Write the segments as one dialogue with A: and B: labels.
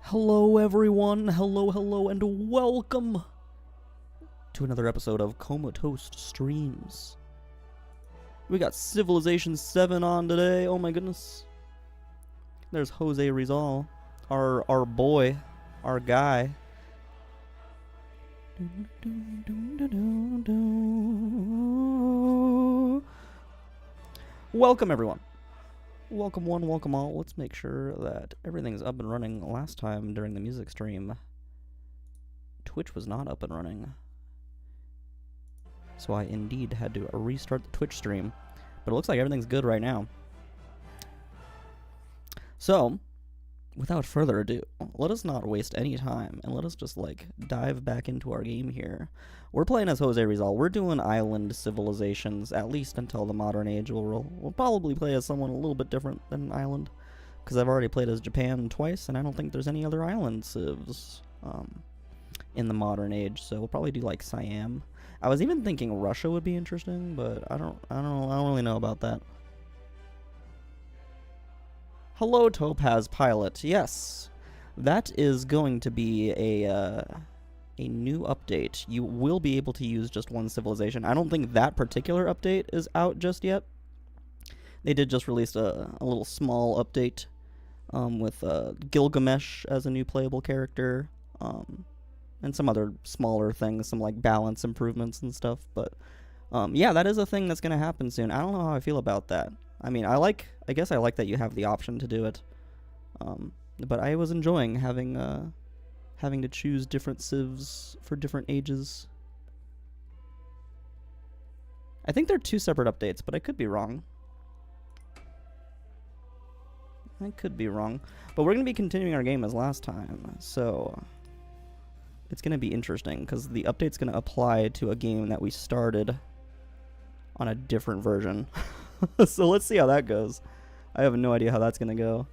A: Hello everyone, hello, and welcome to another episode of Comatose Streams. We got Civilization 7 on today, oh my goodness. There's José Rizal, our boy, our guy. Welcome everyone. Welcome one, welcome all. Let's make sure that everything's up and running. Last time during the music stream, Twitch was not up and running. So I indeed had to restart the Twitch stream. But it looks like everything's good right now. So, without further ado, let us not waste any time and let us just dive back into our game here. We're playing as José Rizal. We're doing island civilizations, at least until the modern age. We'll probably play as someone a little bit different than island, because I've already played as Japan twice, and I don't think there's any other island civs in the modern age. So we'll probably do like Siam. I was even thinking Russia would be interesting, but I don't really know about that. Hello, Topaz Pilot. Yes, that is going to be a new update. You will be able to use just one civilization. I don't think that particular update is out just yet. They did just release a little small update with Gilgamesh as a new playable character, and some other smaller things, some like balance improvements and stuff. But yeah, that is a thing that's going to happen soon. I don't know how I feel about that. I mean, I guess I like that you have the option to do it, but I was enjoying having to choose different civs for different ages. I think they're two separate updates, but I could be wrong. But we're going to be continuing our game as last time, so it's going to be interesting, because the update's going to apply to a game that we started on a different version. So let's see how that goes. I have no idea how that's going to go.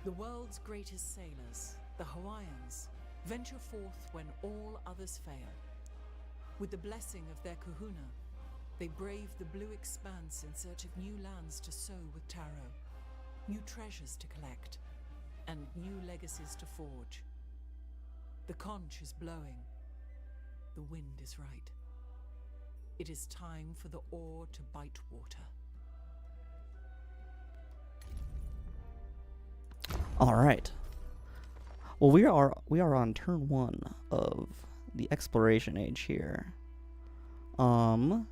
B: The world's greatest sailors, the Hawaiians, venture forth when all others fail. With the blessing of their kahuna, they brave the blue expanse in search of new lands to sow with taro, new treasures to collect, and new legacies to forge. The conch is blowing. The wind is right. It is time for the oar to bite water.
A: All right. Well, we are on turn 1 of the exploration age here. And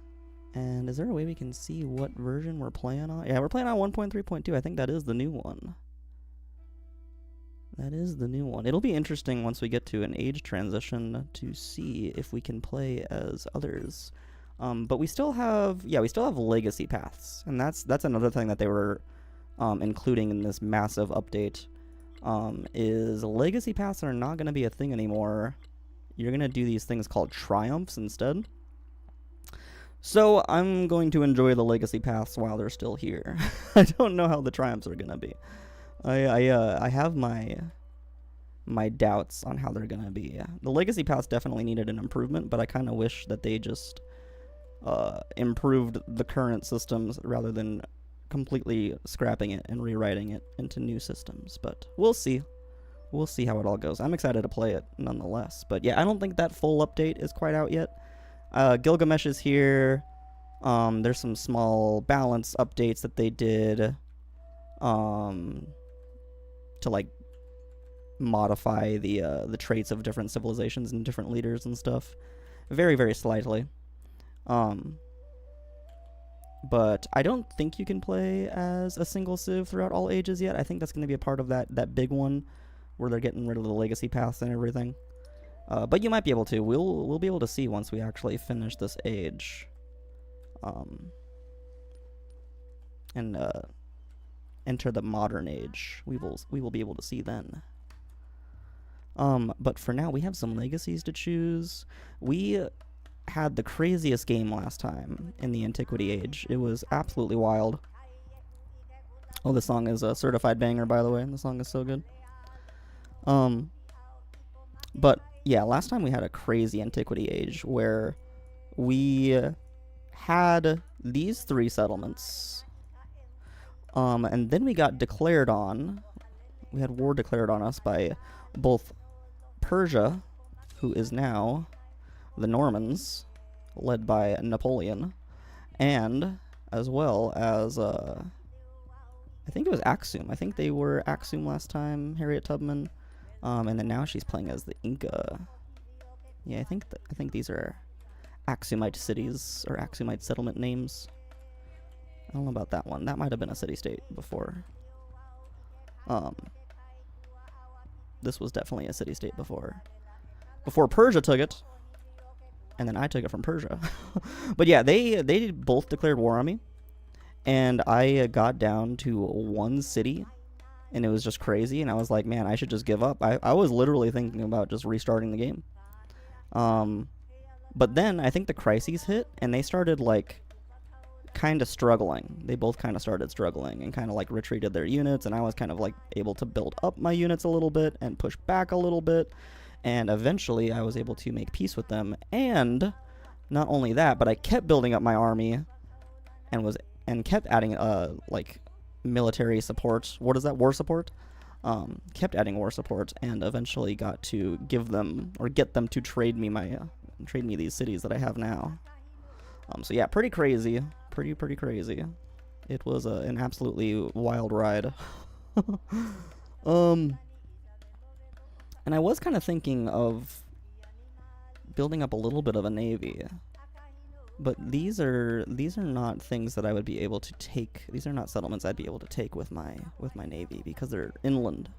A: is there a way we can see what version we're playing on? Yeah, we're playing on 1.3.2. I think that is the new one. It'll be interesting once we get to an age transition to see if we can play as others. But we still have legacy paths, and that's another thing that they were including in this massive update. Is legacy paths are not going to be a thing anymore. You're going to do these things called triumphs instead. So I'm going to enjoy the legacy paths while they're still here. I don't know how the triumphs are going to be. I have my doubts on how they're going to be. The legacy paths definitely needed an improvement, but I kind of wish that they just improved the current systems rather than completely scrapping it and rewriting it into new systems. But we'll see how it all goes. I'm excited to play it nonetheless. But yeah, I don't think that full update is quite out yet. Gilgamesh is here. There's some small balance updates that they did to like modify the traits of different civilizations and different leaders and stuff, very, very slightly. But I don't think you can play as a single civ throughout all ages yet. I think that's going to be a part of that big one where they're getting rid of the legacy paths and everything. But you might be able to. We'll be able to see once we actually finish this age. And enter the modern age. We will be able to see then. But for now, we have some legacies to choose. We had the craziest game last time in the Antiquity Age. It was absolutely wild. Oh, the song is a certified banger, by the way. The song is so good. But yeah, last time we had a crazy Antiquity Age where we had these 3 settlements, and then we got declared on we had war declared on us by both Persia, who is now the Normans, led by Napoleon, and as well as I think it was Aksum. I think they were Aksum last time, Harriet Tubman, and then now she's playing as the Inca. Yeah, I think these are Aksumite cities or Aksumite settlement names. I don't know about that one. That might have been a city-state before. This was definitely a city-state before Persia took it, and then I took it from Persia. But yeah, they both declared war on me, and I got down to one city, and it was just crazy, and I was like, man, I should just give up. I was literally thinking about just restarting the game. But then I think the crises hit, and they started, like, kind of struggling. They both kind of started struggling and kind of, like, retreated their units, and I was kind of, like, able to build up my units a little bit and push back a little bit, and eventually I was able to make peace with them. And not only that, but I kept building up my army and kept adding, like, military support. What is that? War support? Kept adding war support, and eventually got to give them, or get them to trade me these cities that I have now. So yeah, pretty crazy. Pretty crazy. It was an absolutely wild ride. And I was kind of thinking of building up a little bit of a navy. But these are not things that I would be able to take. These are not settlements I'd be able to take with my navy, because they're inland.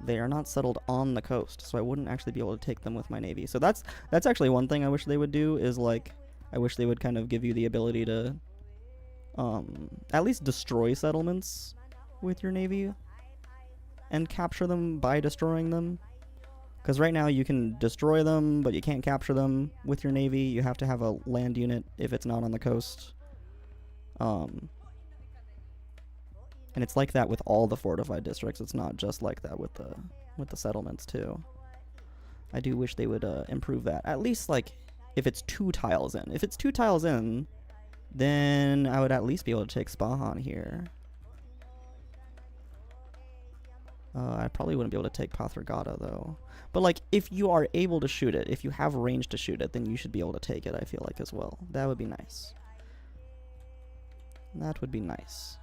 A: They are not settled on the coast, so I wouldn't actually be able to take them with my navy. So that's actually one thing I wish they would do, is like, I wish they would kind of give you the ability to at least destroy settlements with your navy and capture them by destroying them. Because right now you can destroy them, but you can't capture them with your navy. You have to have a land unit if it's not on the coast. And it's like that with all the fortified districts. It's not just like that with the settlements too. I do wish they would improve that. At least, like, if it's 2 tiles in. If it's 2 tiles in, then I would at least be able to take Spahan here. I probably wouldn't be able to take Pathragata, though. But, like, if you are able to shoot it, if you have range to shoot it, then you should be able to take it, I feel like, as well. That would be nice. That would be nice.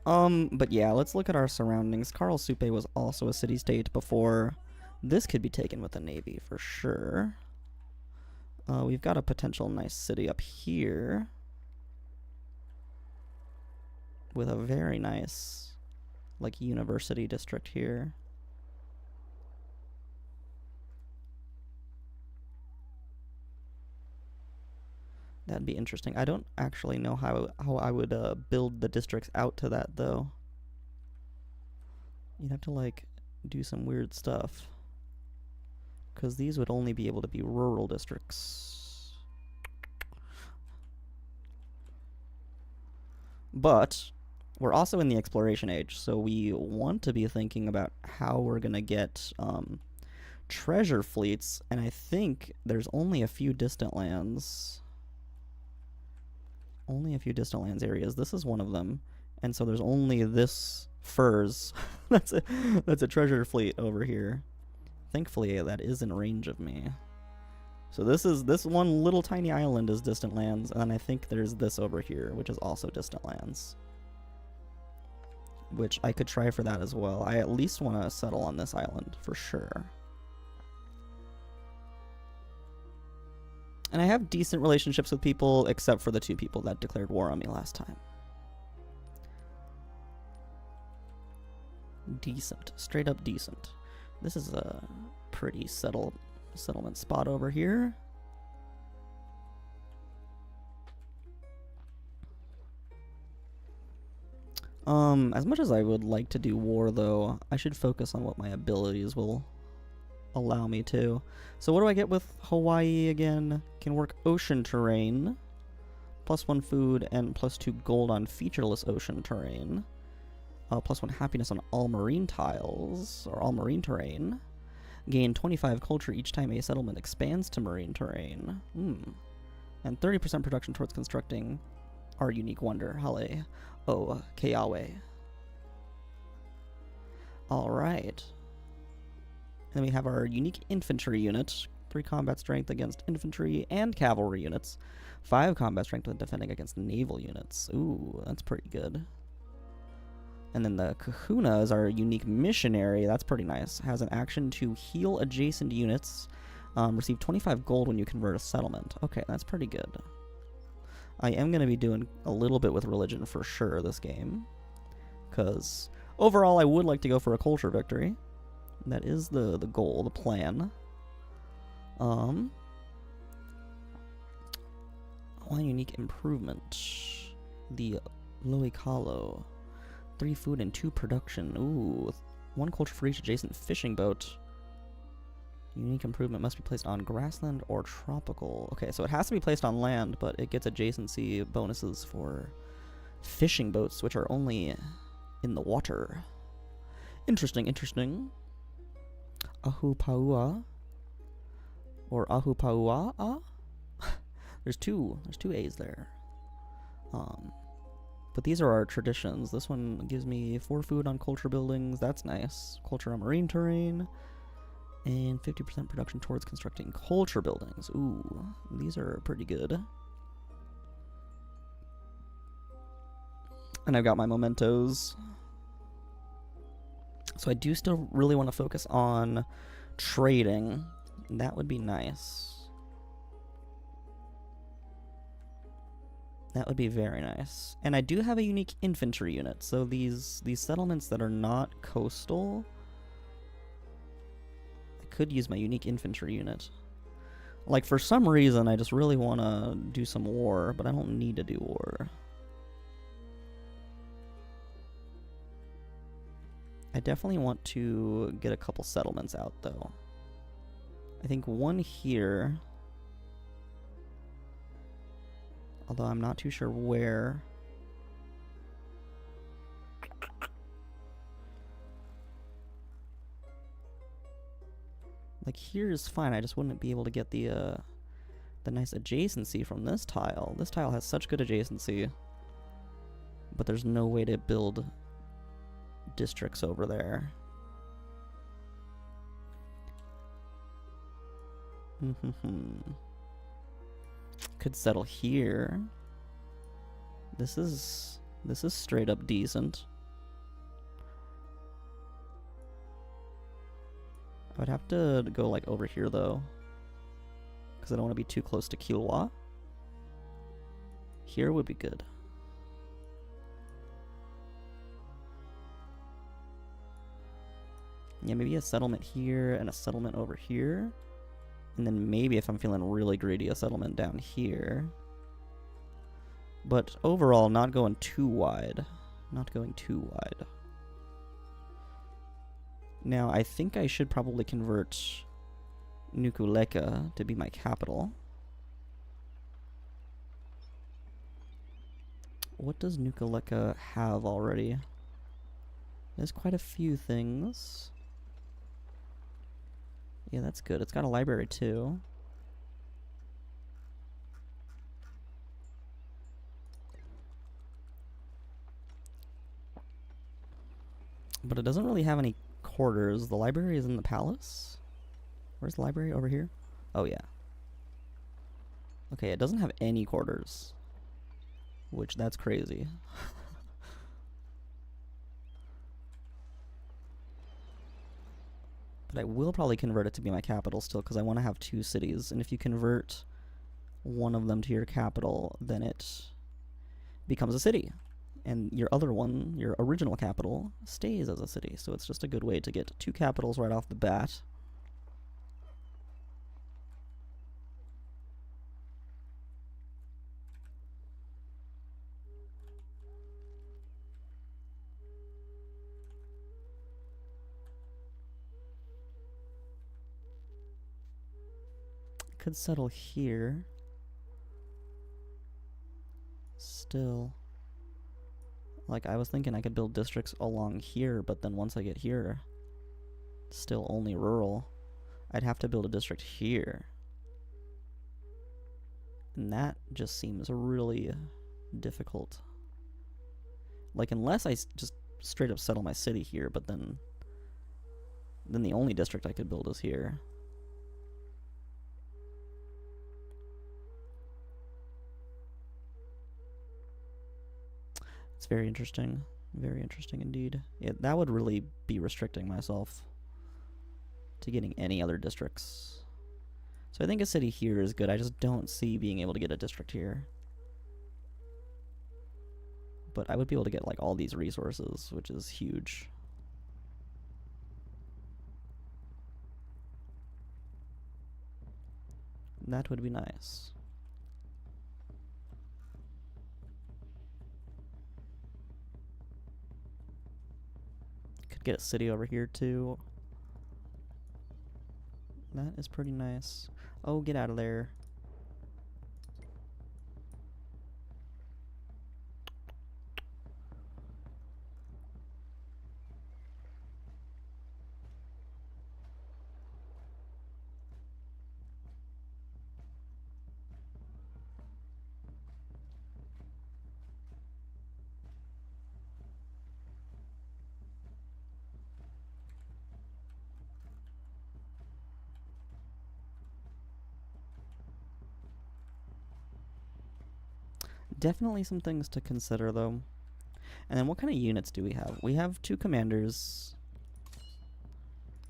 A: But yeah, let's look at our surroundings. Karl Supe was also a city-state before. This could be taken with a navy, for sure. We've got a potential nice city up here with a very nice, like, university district here. That'd be interesting. I don't actually know how I would build the districts out to that, though. You'd have to, like, do some weird stuff, because these would only be able to be rural districts. But we're also in the exploration age, so we want to be thinking about how we're going to get treasure fleets, and I think there's only a few distant lands. Only a few distant lands areas. This is one of them, and so there's only this furs. that's a treasure fleet over here. Thankfully, that is in range of me. So this one little tiny island is distant lands, and then I think there's this over here, which is also distant lands, which I could try for that as well. I at least want to settle on this island for sure. And I have decent relationships with people, except for the 2 people that declared war on me last time. Decent. Straight up decent. This is a pretty settlement spot over here. As much as I would like to do war, though, I should focus on what my abilities will allow me to. So what do I get with Hawaii again? Can work ocean terrain. +1 food and +2 gold on featureless ocean terrain. +1 happiness on all marine tiles, or all marine terrain. Gain 25 culture each time a settlement expands to marine terrain. And 30% production towards constructing our unique wonder, Hale O Keawe. Alright. And then we have our unique infantry unit. 3 combat strength against infantry and cavalry units. 5 combat strength when defending against naval units. Ooh, that's pretty good. And then the Kahuna is our unique missionary. That's pretty nice. Has an action to heal adjacent units. Receive 25 gold when you convert a settlement. Okay, that's pretty good. I am going to be doing a little bit with religion for sure this game. Because overall, I would like to go for a culture victory. That is the goal, the plan. One unique improvement. The Loikalo. 3 food and 2 production. Ooh, 1 culture for each adjacent fishing boat. Unique improvement must be placed on grassland or tropical. Okay, so it has to be placed on land, but it gets adjacency bonuses for fishing boats, which are only in the water. Interesting, interesting. Ahupaua. Or Ahupaua? There's two A's there. But these are our traditions. This one gives me 4 food on culture buildings. That's nice. Culture on marine terrain. And 50% production towards constructing culture buildings. Ooh, these are pretty good. And I've got my mementos. So I do still really want to focus on trading. That would be nice. That would be very nice. And I do have a unique infantry unit. So these settlements that are not coastal, I could use my unique infantry unit. Like, for some reason, I just really want to do some war, but I don't need to do war. I definitely want to get a couple settlements out, though. I think one here, although I'm not too sure where. Like, here is fine, I just wouldn't be able to get the nice adjacency from this tile. This tile has such good adjacency, but there's no way to build districts over there. Could settle here. This is straight up decent. I would have to go like over here though, because I don't want to be too close to Kilwa. Here would be good. Yeah, maybe a settlement here and a settlement over here. And then maybe if I'm feeling really greedy, a settlement down here. But overall, not going too wide. Not going too wide. Now, I think I should probably convert Nukuleka to be my capital. What does Nukuleka have already? There's quite a few things. Yeah, that's good. It's got a library too. But it doesn't really have any quarters. The library is in the palace. Where's the library? Over here? Oh, yeah. Okay, it doesn't have any quarters. Which, that's crazy. But I will probably convert it to be my capital still, because I want to have 2 cities. And if you convert one of them to your capital, then it becomes a city. And your other one, your original capital, stays as a city. So it's just a good way to get 2 capitals right off the bat. Could settle here. Still. Like, I was thinking I could build districts along here, but then once I get here, still only rural. I'd have to build a district here. And that just seems really difficult. Like, unless I just straight up settle my city here, but then then the only district I could build is here. It's very interesting. Very interesting indeed. Yeah, that would really be restricting myself to getting any other districts. So I think a city here is good. I just don't see being able to get a district here. But I would be able to get like all these resources, which is huge. That would be nice. Could get a city over here too. That is pretty nice. Oh, get out of there. Definitely some things to consider, though. And then what kind of units do we have? We have 2 commanders.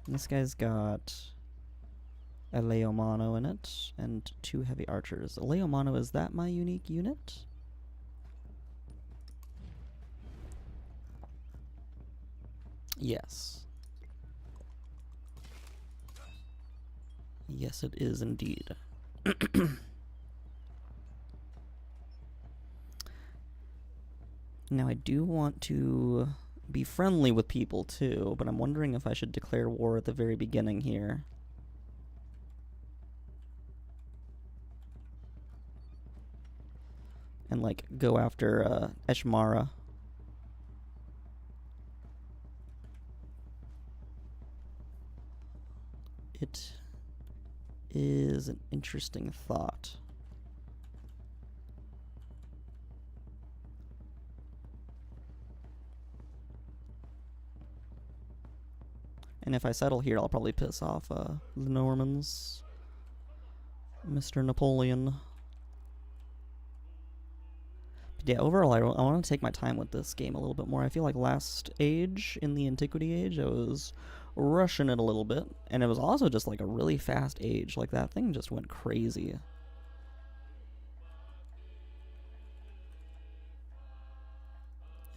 A: And this guy's got a Leomano in it, and 2 heavy archers. A Leomano, is that my unique unit? Yes. Yes, it is indeed. Now, I do want to be friendly with people, too, but I'm wondering if I should declare war at the very beginning here. And, like, go after, Eshmara. It is an interesting thought. And if I settle here, I'll probably piss off the Normans. Mr. Napoleon. But yeah, overall, I want to take my time with this game a little bit more. I feel like last age, in the Antiquity Age, I was rushing it a little bit. And it was also just like a really fast age. Like, that thing just went crazy.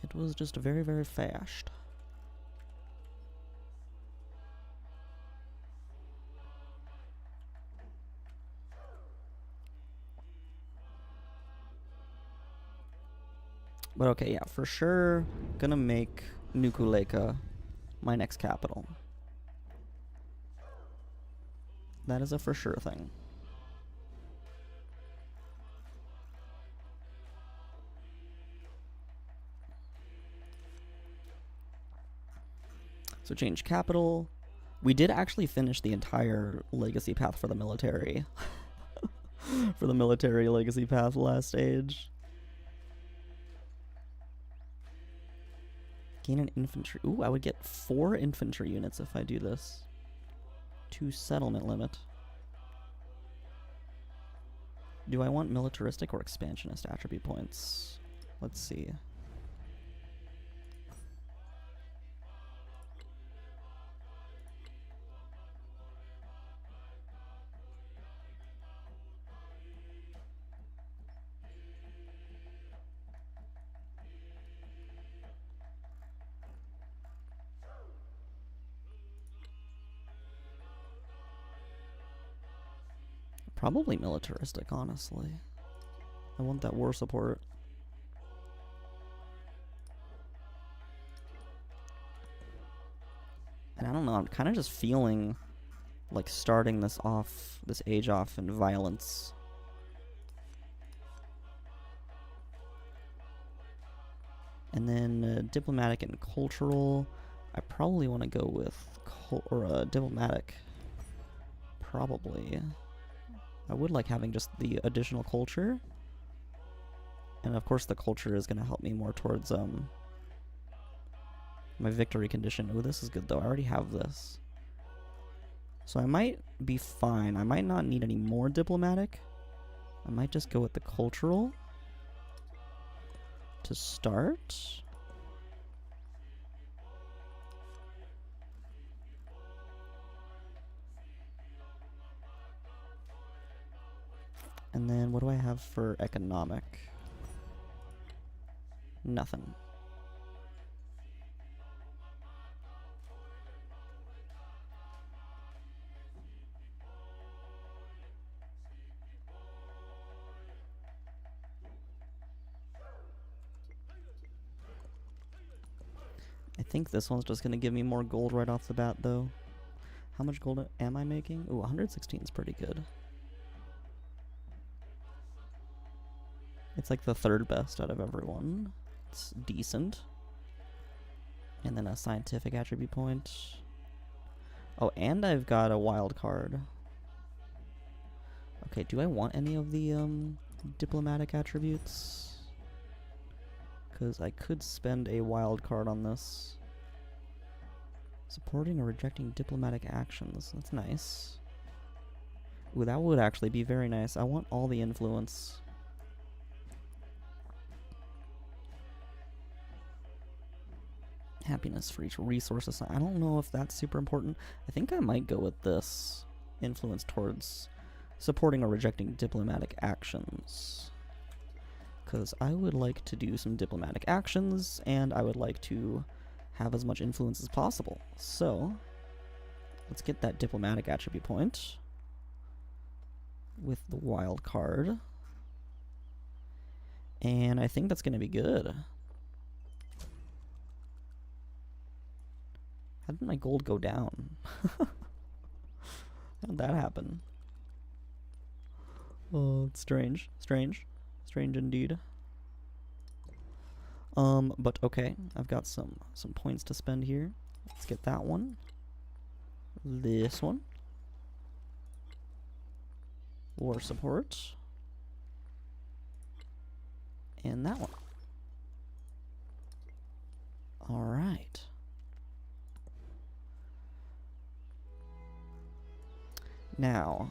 A: It was just very, very fast. But okay, yeah, for sure, gonna make Nukuleka my next capital. That is a for sure thing. So change capital. We did actually finish the entire legacy path for the military. For the military legacy path last age. Gain an infantry. Ooh, I would get 4 infantry units if I do this. 2 settlement limit. Do I want militaristic or expansionist attribute points? Let's see. Probably militaristic, honestly. I want that war support. And I don't know, I'm kind of just feeling like starting this age off in violence. And then diplomatic and cultural. I probably want to go with diplomatic. Probably. I would like having just the additional culture. And of course the culture is going to help me more towards my victory condition. Oh, this is good though. I already have this. So I might be fine. I might not need any more diplomatic. I might just go with the cultural to start. And then what do I have for economic? Nothing. I think this one's just going to give me more gold right off the bat, though. How much gold am I making? Ooh, 116 is pretty good. It's like the third best out of everyone. It's decent. And then a scientific attribute point. Oh, and I've got a wild card. Okay, do I want any of the diplomatic attributes? Because I could spend a wild card on this. Supporting or rejecting diplomatic actions. That's nice. Ooh, that would actually be very nice. I want all the influence. Happiness for each resource assigned. I don't know if that's super important. I think I might go with this. Influence towards supporting or rejecting diplomatic actions. Because I would like to do some diplomatic actions, and I would like to have as much influence as possible. So, let's get that diplomatic attribute point with the wild card. And I think that's going to be good. How did my gold go down? How did that happen? Oh, it's strange. Strange. Strange indeed. But okay, I've got some points to spend here. Let's get that one. This one. War support. And that one. Alright. Now,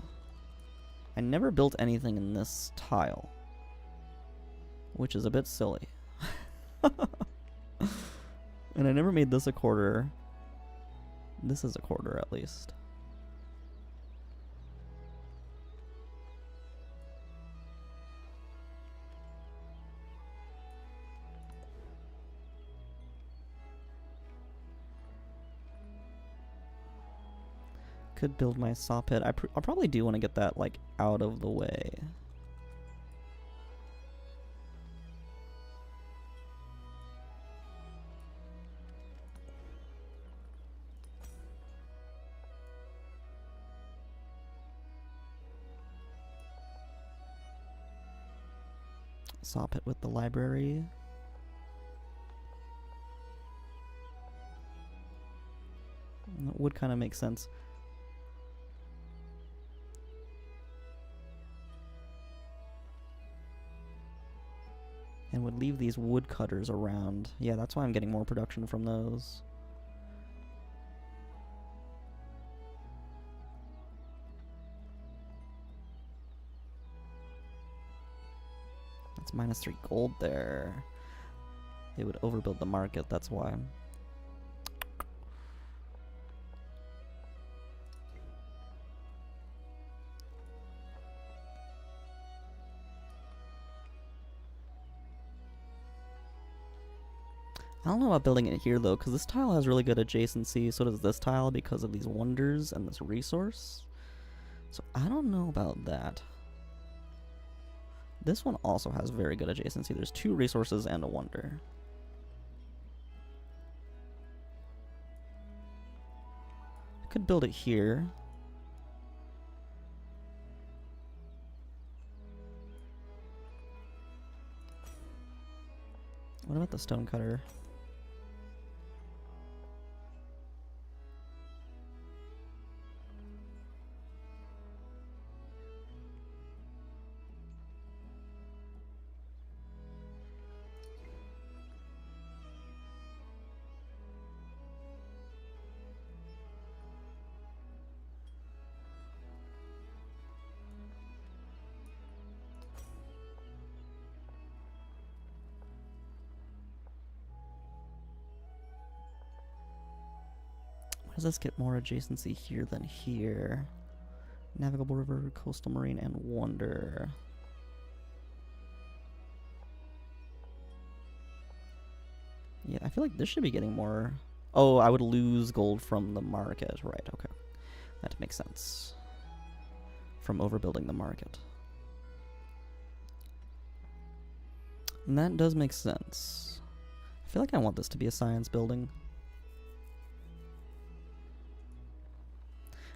A: I never built anything in this tile, which is a bit silly. And I never made this a quarter. This is a quarter at least. Could build my saw pit. I probably do want to get that like out of the way. Saw pit with the library. That would kind of make sense. And would leave these woodcutters around. Yeah, that's why I'm getting more production from those. That's -3 gold there. It would overbuild the market, that's why. I don't know about building it here though, because this tile has really good adjacency, so does this tile because of these wonders and this resource. So I don't know about that. This one also has very good adjacency. There's 2 resources and a wonder. I could build it here. What about the stonecutter? does this get more adjacency here than here? Navigable river, coastal marine, and wonder. Yeah, I feel like this should be getting more... Oh, I would lose gold from the market. Right, okay. That makes sense. From overbuilding the market. And that does make sense. I feel like I want this to be a science building.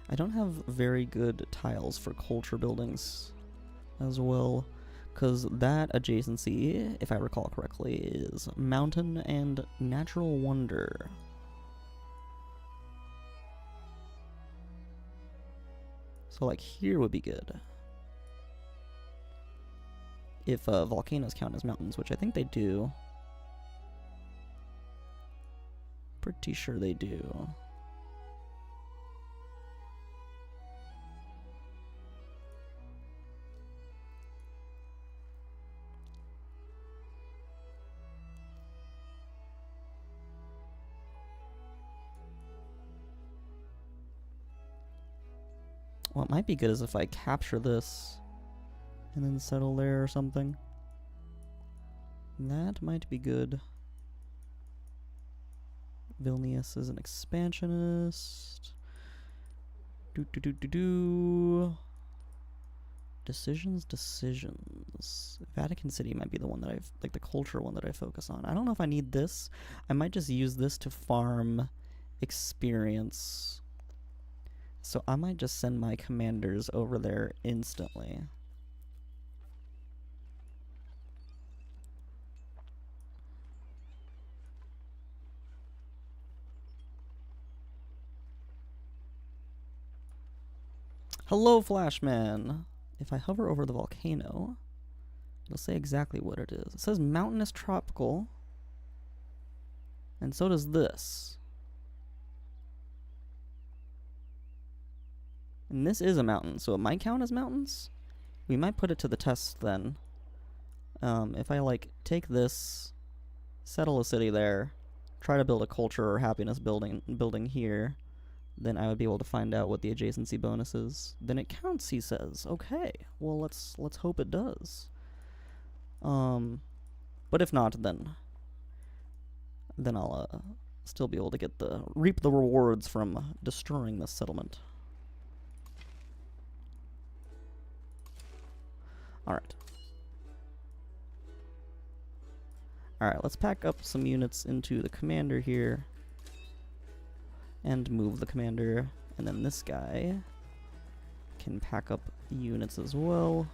A: I don't have very good tiles for culture buildings as well, because that adjacency, if I recall correctly, is mountain and natural wonder. So like here would be good. If volcanoes count as mountains, which I think they do. Pretty sure they do. What might be good is if I capture this and then settle there or something. That might be good. Vilnius is an expansionist. Decisions. Vatican City might be the one that I've, like the culture one that I focus on. I don't know if I need this. I might just use this to farm experience. So I might just send my commanders over there instantly. Hello, Flashman! If I hover over the volcano, it'll say exactly what it is. It says mountainous tropical, and so does this. And this is a mountain, so it might count as mountains. We might put it to the test then. If I like take this, settle a city there, try to build a culture or happiness building here, then I would be able to find out what the adjacency bonus is. Then it counts, he says. Okay, well let's hope it does. But if not, then I'll still be able to get reap the rewards from destroying this settlement. Alright. Alright, let's pack up some units into the commander here. And move the commander. And then this guy can pack up units as well.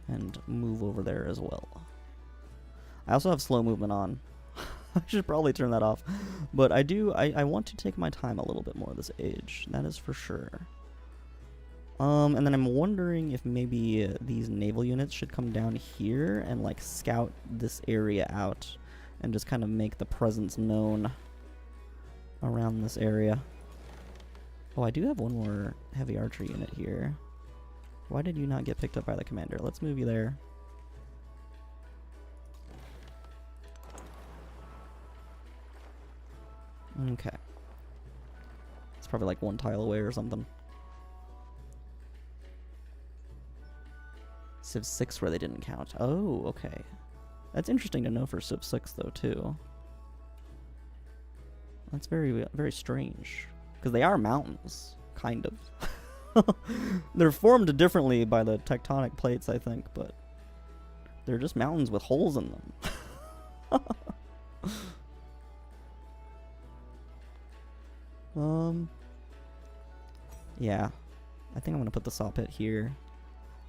A: And move over there as well. I also have slow movement on. I should probably turn that off. But I want to take my time a little bit more this age. That is for sure. And then I'm wondering if maybe these naval units should come down here and like scout this area out and just kind of make the presence known around this area. Oh, I do have one more heavy archery unit here. Why did you not get picked up by the commander? Let's move you there. Okay. It's probably like one tile away or something. Civ 6 where they didn't count. Oh, okay. That's interesting to know for Civ 6 though, too. That's very, very strange. Because they are mountains, kind of. They're formed differently by the tectonic plates, I think, but they're just mountains with holes in them. Yeah. I think I'm gonna put the saw pit here.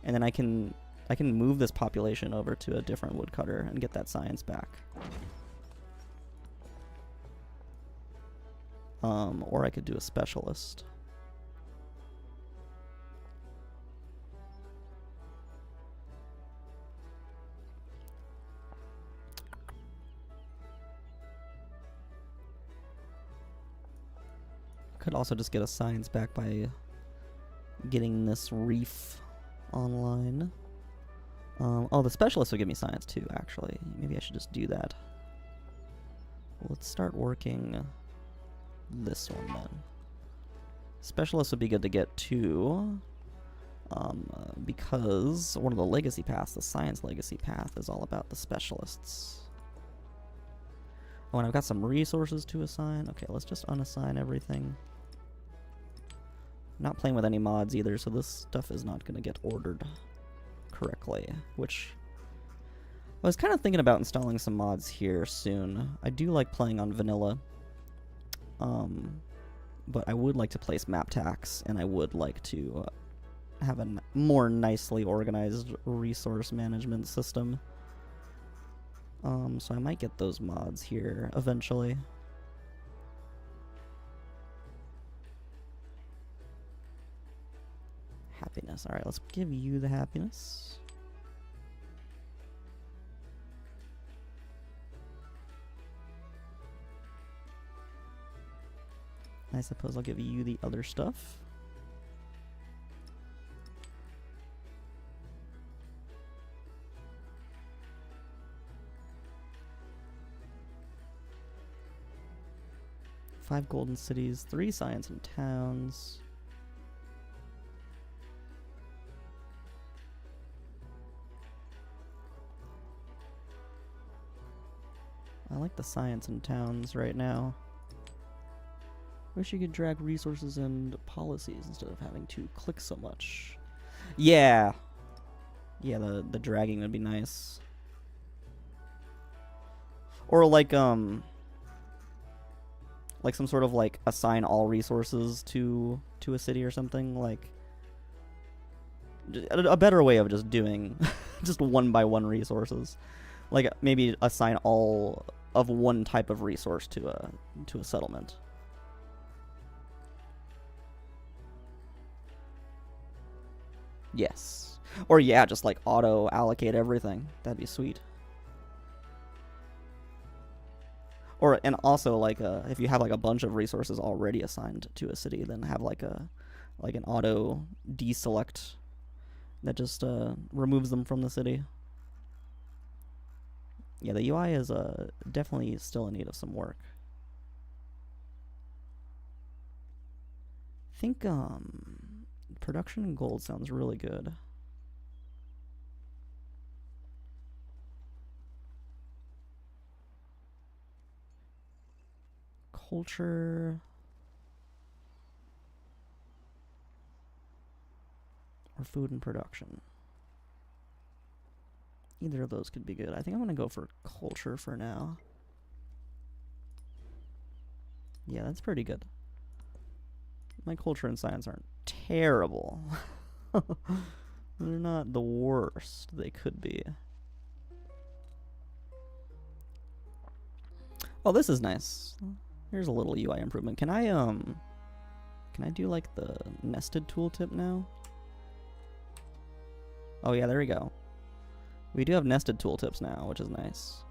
A: And then I can move this population over to a different woodcutter and get that science back. Or I could do a specialist. Could also just get a science back by getting this reef online. Oh, the specialist will give me science too, actually. Maybe I should just do that. Let's start working this one then. Specialists would be good to get too, because one of the legacy paths, the science legacy path, is all about the specialists. Oh, and I've got some resources to assign. Okay, let's just unassign everything. Not playing with any mods either, so this stuff is not going to get ordered correctly, which I was kind of thinking about installing some mods here soon. I do like playing on vanilla, but I would like to place map tax, and I would like to have a more nicely organized resource management system. So I might get those mods here eventually. Happiness. Alright, let's give you the happiness. I suppose I'll give you the other stuff. Five golden cities, 3 science and towns. I like the science and towns right now. Wish you could drag resources and policies instead of having to click so much. Yeah. Yeah, the dragging would be nice. Or like some sort of like assign all resources to a city or something, like a better way of just doing just one by one resources. Like maybe assign all of one type of resource to a settlement. Yes. Or yeah, just like auto allocate everything. That'd be sweet. Or and also like if you have like a bunch of resources already assigned to a city, then have like an auto deselect that just removes them from the city. Yeah, the UI is definitely still in need of some work. I think production and gold sounds really good. Culture or food and production. Either of those could be good. I think I'm gonna go for culture for now. Yeah, that's pretty good. My culture and science aren't terrible. They're not the worst they could be. Oh, this is nice. Here's a little UI improvement. Can I do like the nested tooltip now? Oh yeah, there we go. We do have nested tooltips now, which is nice.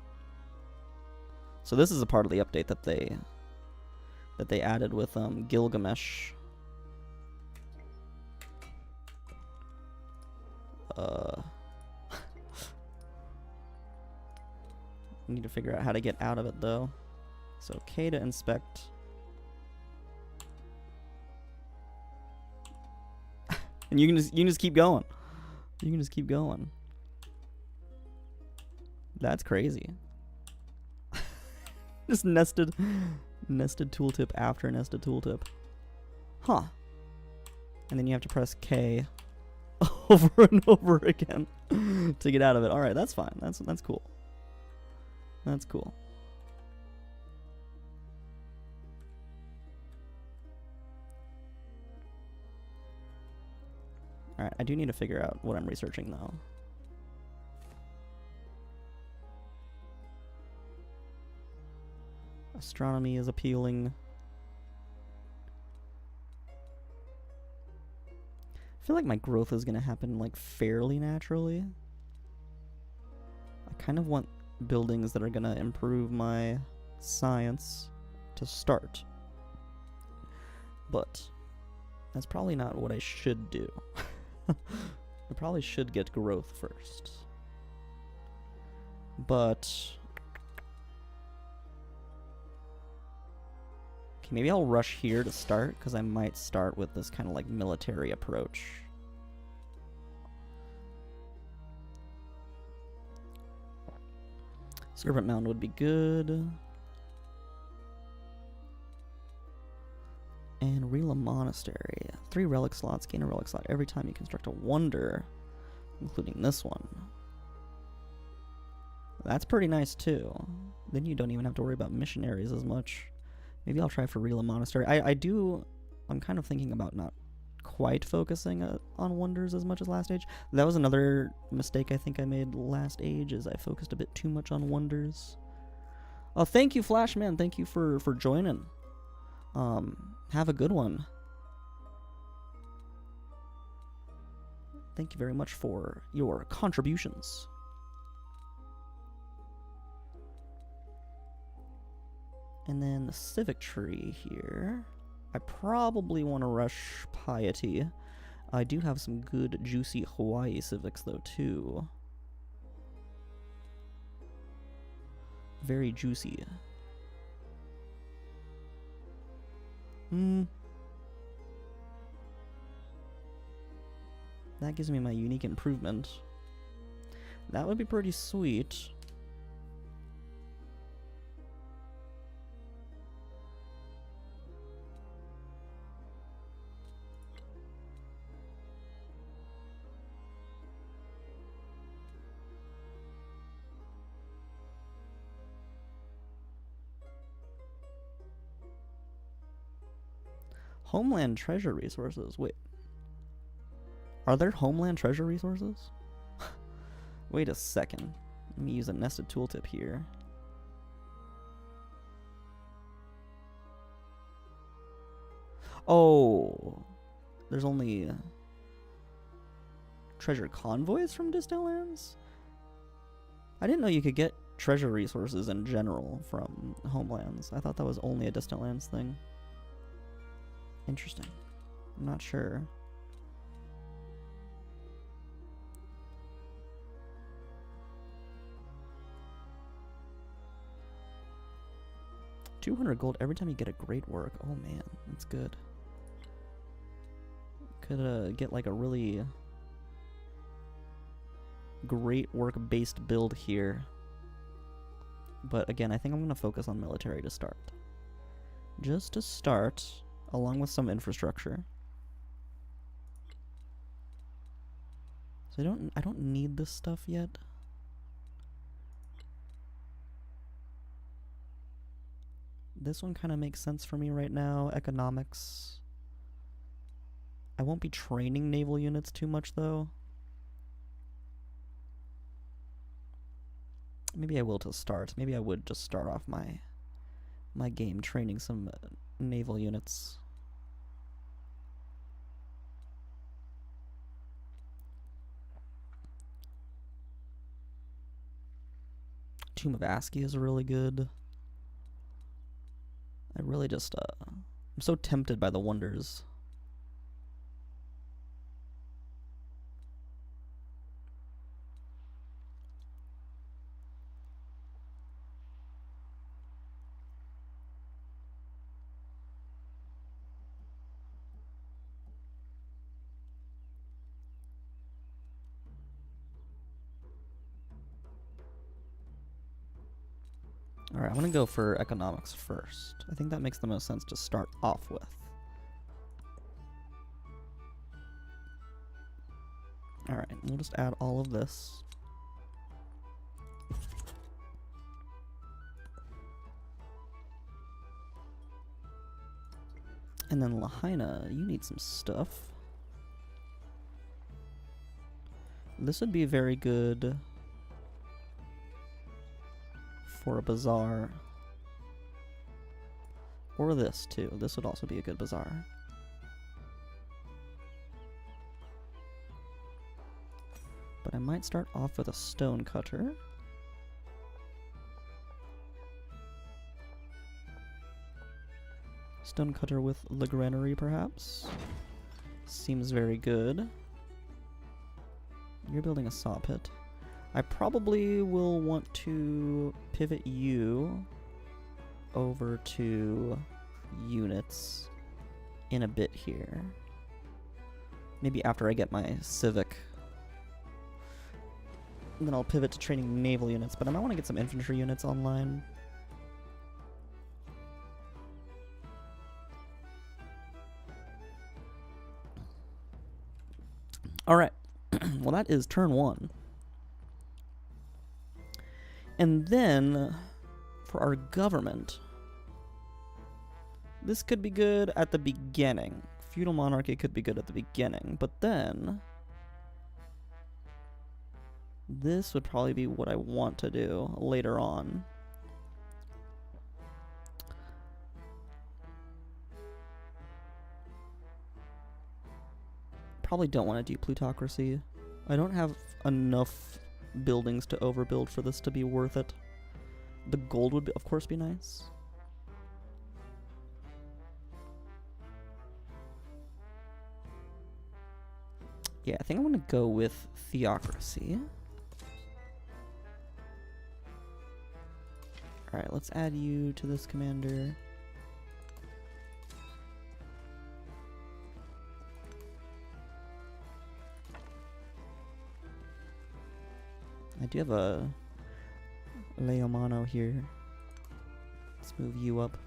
A: So this is a part of the update that they added with Gilgamesh. Need to figure out how to get out of it though. So K to inspect. And you can just keep going. You can just keep going. That's crazy. Just nested tooltip after nested tooltip. Huh. And then you have to press K over and over again to get out of it. All right, that's fine. That's cool. That's cool. All right, I do need to figure out what I'm researching though. Astronomy is appealing. I feel like my growth is gonna happen like fairly naturally. I kind of want buildings that are gonna improve my science to start. But that's probably not what I should do. I probably should get growth first. But Okay, maybe I'll rush here to start, because I might start with this kind of like military approach. Serpent Mound would be good. And Rila Monastery. 3 relic slots, gain a relic slot every time you construct a wonder, including this one. That's pretty nice too. Then you don't even have to worry about missionaries as much. Maybe I'll try for Rila Monastery. I'm kind of thinking about not quite focusing on wonders as much as last age. That was another mistake I think I made last age, is I focused a bit too much on wonders. Oh, thank you, Flashman. Thank you for joining. Have a good one. Thank you very much for your contributions. And then the civic tree here. I probably want to rush piety. I do have some good, juicy Hawaiʻi civics, though, too. Very juicy. That gives me my unique improvement. That would be pretty sweet. Homeland treasure resources. Wait. Are there homeland treasure resources? Wait a second. Let me use a nested tooltip here. Oh. There's only treasure convoys from distant lands? I didn't know you could get treasure resources in general from homelands. I thought that was only a distant lands thing. Interesting. I'm not sure. $200 gold every time you get a great work. Oh man, that's good. Could get like a really great work based build here. But again, I think I'm gonna focus on military to start. Just to start, along with some infrastructure. So I don't need this stuff yet. This one kind of makes sense for me right now. Economics. I won't be training naval units too much though. Maybe I will to start. Maybe I would just start off my game training some naval units. Tomb of Ascii is really good. I really just I'm so tempted by the wonders. Alright, I'm gonna go for economics first. I think that makes the most sense to start off with. Alright, we'll just add all of this. And then Lahaina, you need some stuff. This would be very good for a bazaar. Or this too. This would also be a good bazaar. But I might start off with a stone cutter. Stone cutter with the granary, perhaps. Seems very good. You're building a saw pit. I probably will want to pivot you over to units in a bit here. Maybe after I get my civic. And then I'll pivot to training naval units, but I might want to get some infantry units online. Alright. Well, that is turn 1. And then, for our government, this could be good at the beginning. Feudal monarchy could be good at the beginning, but then this would probably be what I want to do later on. Probably don't want to do plutocracy. I don't have enough buildings to overbuild for this to be worth it. The gold would, of course, be nice. Yeah, I think I'm going to go with theocracy. Alright, let's add you to this commander. I do have a Leomano here. Let's move you up.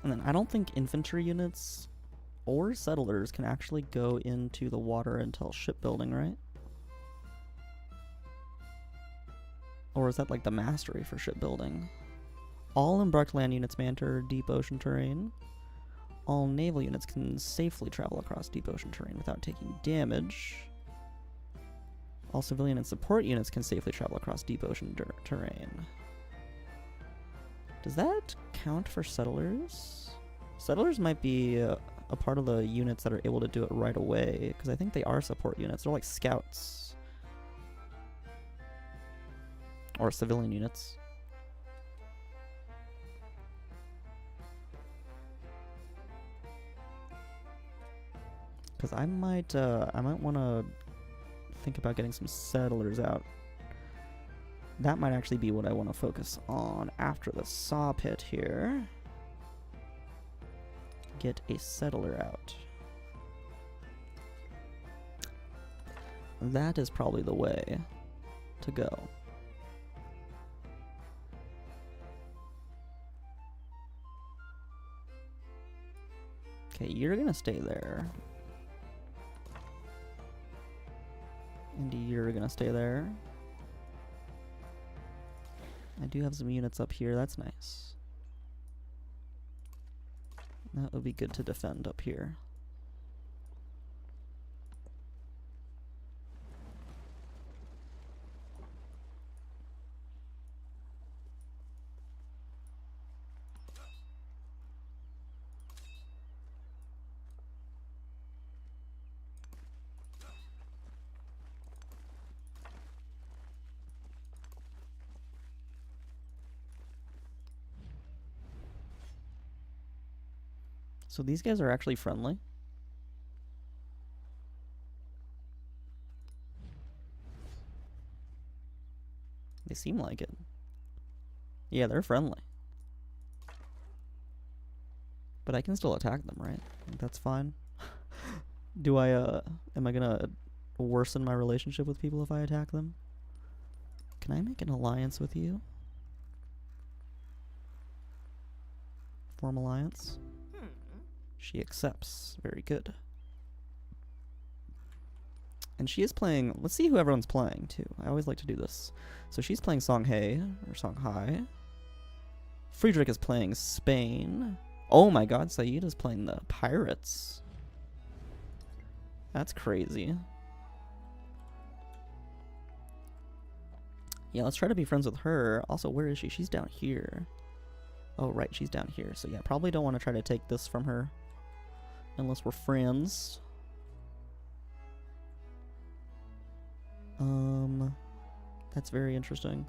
A: And then I don't think infantry units or settlers can actually go into the water until shipbuilding, right? Or is that like the mastery for shipbuilding? All embarked land units may enter deep ocean terrain. All naval units can safely travel across deep ocean terrain without taking damage. All civilian and support units can safely travel across deep ocean terrain. Does that count for settlers? Settlers might be a part of the units that are able to do it right away, because I think they are support units. They're like scouts. Or civilian units. Because I might want to think about getting some settlers out. That might actually be what I want to focus on after the saw pit here. Get a settler out. That is probably the way to go. Okay, you're gonna stay there. And you're gonna stay there. I do have some units up here, that's nice. That would be good to defend up here. So these guys are actually friendly. They seem like it. Yeah, they're friendly. But I can still attack them, right? That's fine. Do I, am I gonna worsen my relationship with people if I attack them? Can I make an alliance with you? Form alliance? She accepts. Very good. And she is playing... Let's see who everyone's playing, too. I always like to do this. So she's playing Songhai, or Songhai. Friedrich is playing Spain. Oh my god, Said is playing the Pirates. That's crazy. Yeah, let's try to be friends with her. Also, where is she? She's down here. Oh, right, she's down here. So yeah, probably don't want to try to take this from her. Unless we're friends. That's very interesting.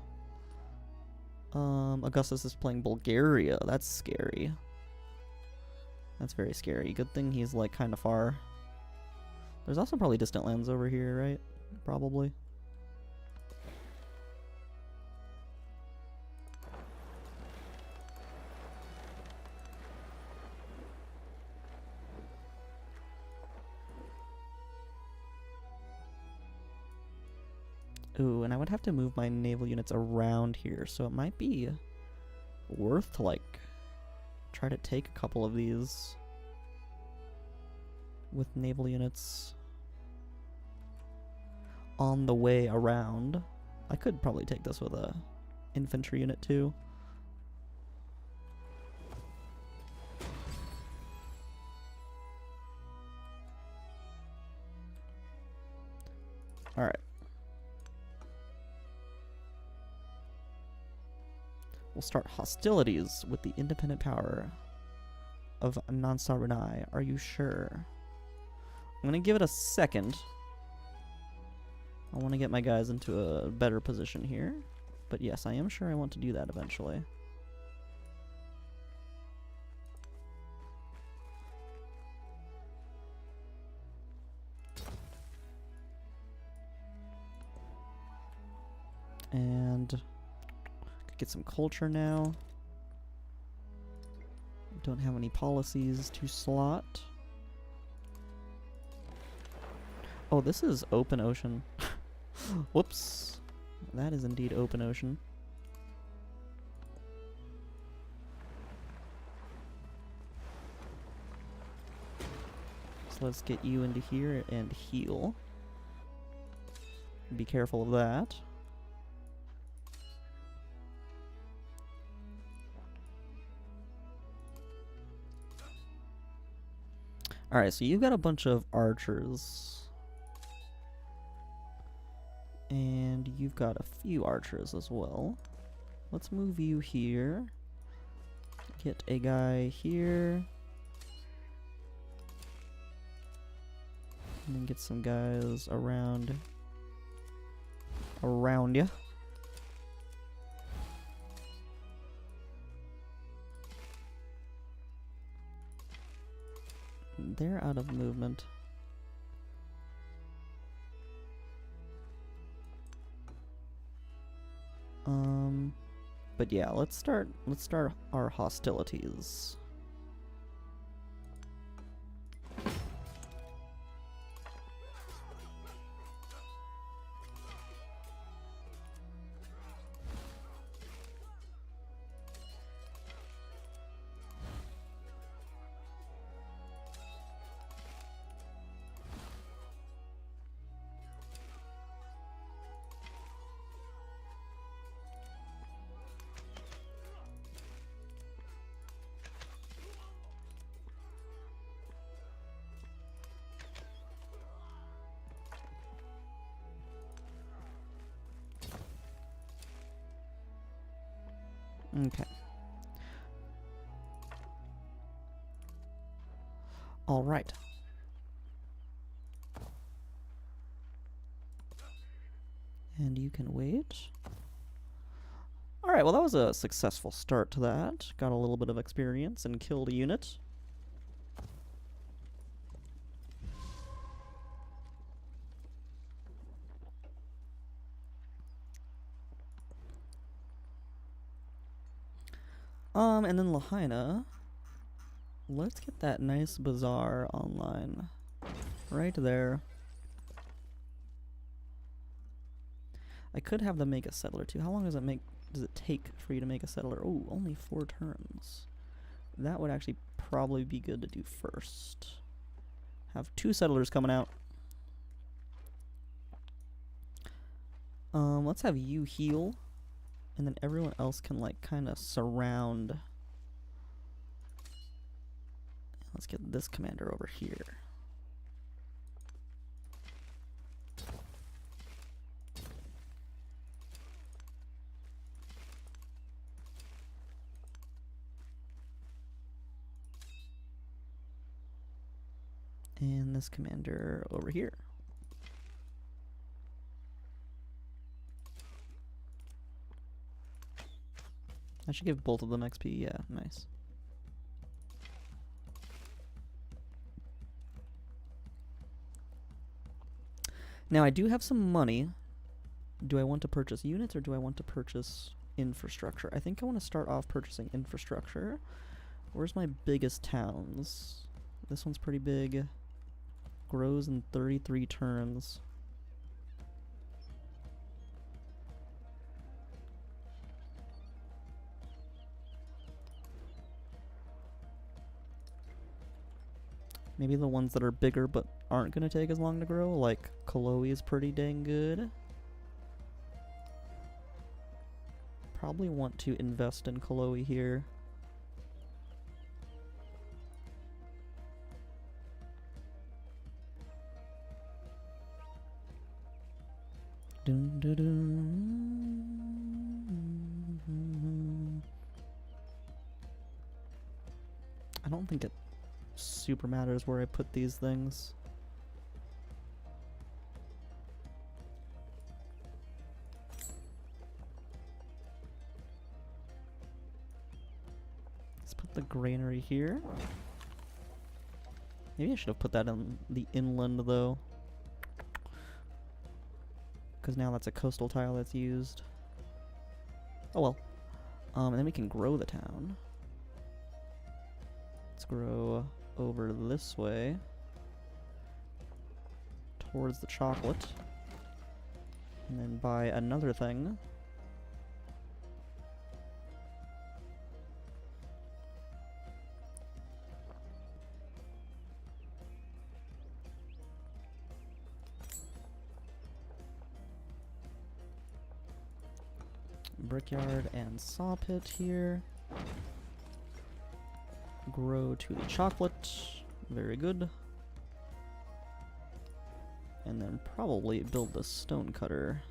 A: Augustus is playing Bulgaria. That's scary. That's very scary. Good thing he's like kind of far. There's also probably distant lands over here, right? Probably. Ooh, and I would have to move my naval units around here, so it might be worth to, like, try to take a couple of these with naval units on the way around. I could probably take this with a infantry unit too. All right. We'll start hostilities with the independent power of Nansarunai. Are you sure? I'm gonna give it a second. I want to get my guys into a better position here. But yes, I am sure I want to do that eventually. And get some culture now. Don't have any policies to slot. Oh, this is open ocean. Whoops. That is indeed open ocean. So let's get you into here and heal. Be careful of that. Alright, so you've got a bunch of archers. And you've got a few archers as well. Let's move you here. Get a guy here. And then get some guys around you. They're out of movement. But yeah, let's start our hostilities. Okay. All right. And you can wait. All right, well, that was a successful start to that. Got a little bit of experience and killed a unit. And then Lahaina. Let's get that nice bazaar online. Right there. I could have them make a settler too. How long does it take for you to make a settler? Oh, only 4 turns. That would actually probably be good to do first. Have 2 settlers coming out. Let's have you heal. And then everyone else can, like, kind of surround. Let's get this commander over here. And this commander over here. I should give both of them XP. Yeah, nice. Now, I do have some money. Do I want to purchase units or do I want to purchase infrastructure? I think I want to start off purchasing infrastructure. Where's my biggest towns? This one's pretty big. Grows in 33 turns. Maybe the ones that are bigger but aren't going to take as long to grow, like Kaloe is pretty dang good. Probably want to invest in Kaloe here. Dun, dun, dun. I don't think it super matters where I put these things. Let's put the granary here. Maybe I should have put that in the inland though, because now that's a coastal tile that's used. Oh well. And then we can grow the town. Let's grow over this way towards the chocolate, and then buy another thing. Brickyard and saw pit here. Grow to the chocolate. Very good. And then probably build the stone cutter.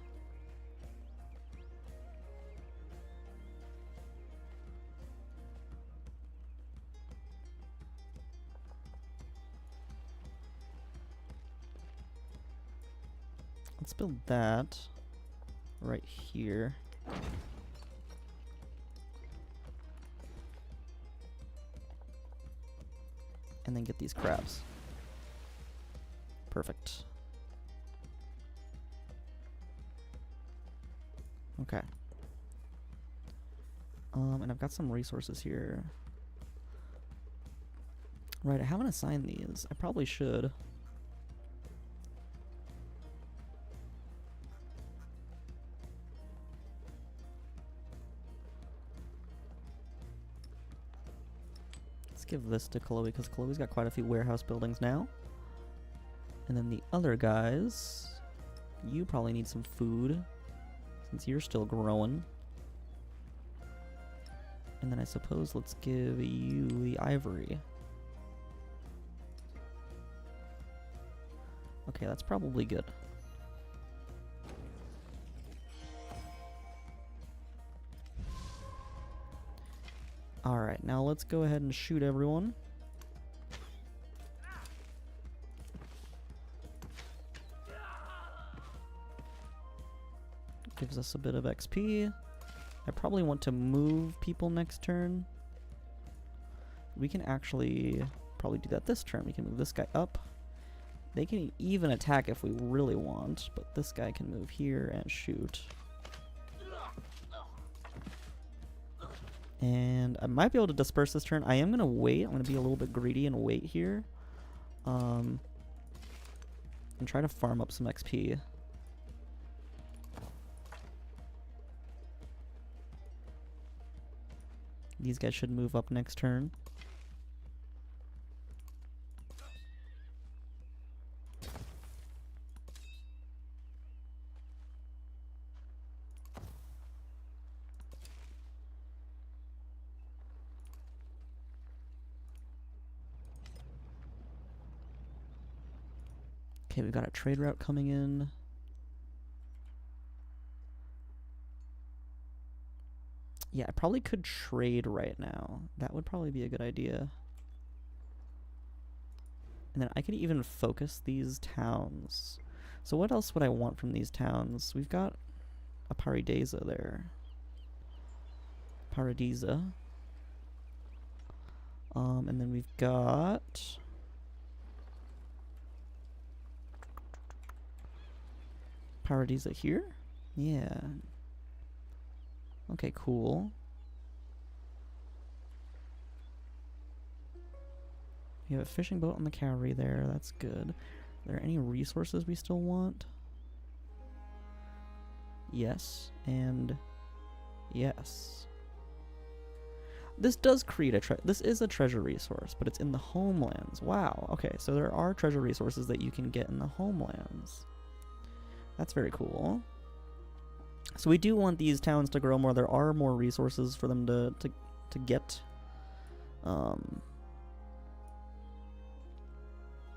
A: Let's build that right here. And then get these crabs. Perfect. Okay. And I've got some resources here. Right, I haven't assigned these. I probably should. Give this to Kaloe because Kaloe's got quite a few warehouse buildings now. And then the other guys, you probably need some food since you're still growing. And then I suppose let's give you the ivory. Okay, that's probably good. Alright, now let's go ahead and shoot everyone. Gives us a bit of XP. I probably want to move people next turn. We can actually probably do that this turn. We can move this guy up. They can even attack if we really want, but this guy can move here and shoot. And I might be able to disperse this turn. I am going to wait. I'm going to be a little bit greedy and wait here. And try to farm up some XP. These guys should move up next turn. Okay, we've got a trade route coming in. Yeah, I probably could trade right now. That would probably be a good idea. And then I could even focus these towns. So what else would I want from these towns? We've got a Paradesa there. Paradisa. And then we've got Paradisa here? Yeah. Okay, cool. We have a fishing boat on the Cowrie there. That's good. Are there any resources we still want? Yes, and yes. This does create this is a treasure resource, but it's in the homelands. Wow. Okay, so there are treasure resources that you can get in the homelands. That's very cool. So we do want these towns to grow more. There are more resources for them to get.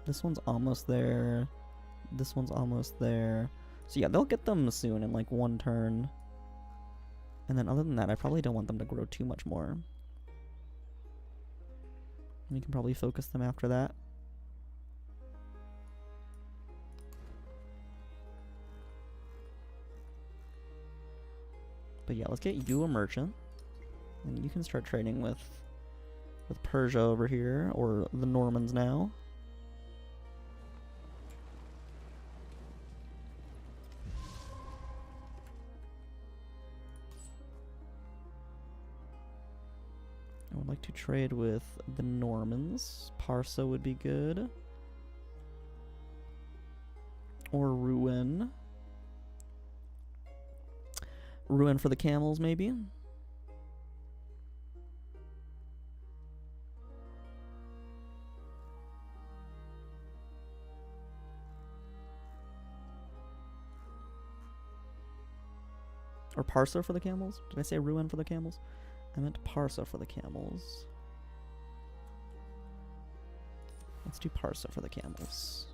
A: This one's almost there. This one's almost there. So yeah, they'll get them soon in like one turn. And then other than that, I probably don't want them to grow too much more. We can probably focus them after that. But yeah, let's get you a merchant. And you can start trading with Persia over here, or the Normans now. I would like to trade with the Normans. Parsa would be good. Or Ruin. Ruin for the camels, maybe? Or Parsa for the camels? Did I say Ruin for the camels? I meant Parsa for the camels. Let's do Parsa for the camels.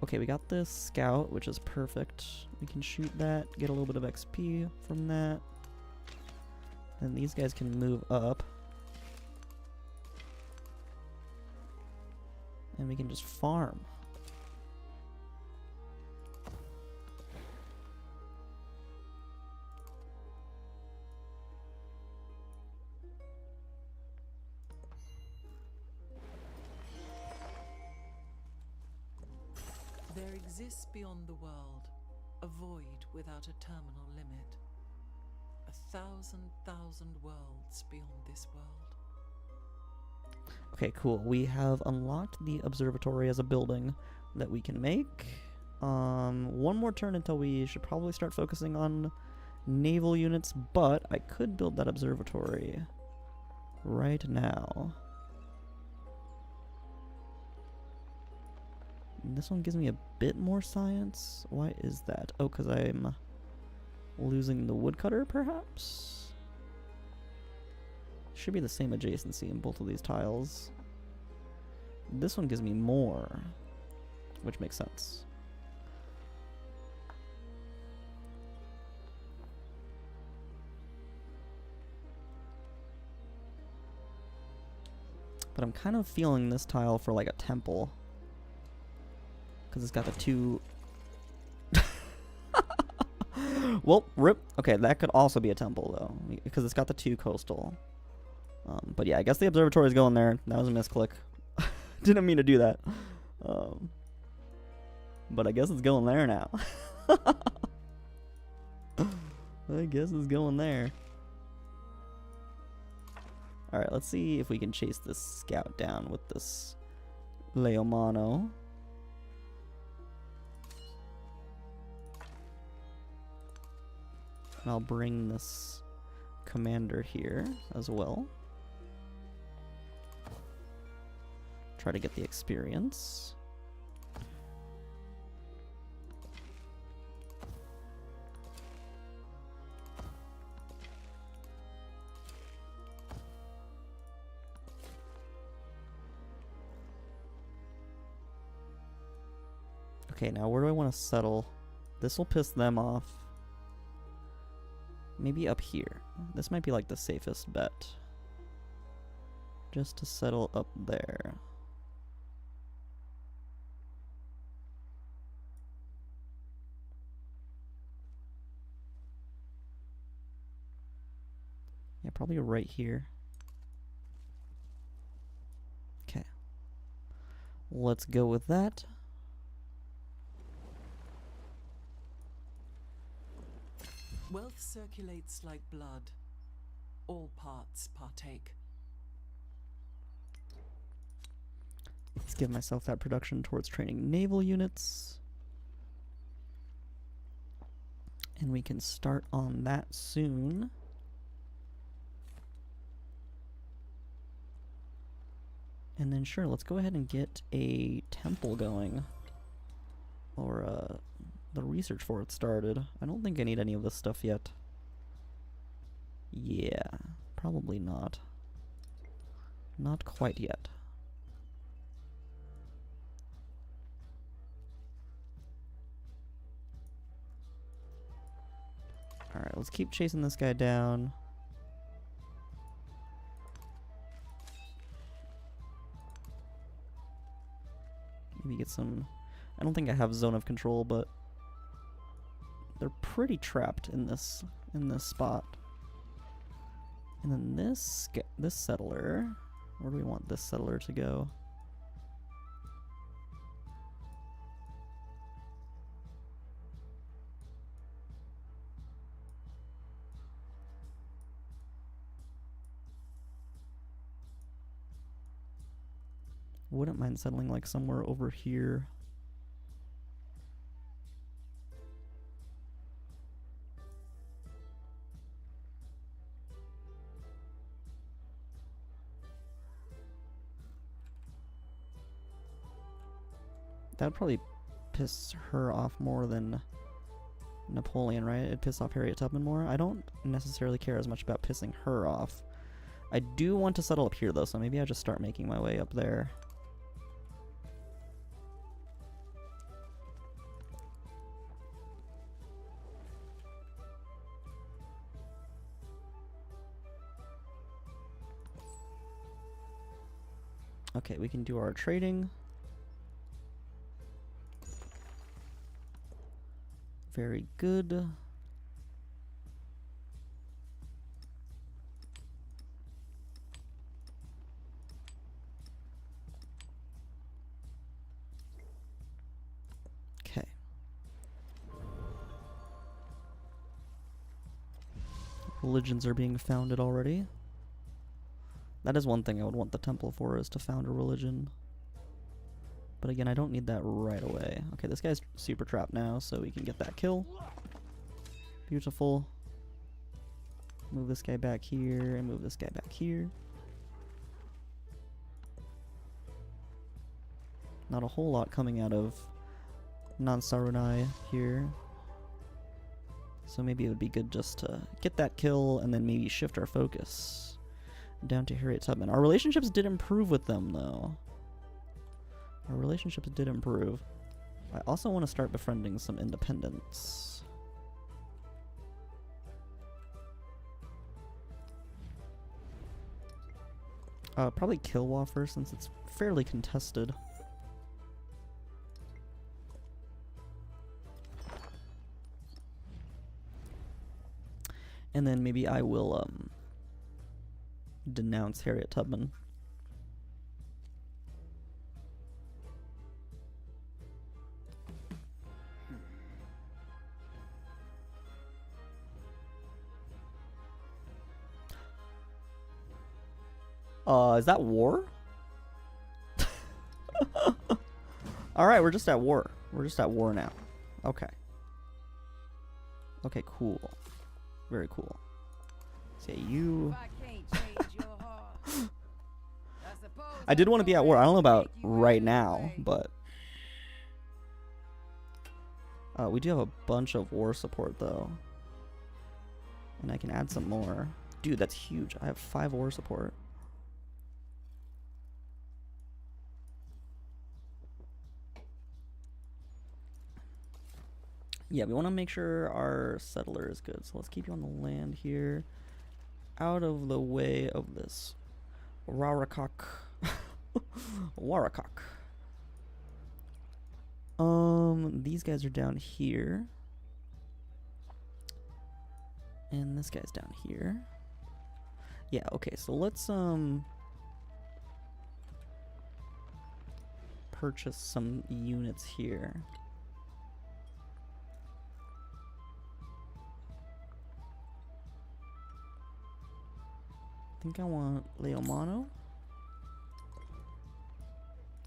A: Okay, we got this scout, which is perfect. We can shoot that, get a little bit of XP from that. And these guys can move up. And we can just farm.
B: There exists beyond the world a void without a terminal limit. 1,000,000 worlds beyond this world.
A: Okay, cool. We have unlocked the observatory as a building that we can make. One more turn until we should probably start focusing on naval units, but I could build that observatory right now. This one gives me a bit more science. Why is that? Oh, because I'm losing the woodcutter, perhaps? Should be the same adjacency in both of these tiles. This one gives me more, which makes sense. But I'm kind of feeling this tile for like a temple. Because it's got the two... Well, rip. Okay, that could also be a temple, though. Because it's got the two coastal. But yeah, I guess the observatory is going there. That was a misclick. Didn't mean to do that. But I guess it's going there now. I guess it's going there. Alright, let's see if we can chase this scout down with this Leomano. And I'll bring this commander here as well. Try to get the experience. Okay, now where do I want to settle? This will piss them off. Maybe up here. This might be like the safest bet. Just to settle up there. probably right here. Okay. Let's go with that.
B: Wealth circulates like blood. All parts partake.
A: Let's give myself that production towards training naval units. And we can start on that soon. And then sure, let's go ahead and get a temple going. Or the research for it started. I don't think I need any of this stuff yet. Yeah, probably not. Not quite yet. Alright, let's keep chasing this guy down. Maybe get some... I don't think I have zone of control, but they're pretty trapped in this spot. And then this settler, where do we want this settler to go? Wouldn't mind settling like somewhere over here. That would probably piss her off more than Napoleon, right? It'd piss off Harriet Tubman more. I don't necessarily care as much about pissing her off. I do want to settle up here, though, so maybe I just start making my way up there. Okay, we can do our trading. Very good. Okay. Religions are being founded already. That is one thing I would want the temple for, is to found a religion. But again, I don't need that right away. Okay, this guy's super trapped now, so we can get that kill. Beautiful. Move this guy back here, and move this guy back here. Not a whole lot coming out of Nansarunai here. So maybe it would be good just to get that kill, and then maybe shift our focus down to Harriet Tubman. Our relationships did improve with them, though. Our relationships did improve. I also want to start befriending some independents. Probably Kilwa first, since it's fairly contested. And then maybe I will denounce Harriet Tubman. Is that war? Alright, we're just at war. We're just at war now. Okay. Okay, cool. Very cool. Say you... I did want to be at war. I don't know about right now, but... we do have a bunch of war support, though. And I can add some more. Dude, that's huge. I have 5 war support. Yeah, we want to make sure our settler is good. So let's keep you on the land here. Out of the way of this Rarakak. Warakak. These guys are down here. And this guy's down here. Yeah, okay, so let's purchase some units here. I think I want Leomano.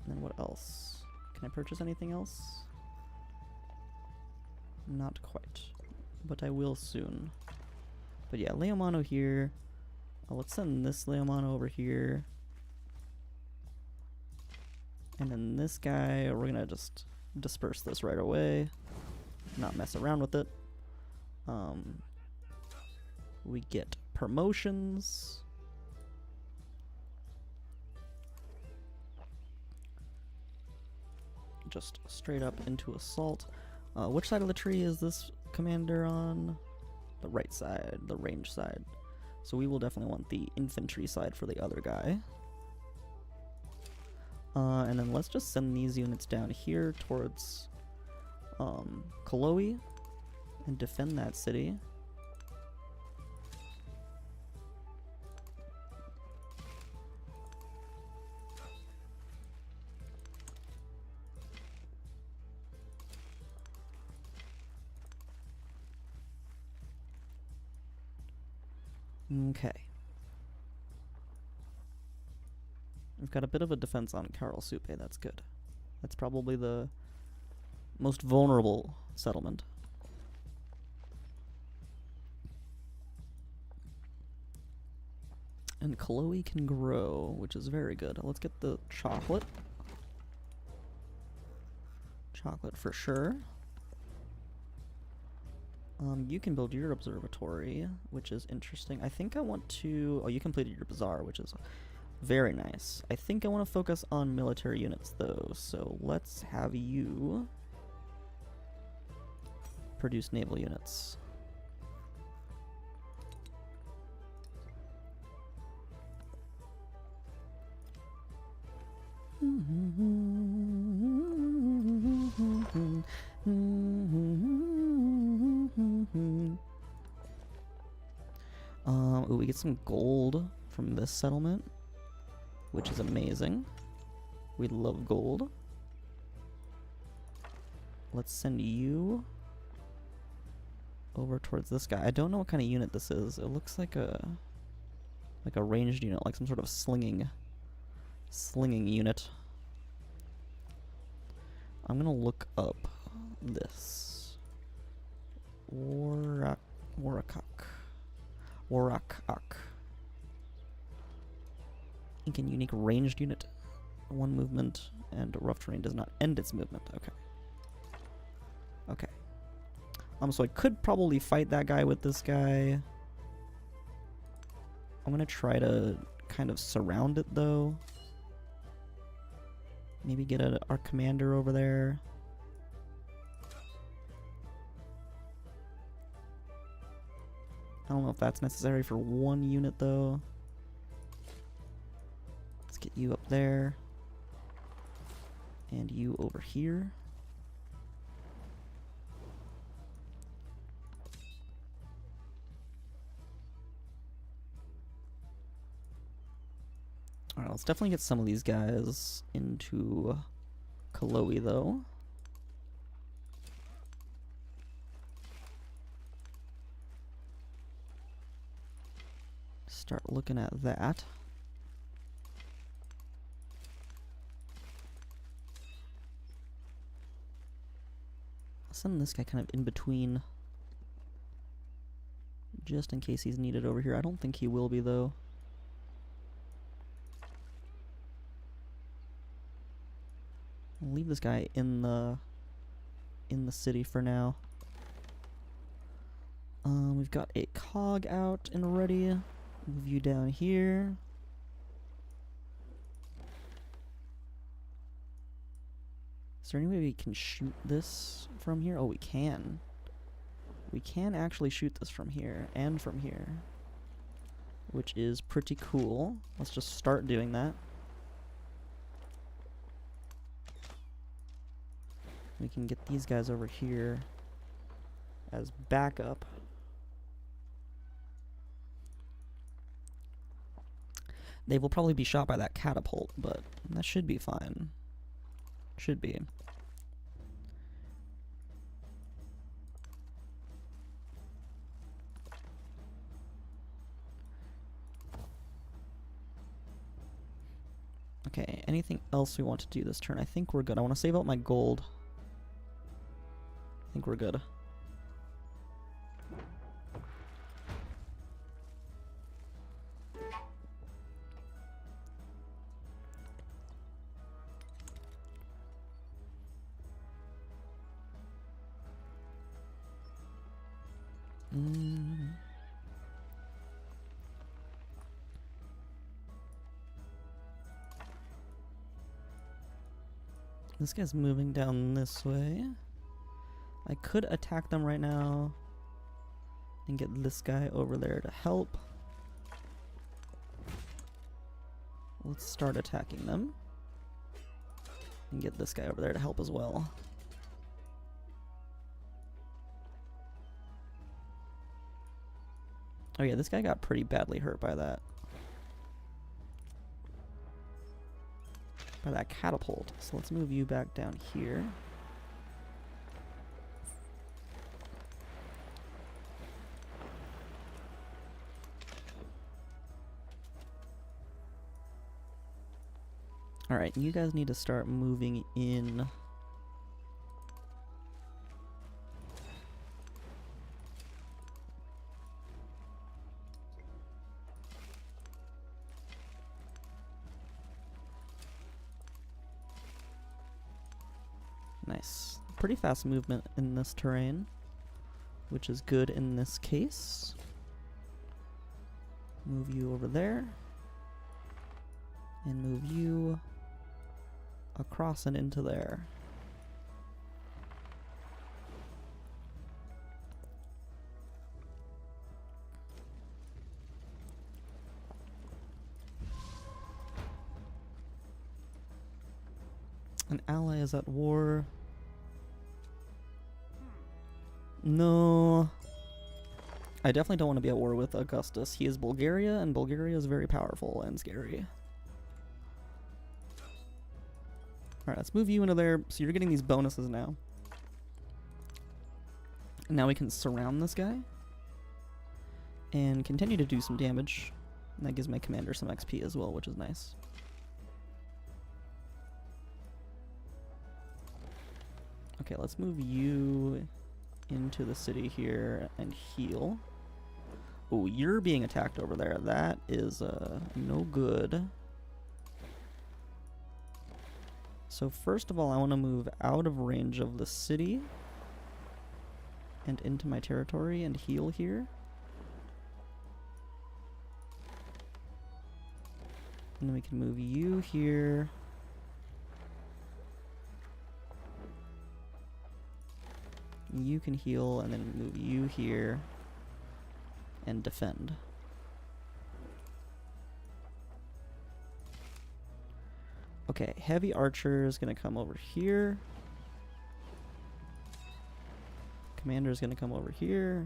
A: And then what else? Can I purchase anything else? Not quite, but I will soon. But yeah, Leomano here. Let's send this Leomano over here. And then this guy, we're gonna just disperse this right away. Not mess around with it. We get promotions. Just straight up into assault. Which side of the tree is this commander on? The right side, the range side. So we will definitely want the infantry side for the other guy. And then let's just send these units down here towards Kaloe and defend that city. Okay. We've got a bit of a defense on Karlsupe, that's good. That's probably the most vulnerable settlement. And Kaloe can grow, which is very good. Let's get the chocolate. Chocolate for sure. You can build your observatory, which is interesting. I think I want to... Oh, you completed your bazaar, which is very nice. I think I want to focus on military units, though. So let's have you produce naval units. Ooh, we get some gold from this settlement, which is amazing. We love gold. Let's send you over towards this guy. I don't know what kind of unit this is. It looks like a ranged unit, like some sort of slinging unit. I'm gonna look up this Warakak. Ink and unique ranged unit. One movement and rough terrain does not end its movement. Okay. Okay. So I could probably fight that guy with this guy. I'm gonna try to kind of surround it though. Maybe get our commander over there. I don't know if that's necessary for one unit though. Let's get you up there. And you over here. Alright, let's definitely get some of these guys into Kaloe though. Start looking at that. I'll send this guy kind of in between, just in case he's needed over here. I don't think he will be though. I'll leave this guy in the city for now. We've got a cog out and ready. Move you down here. Is there any way we can shoot this from here? Oh, we can. We can actually shoot this from here and from here, which is pretty cool. Let's just start doing that. We can get these guys over here as backup. They will probably be shot by that catapult, but that should be fine. Should be. Okay, anything else we want to do this turn? I think we're good. I want to save out my gold. I think we're good. This guy's moving down this way. I could attack them right now and get this guy over there to help. Let's start attacking them and get this guy over there to help as well. Oh yeah, this guy got pretty badly hurt by that. By that catapult. So let's move you back down here. Alright, you guys need to start moving in. Nice. Pretty fast movement in this terrain, which is good in this case. Move you over there. And move you across and into there. An ally is at war. No. I definitely don't want to be at war with Augustus. He is Bulgaria, and Bulgaria is very powerful and scary. Alright, let's move you into there. So you're getting these bonuses now. And now we can surround this guy. And continue to do some damage. And that gives my commander some XP as well, which is nice. Okay, let's move you into the city here and heal. Oh, you're being attacked over there. That is no good. So first of all, I want to move out of range of the city and into my territory and heal here. And then we can move you here. You can heal, and then move you here and defend. Okay, heavy archer is going to come over here. Commander is going to come over here.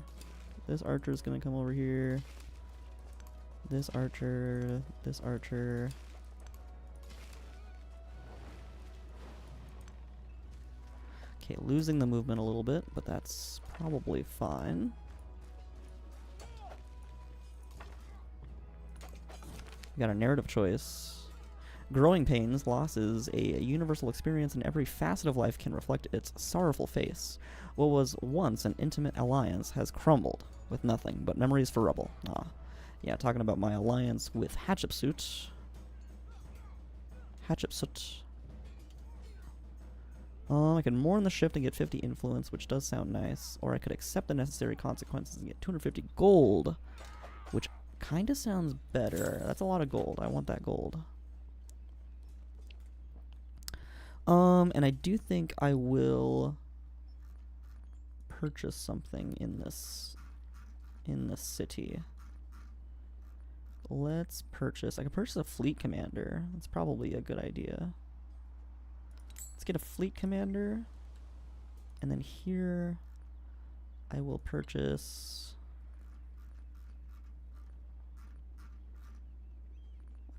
A: This archer is going to come over here. This archer, this archer. Okay, losing the movement a little bit, but that's probably fine. We got a narrative choice. Growing pains, loss is a universal experience, and every facet of life can reflect its sorrowful face. What was once an intimate alliance has crumbled with nothing but memories for rubble. Ah, yeah, talking about my alliance with Hatshepsut. Hatshepsut. I could mourn the shift and get 50 influence, which does sound nice. Or I could accept the necessary consequences and get 250 gold, which kind of sounds better. That's a lot of gold. I want that gold. And I do think I will purchase something in this city. Let's purchase. I could purchase a fleet commander. That's probably a good idea. Let's get a fleet commander. And then here I will purchase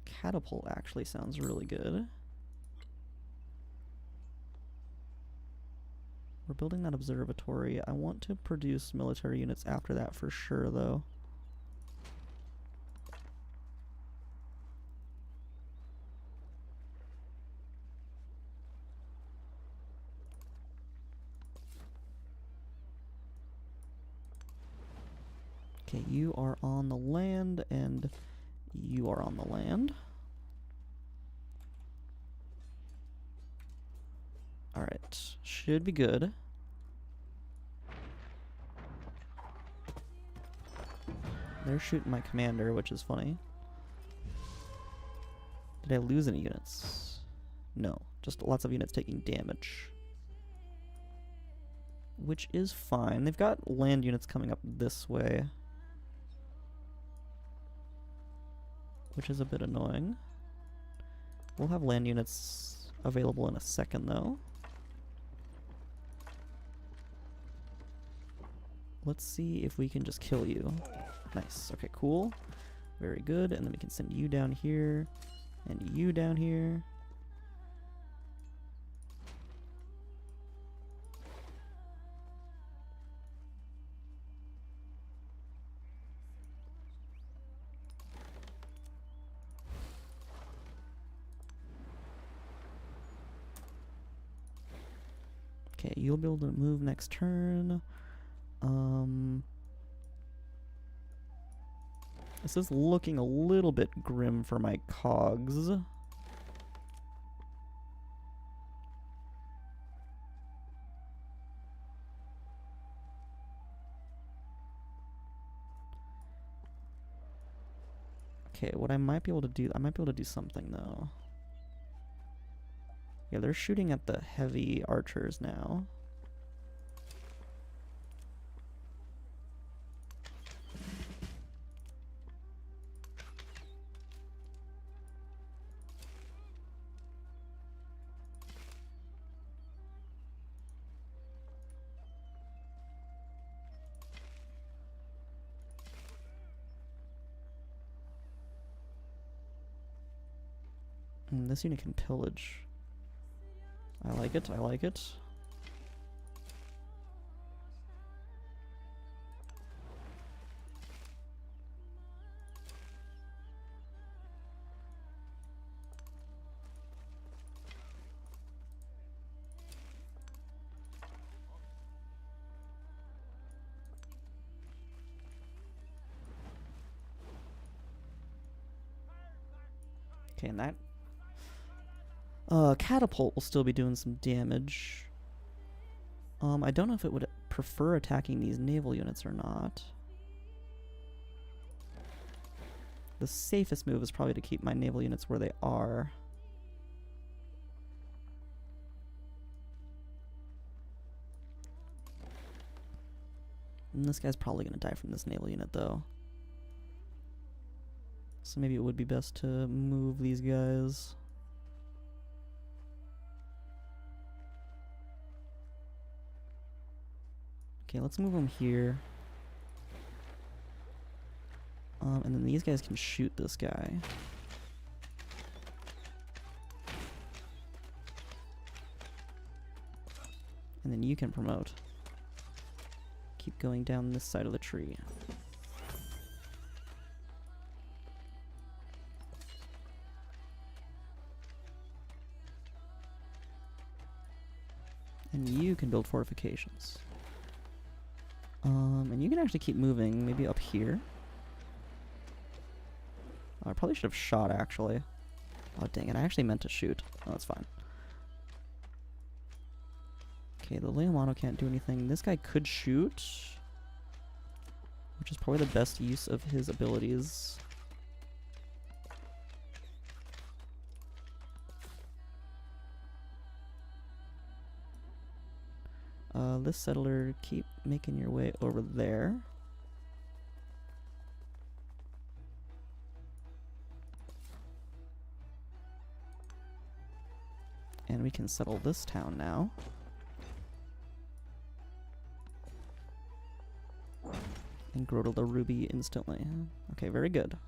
A: a catapult actually sounds really good. We're building that observatory. I want to produce military units after that for sure, though. Okay, you are on the land, and you are on the land. Alright, should be good. They're shooting my commander, which is funny. Did I lose any units? No, just lots of units taking damage. Which is fine. They've got land units coming up this way, which is a bit annoying. We'll have land units available in a second, though. Let's see if we can just kill you. Nice. Okay, cool. Very good. And then we can send you down here, and you down here. Okay, you'll be able to move next turn. This is looking a little bit grim for my cogs. Okay, what I might be able to do, I might be able to do something though. Yeah, they're shooting at the heavy archers now. This unit can pillage. I like it, I like it. Okay, and that catapult will still be doing some damage. I don't know if it would prefer attacking these naval units or not. The safest move is probably to keep my naval units where they are. And this guy's probably going to die from this naval unit, though. So maybe it would be best to move these guys. Okay, let's move them here. And then these guys can shoot this guy. And then you can promote. Keep going down this side of the tree. And you can build fortifications. And you can actually keep moving, maybe up here. Oh, I probably should have shot, actually. Oh, dang it, I actually meant to shoot. Oh, that's fine. Okay, the Leomano can't do anything. This guy could shoot, which is probably the best use of his abilities. This settler, keep making your way over there. And we can settle this town now. And grow to the ruby instantly. Okay, very good.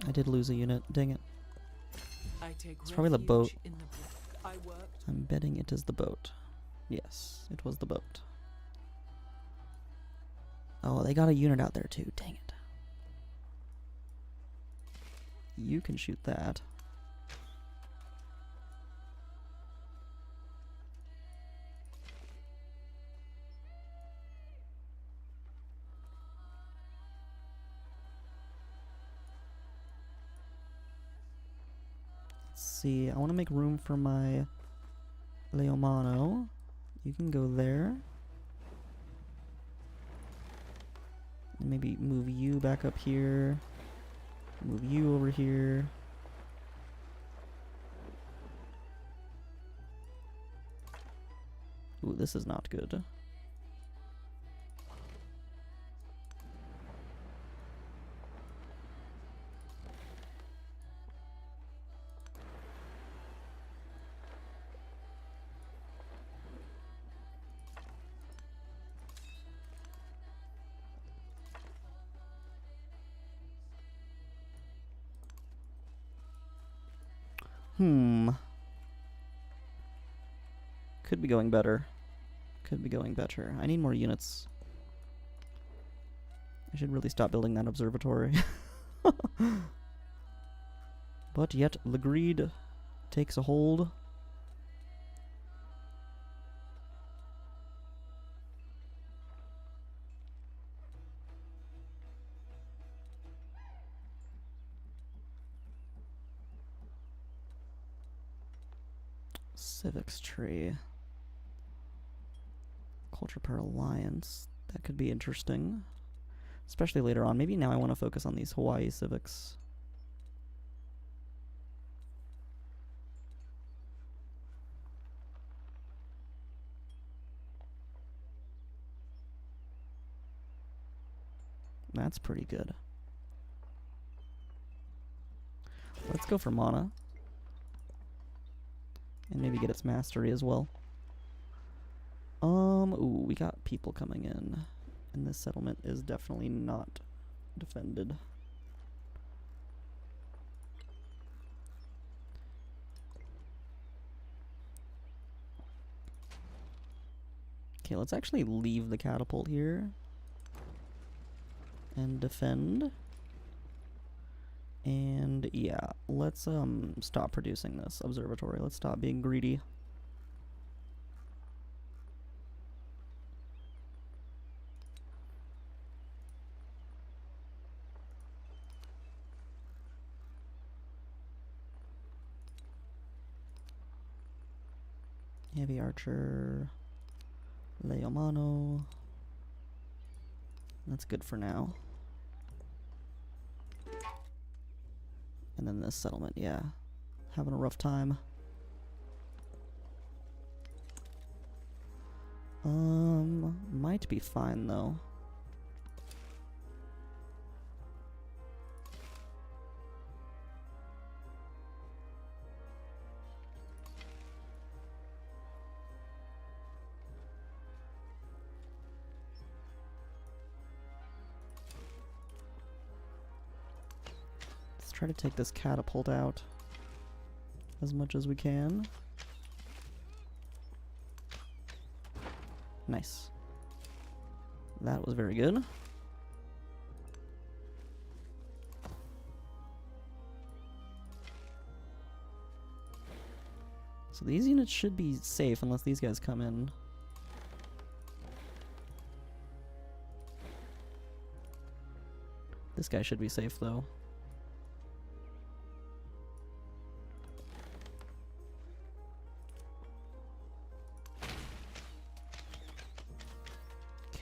A: I did lose a unit. Dang it.
B: I take
A: It's probably the boat.
B: refuge in the I worked.
A: I'm betting it is the boat. Yes, it was the boat. Oh, they got a unit out there too. Dang it. You can shoot that. Let's see. I want to make room for my Leomano. You can go there. And maybe move you back up here. Move you over here. Ooh, this is not good. Could be going better. Could be going better. I need more units. I should really stop building that observatory. But yet, the greed takes a hold. Civics tree. Culture per alliance. That could be interesting. Especially later on. Maybe now I want to focus on these Hawaii civics. That's pretty good. Let's go for mana. And maybe get its mastery as well. Ooh, we got people coming in. And this settlement is definitely not defended. Okay, let's actually leave the catapult here. And defend. And yeah, let's stop producing this observatory. Let's stop being greedy. Heavy archer, Leomano. That's good for now. And then this settlement, yeah. Having a rough time. Might be fine though. Try to take this catapult out as much as we can. Nice. That was very good. So these units should be safe unless these guys come in. This guy should be safe though.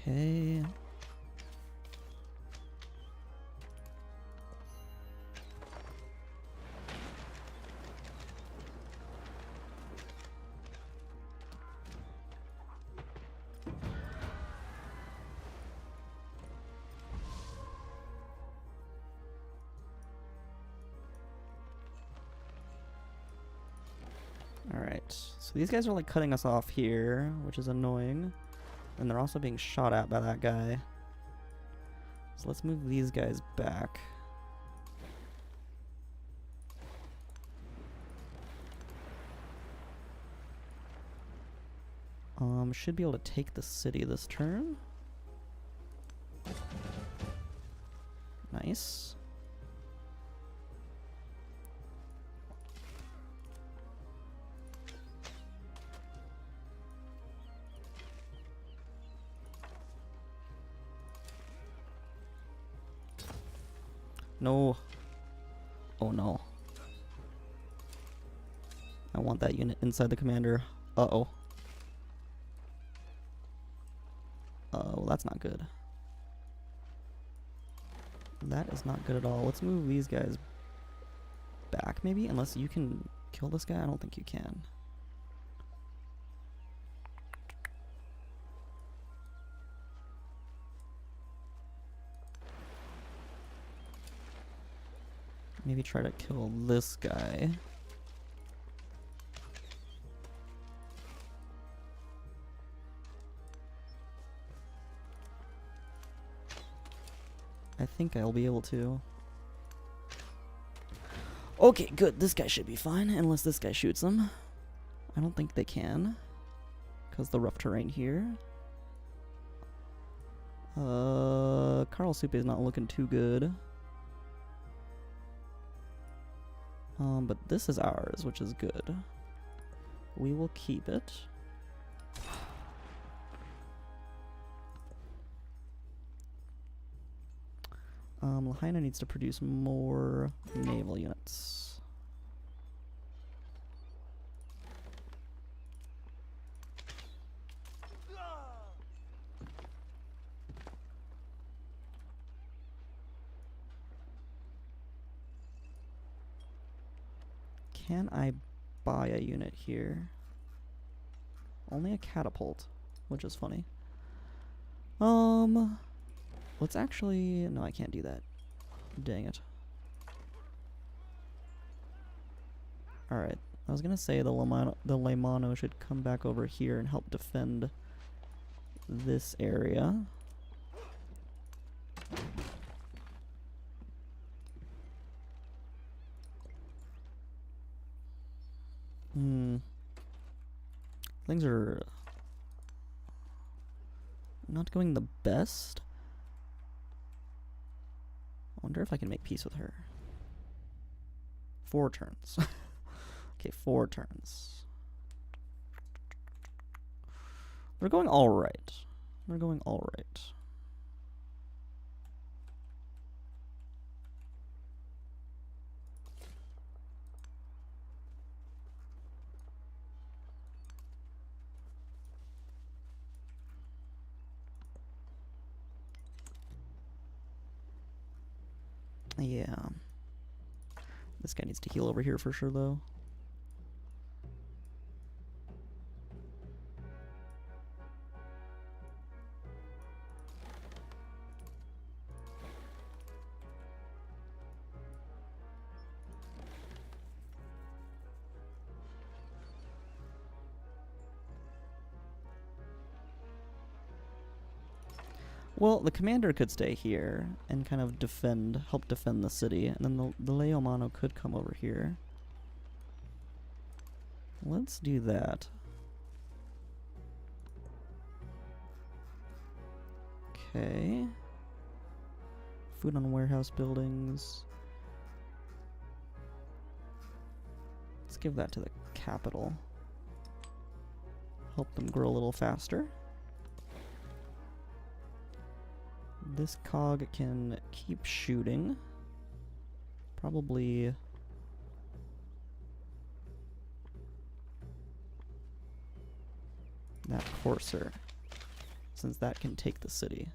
A: Okay. Alright, so these guys are like cutting us off here, which is annoying. And they're also being shot at by that guy. So let's move these guys back. Should be able to take the city this turn. Nice. No. Oh no. I want that unit inside the commander. Uh-oh. Well, that's not good. That is not good at all. Let's move these guys back, maybe? Unless you can kill this guy? I don't think you can. Maybe try to kill this guy. I think I'll be able to. Okay, good. This guy should be fine, unless this guy shoots him. I don't think they can, because the rough terrain here. Carl Supe is not looking too good. But this is ours, which is good. We will keep it. Lahaina needs to produce more naval units. Can I buy a unit here? Only a catapult, which is funny. Let's actually... No, I can't do that. Dang it. Alright. I was gonna say the Leimano should come back over here and help defend this area. Things are not going the best. I wonder if I can make peace with her. 4 turns. Okay, 4 turns. They're going alright. They're going alright. Yeah. This guy needs to heal over here for sure, though. Well, the commander could stay here and kind of help defend the city, and then the Leomano could come over here. Let's do that. Okay. Food on warehouse buildings. Let's give that to the capital. Help them grow a little faster. This cog can keep shooting. Probably... that courser, since that can take the city.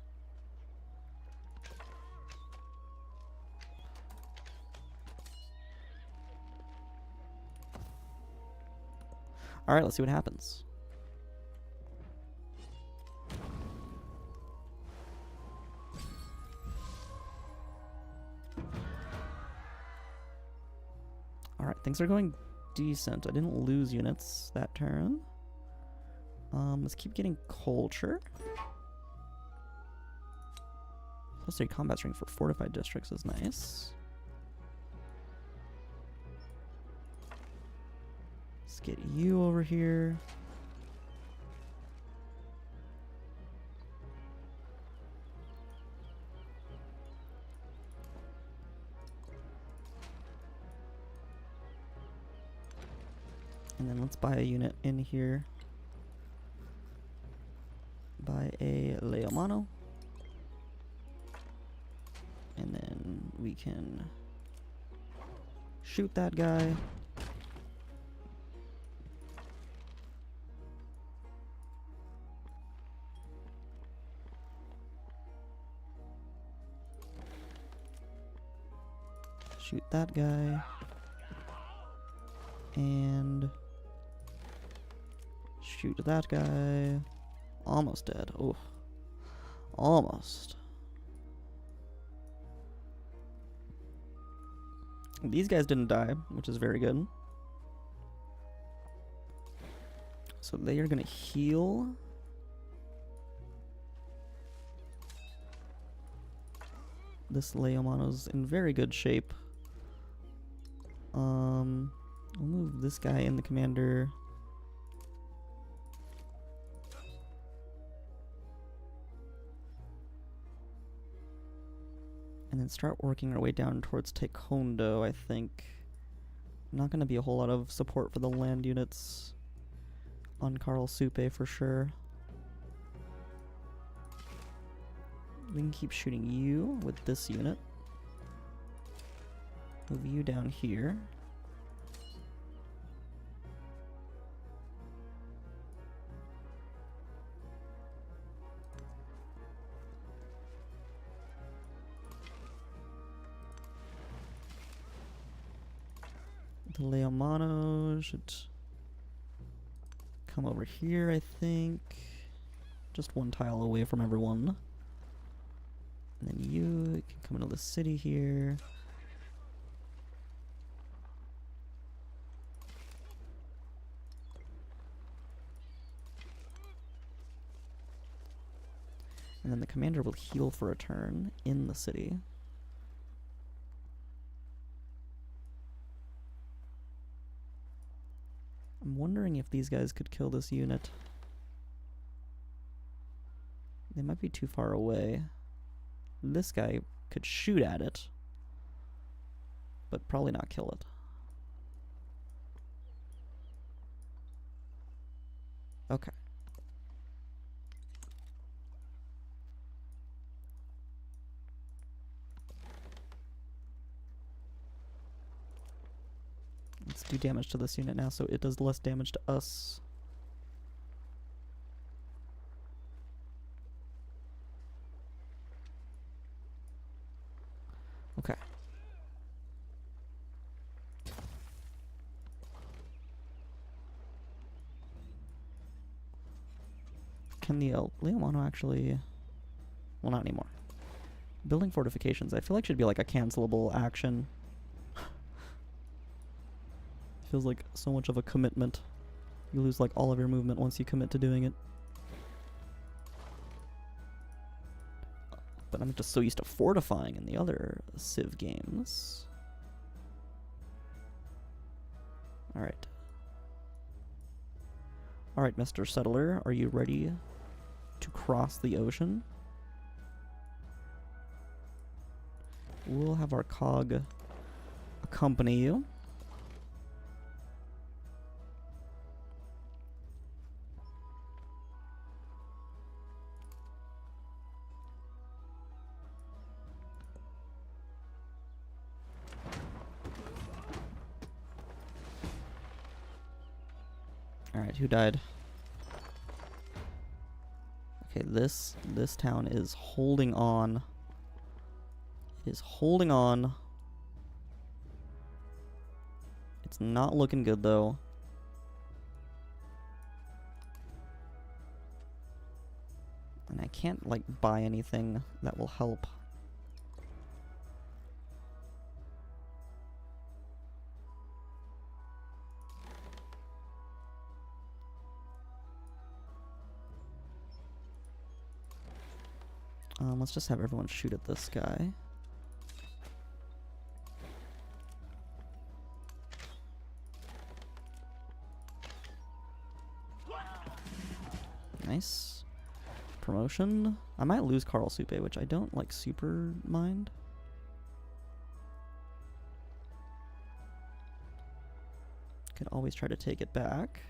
A: Alright, let's see what happens. Alright, things are going decent. I didn't lose units that turn. Let's keep getting culture. Plus 3 combat strength for fortified districts is nice. Let's get you over here. And then let's buy a unit in here. Buy a Leomano. And then we can shoot that guy. Shoot that guy. And shoot that guy. Almost dead. Oh. Almost. These guys didn't die, which is very good. So they are going to heal. This Leomano's in very good shape. We'll move this guy in the commander. And then start working our way down towards Taekwondo, I think. Not going to be a whole lot of support for the land units on Karl Supe for sure. We can keep shooting you with this unit. Move you down here. The Leomano should come over here, I think. Just one tile away from everyone. And then you can come into the city here. And then the commander will heal for a turn in the city. I'm wondering if these guys could kill this unit. They might be too far away. This guy could shoot at it, but probably not kill it. Okay. Let's do damage to this unit now so it does less damage to us. Okay. Can the Leomano actually... Well, not anymore. Building fortifications, I feel like should be like a cancelable action. Feels like so much of a commitment. You lose like all of your movement once you commit to doing it. But I'm just so used to fortifying in the other Civ games. Alright. Alright, Mr. Settler, are you ready to cross the ocean? We'll have our cog accompany you. Alright, who died? Okay, this town is holding on. It is holding on. It's not looking good though. And I can't like buy anything that will help. Let's just have everyone shoot at this guy. Nice. Promotion. I might lose Karl Supe, which I don't like super mind. Could always try to take it back.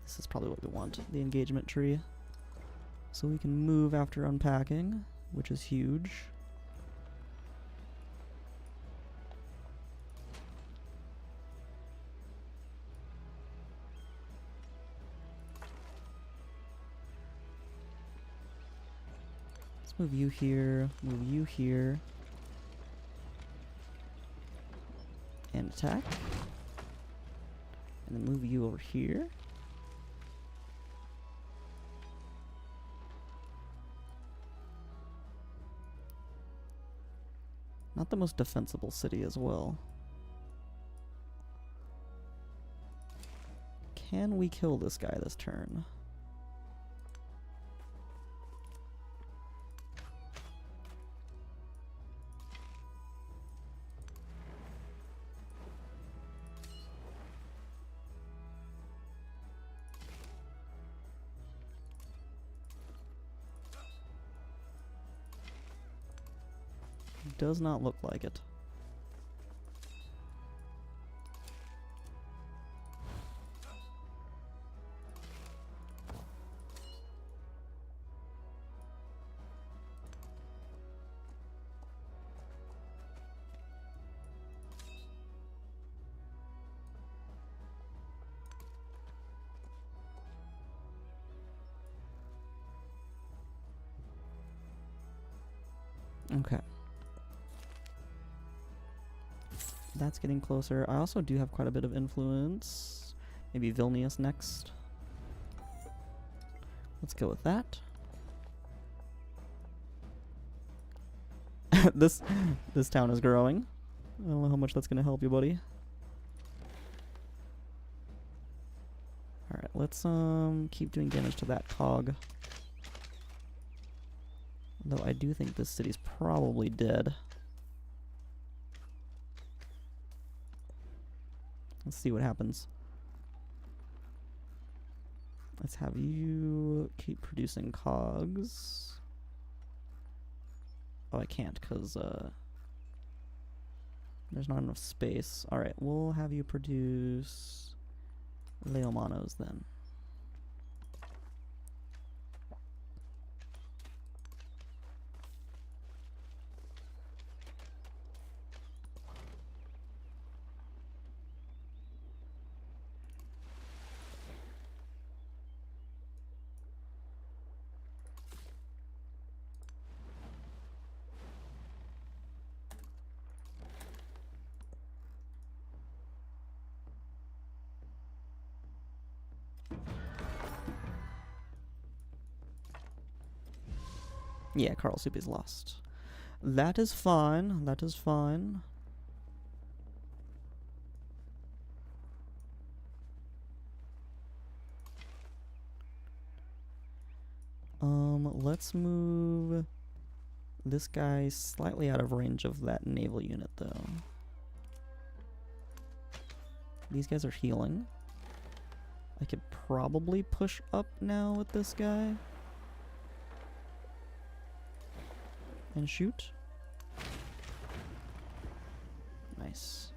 A: This is probably what we want, the engagement tree. So we can move after unpacking, which is huge. Let's move you here, move you here. And attack. And then move you over here. Not the most defensible city as well. Can we kill this guy this turn? Does not look like it. Okay. That's getting closer. I also do have quite a bit of influence. Maybe Vilnius next. Let's go with that. This town is growing. I don't know how much that's gonna help you, buddy. Alright, let's keep doing damage to that cog. Though I do think this city's probably dead. Let's see what happens. Let's have you keep producing cogs. Oh, I can't because there's not enough space. Alright, we'll have you produce Leomanos then. Yeah, Carl Soupy's lost. That is fine. That is fine. Let's move this guy slightly out of range of that naval unit, though. These guys are healing. I could probably push up now with this guy. And shoot. Nice.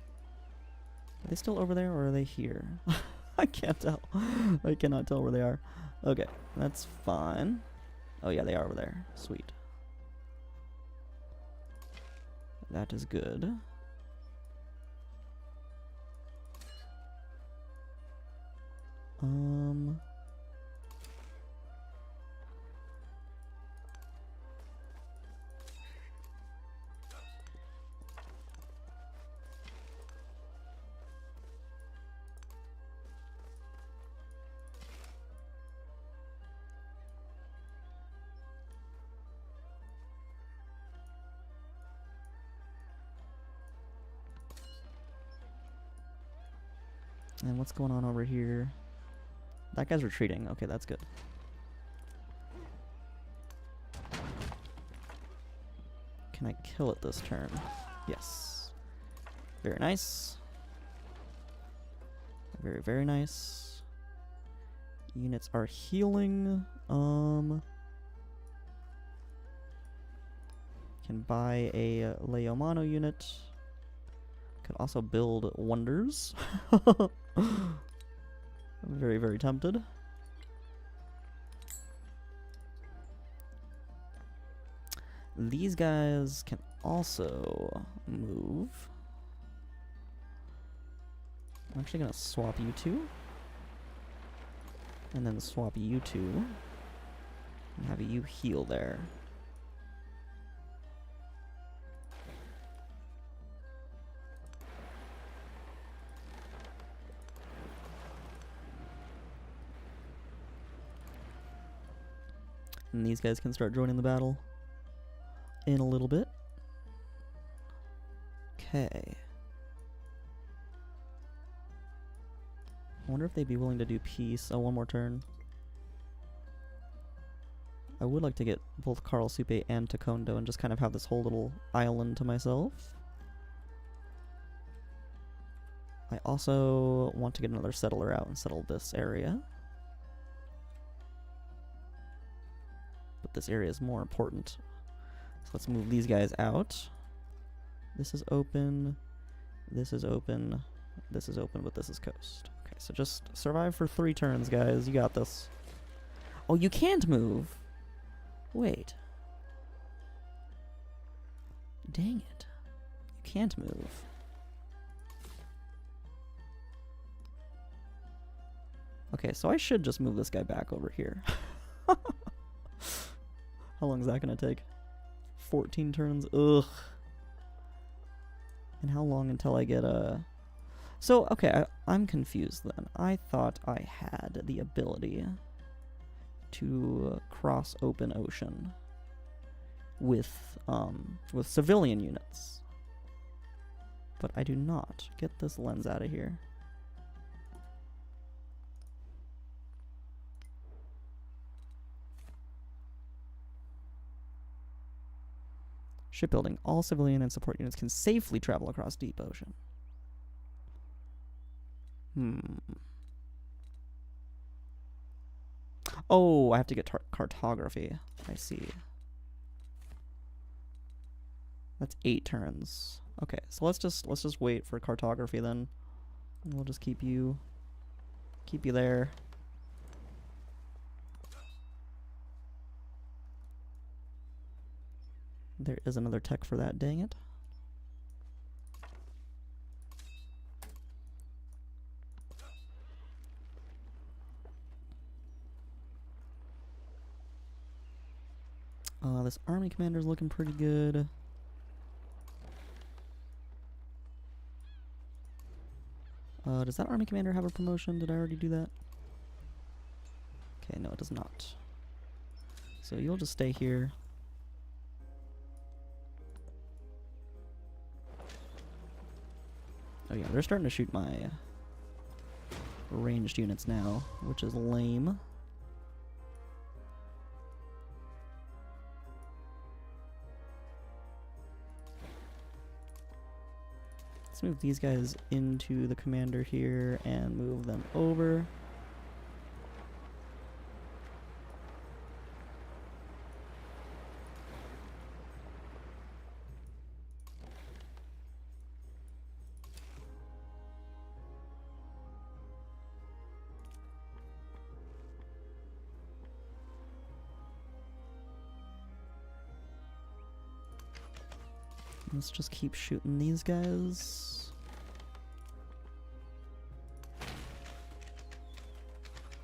A: Are they still over there or are they here? I can't tell. I cannot tell where they are. Okay, that's fine. Oh yeah, they are over there. Sweet. That is good. And what's going on over here? That guy's retreating. Okay, that's good. Can I kill it this turn? Yes. Very nice. Very, very nice. Units are healing. Can buy a Leomano unit. Could also build wonders. Very, very tempted. These guys can also move. I'm actually going to swap you two. And then swap you two. And have you heal there. And these guys can start joining the battle in a little bit. Okay. I wonder if they'd be willing to do peace. Oh, one more turn. I would like to get both Carl Supe and Takondo and just kind of have this whole little island to myself. I also want to get another settler out and settle this area. But this area is more important. So let's move these guys out. This is open. This is open. This is open, but this is coast. Okay, so just survive for 3 turns, guys. You got this. Oh, you can't move. Wait. Dang it. You can't move. Okay, so I should just move this guy back over here. How long is that going to take? 14 turns? Ugh. And how long until I get a... So, okay, I'm confused then. I thought I had the ability to cross open ocean with civilian units. But I do not. Get this lens out of here. Shipbuilding. All civilian and support units can safely travel across deep ocean. Oh, I have to get cartography. I see. That's 8 turns. Okay, so let's just wait for cartography then. And we'll just keep you there. There is another tech for that, dang it. This army commander's looking pretty good. Does that army commander have a promotion? Did I already do that? Okay, no, it does not. So you'll just stay here. Oh yeah, they're starting to shoot my ranged units now, which is lame. Let's move these guys into the commander here and move them over. Let's just keep shooting these guys.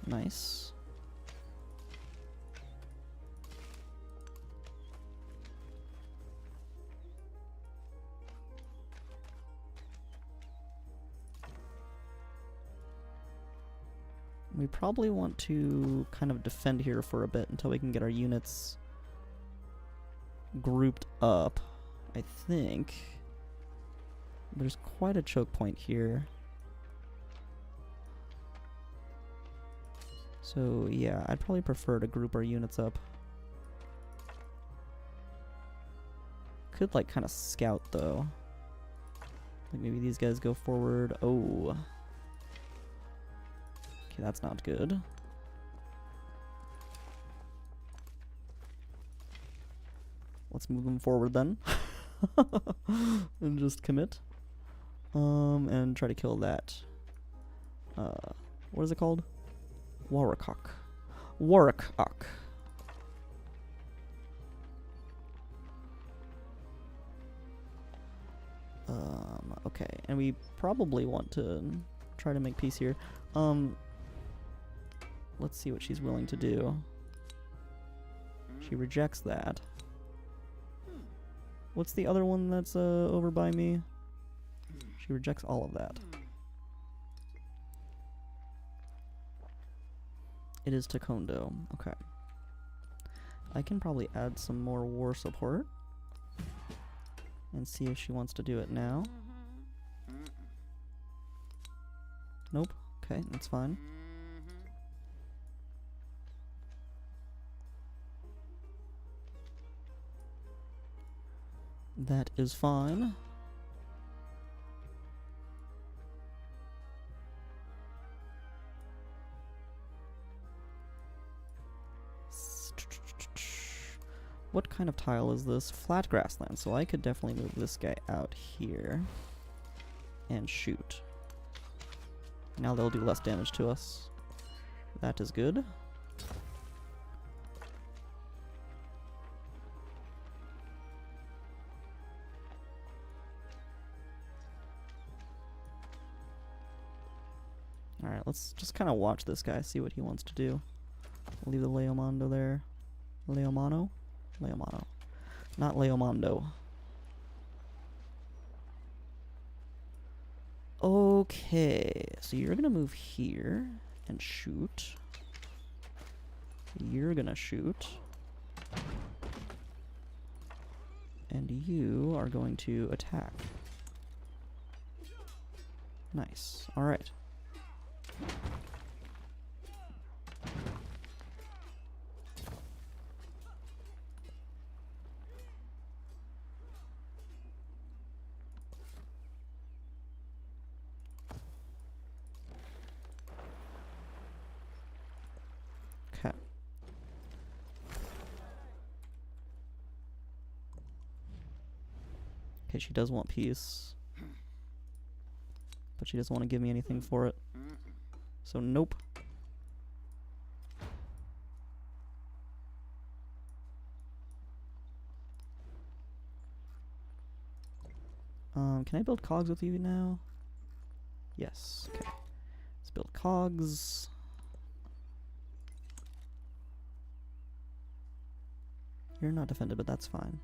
A: Nice. We probably want to kind of defend here for a bit until we can get our units grouped up. I think there's quite a choke point here. So yeah, I'd probably prefer to group our units up. Could like kind of scout though. Like maybe these guys go forward. Oh. Okay, that's not good. Let's move them forward then. And just commit. And try to kill that. What is it called? Warwickok. Warwickok. Okay, and we probably want to try to make peace here. Let's see what she's willing to do. She rejects that. What's the other one that's over by me? She rejects all of that. It is Taekwondo. Okay. I can probably add some more war support and see if she wants to do it now. Nope. Okay, that's fine. That is fine. What kind of tile is this? Flat grassland, so I could definitely move this guy out here and shoot. Now they'll do less damage to us. That is good. Alright, let's just kind of watch this guy, see what he wants to do. We'll leave the Leomando there. Leomano? Leomano. Not Leomando. Okay, so you're gonna move here and shoot. You're gonna shoot. And you are going to attack. Nice. Alright. Okay. Okay, she does want peace. But she doesn't want to give me anything for it. So nope. Can I build cogs with you now? Yes. Okay. Let's build cogs. You're not defended, but that's fine.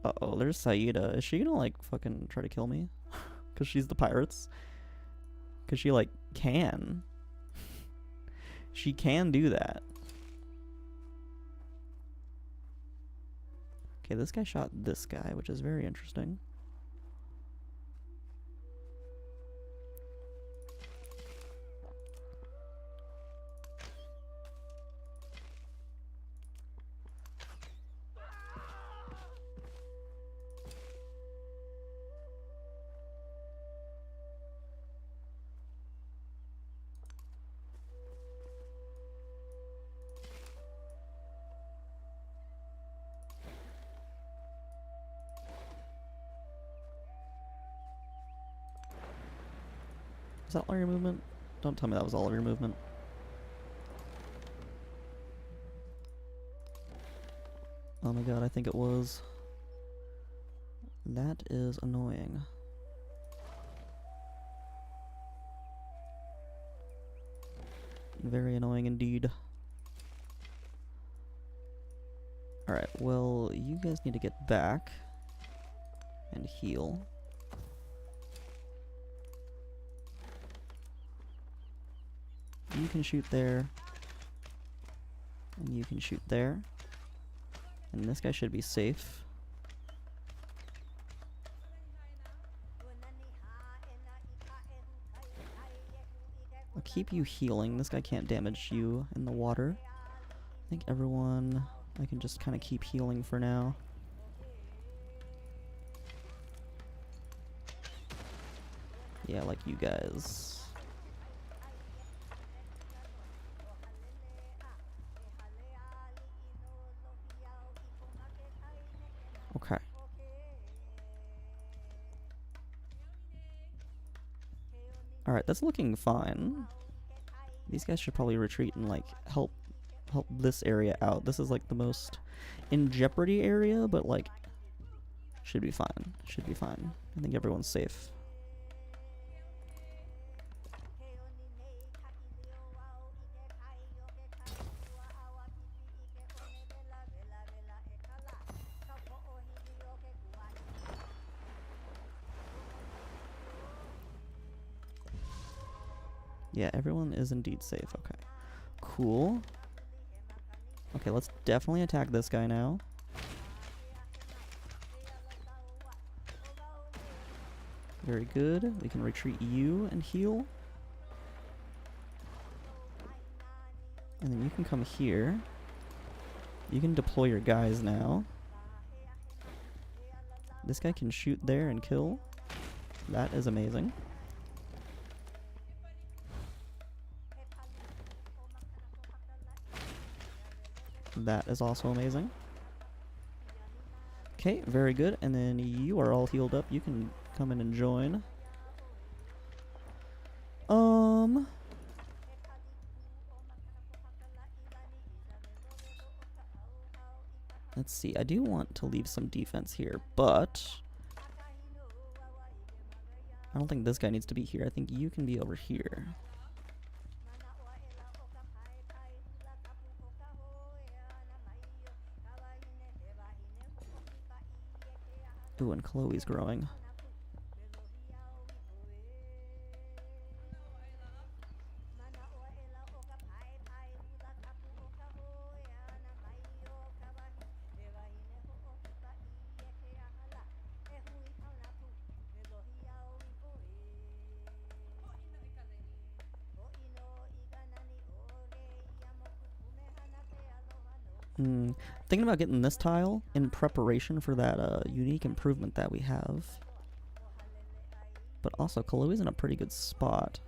A: Uh-oh, there's Saida. Is she gonna, like, fucking try to kill me? Because she's the pirates? Because she, like, can. She can do that. Okay, this guy shot this guy, which is very interesting. Is that all your movement? Don't tell me that was all of your movement. Oh my god, I think it was. That is annoying. Very annoying indeed. Alright, well, you guys need to get back and heal. You can shoot there. And you can shoot there. And this guy should be safe. keep you healing. This guy can't damage you in the water. I think everyone, I can just kind of keep healing for now. Yeah, like you guys. Okay. Alright, that's looking fine. These guys should probably retreat and like help this area out. This is like the most in jeopardy area, but like should be fine. Should be fine. I think everyone's safe. Yeah, everyone is indeed safe. Okay. Cool. Okay, let's definitely attack this guy now. Very good. We can retreat you and heal. And then you can come here. You can deploy your guys now. This guy can shoot there and kill. That is amazing. That is also amazing. Okay, very good. And then you are all healed up. You can come in and join. Let's see. I do want to leave some defense here, but I don't think this guy needs to be here. I think you can be over here. Ooh, and Chloe's growing. Thinking about getting this tile in preparation for that unique improvement that we have. But also, Chloe's in a pretty good spot.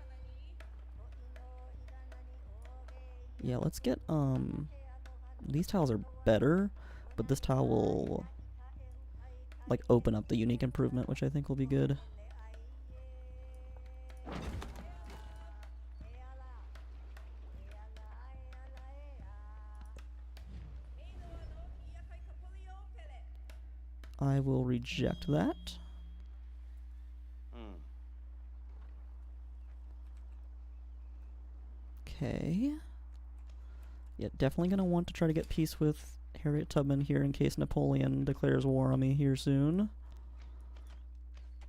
A: Yeah, let's get, these tiles are better, but this tile will, like, open up the unique improvement, which I think will be good. I will reject that. Okay. Yeah, definitely gonna want to try to get peace with Harriet Tubman here in case Napoleon declares war on me here soon.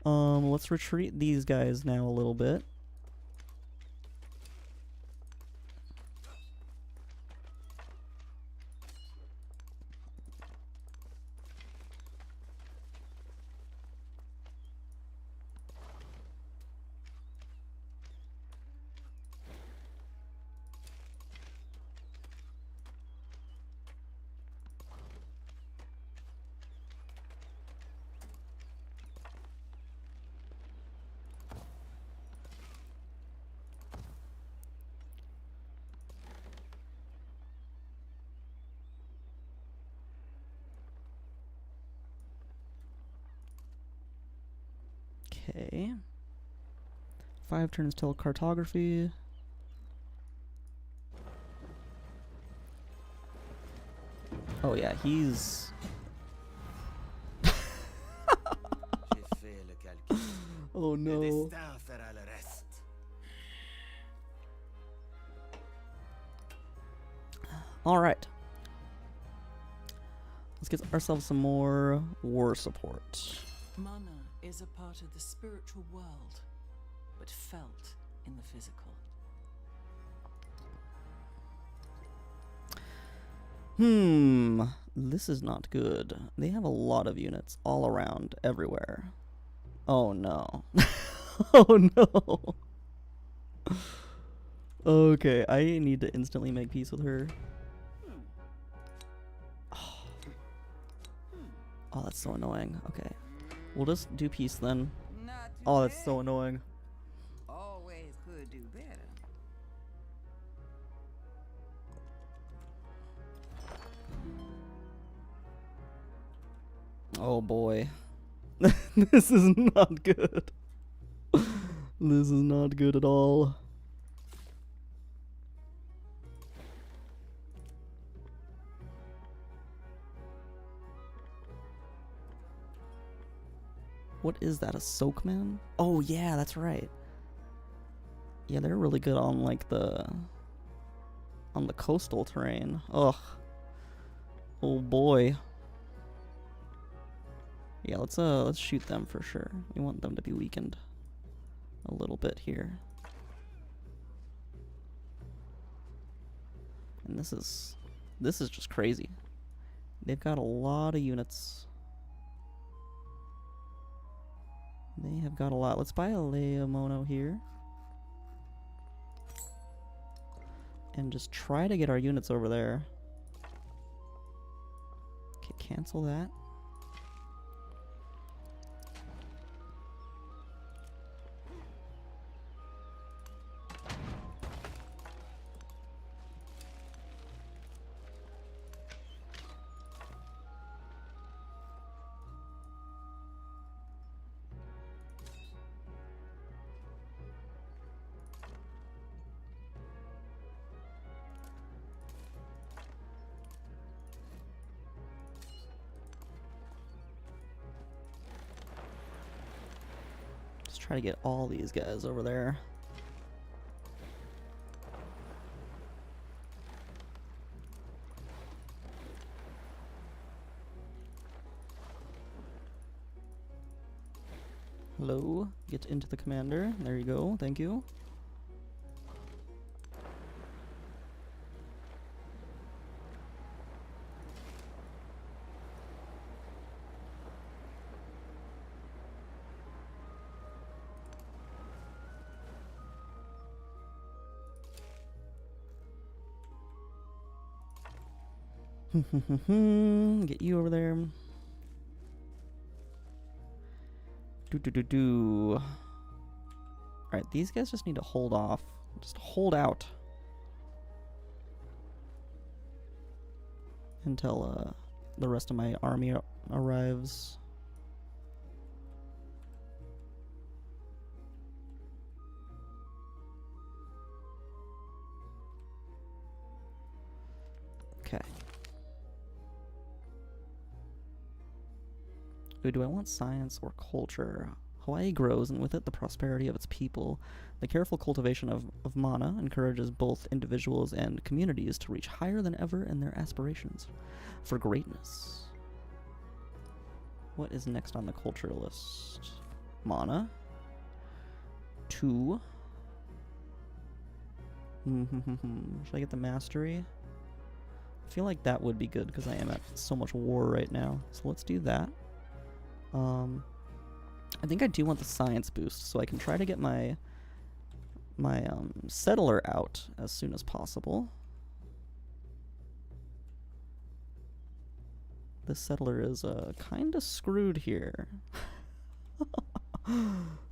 A: Let's retreat these guys now a little bit. Okay. 5 turns till cartography. Oh yeah, he's... Oh no. Alright. Let's get ourselves some more war support.
B: Mana is a part of the spiritual world, but felt in the physical.
A: This is not good. They have a lot of units all around, everywhere. Oh no. Oh no. Okay, I need to instantly make peace with her. Oh, that's so annoying. Okay. We'll just do peace then.
C: Not too
A: Oh, that's
C: bad.
A: so annoying.
C: Always could do better.
A: Oh boy. This is not good. This is not good at all. What is that, a soakman? Oh yeah, that's right. Yeah, they're really good on like on the coastal terrain. Ugh. Oh boy. Yeah, let's shoot them for sure. We want them to be weakened a little bit here. And this is just crazy. They've got a lot of units. They have got a lot. Let's buy a Leomono here. And just try to get our units over there. Okay, cancel that. Just try to get all these guys over there. Hello, get into the commander. There you go, thank you. Get you over there. Alright, these guys just need to hold off. Just hold out. Until the rest of my army arrives. Okay. Ooh, do I want science or culture? Hawaii grows, and with it the prosperity of its people. The careful cultivation of mana encourages both individuals and communities to reach higher than ever in their aspirations for greatness. What is next on the culture list? Mana. 2. Should I get the mastery? I feel like that would be good because I am at so much war right now. So let's do that. I think I do want the science boost, so I can try to get my settler out as soon as possible. This settler is kind of screwed here.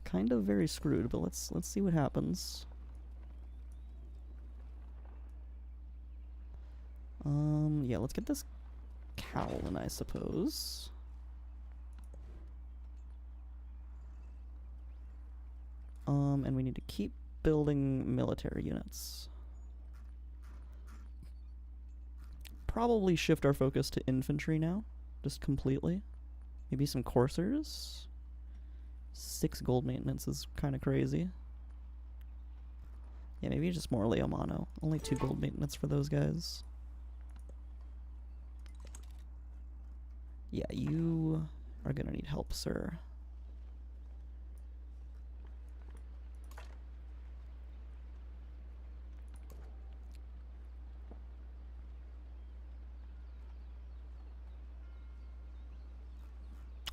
A: Kind of very screwed, but let's see what happens. Yeah, let's get this Cowlin, I suppose. And we need to keep building military units. Probably shift our focus to infantry now, just completely. Maybe some coursers. 6 gold maintenance is kind of crazy. Yeah, maybe just more Leomano. Only 2 gold maintenance for those guys. Yeah, you are gonna need help, sir.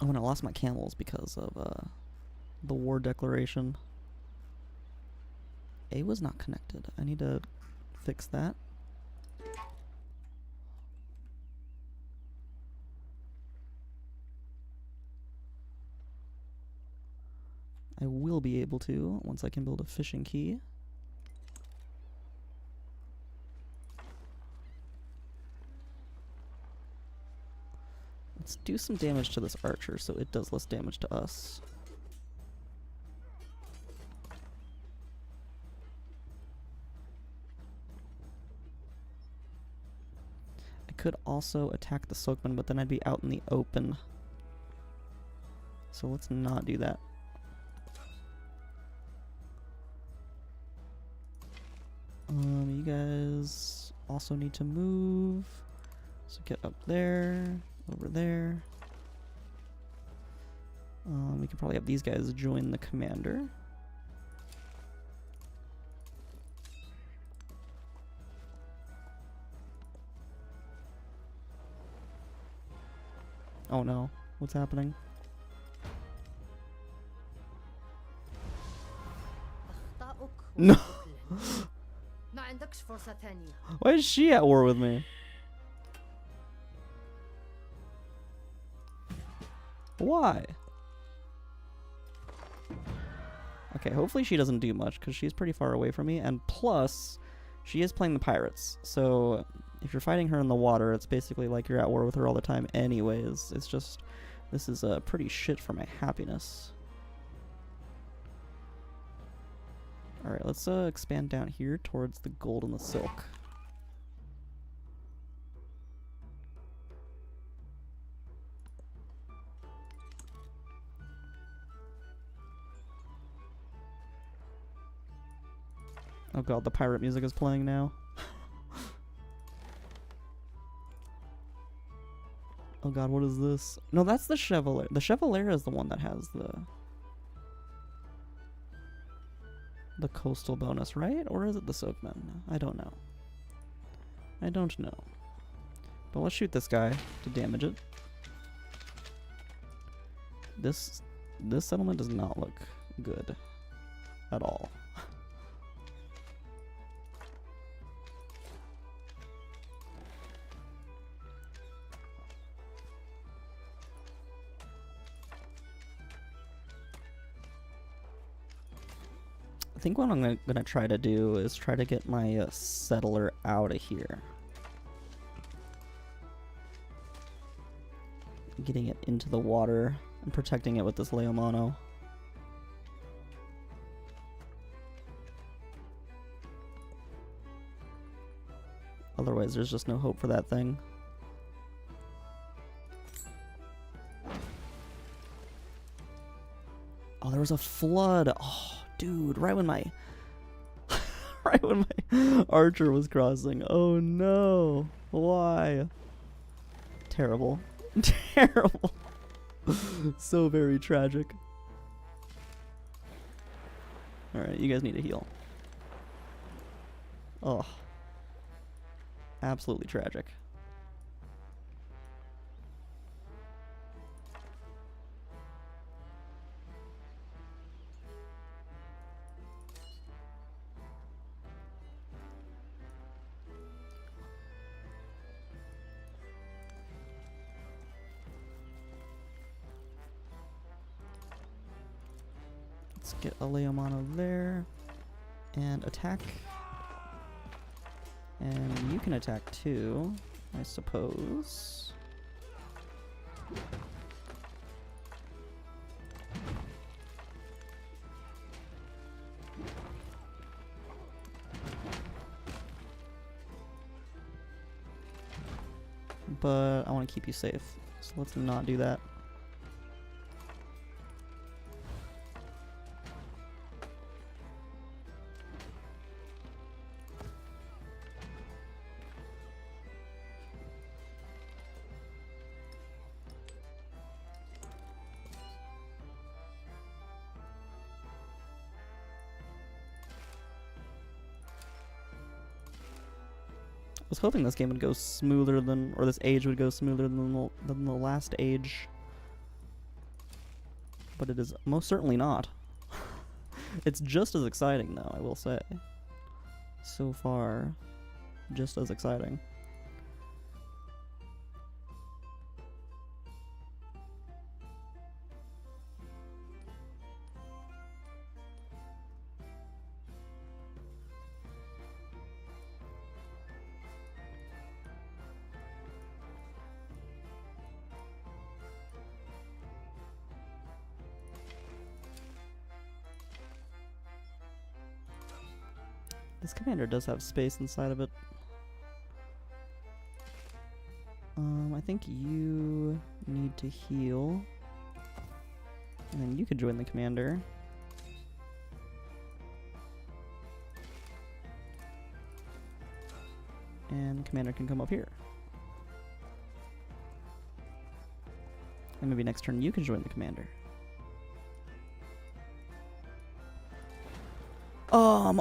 A: Oh, and I lost my camels because of the war declaration. A was not connected. I need to fix that. I will be able to once I can build a fishing key. Let's do some damage to this archer so it does less damage to us. I could also attack the Soakman, but then I'd be out in the open. So let's not do that. You guys also need to move. So get up there, over there. We could probably have these guys join the commander. Oh no, what's happening? No! Why is she at war with me? Why? Okay, hopefully she doesn't do much, because she's pretty far away from me, and plus, she is playing the pirates, so if you're fighting her in the water, it's basically like you're at war with her all the time anyways. It's just, this is pretty shit for my happiness. Alright, let's expand down here towards the gold and the silk. Oh god, the pirate music is playing now. Oh god, what is this? No, that's the Chevalier. The Chevalier is the one that has the coastal bonus, right? Or is it the Soakman? I don't know. I don't know. But let's shoot this guy to damage it. This settlement does not look good at all. I think what I'm gonna try to do is try to get my settler out of here. Getting it into the water and protecting it with this Leomano. Otherwise, there's just no hope for that thing. Oh, there was a flood. Oh. Dude, right when my archer was crossing. Oh no. Why? Terrible. Terrible. So very tragic. Alright, you guys need to heal. Oh. Absolutely tragic. Let's get a Leomano there and attack. And you can attack too, I suppose. But I want to keep you safe, so let's not do that. I was hoping this game would go smoother than, or this age would go smoother than the last age. But it is most certainly not. It's just as exciting, though, I will say. So far, just as exciting. This commander does have space inside of it. I think you need to heal. And then you could join the commander. And the commander can come up here. And maybe next turn you can join the commander.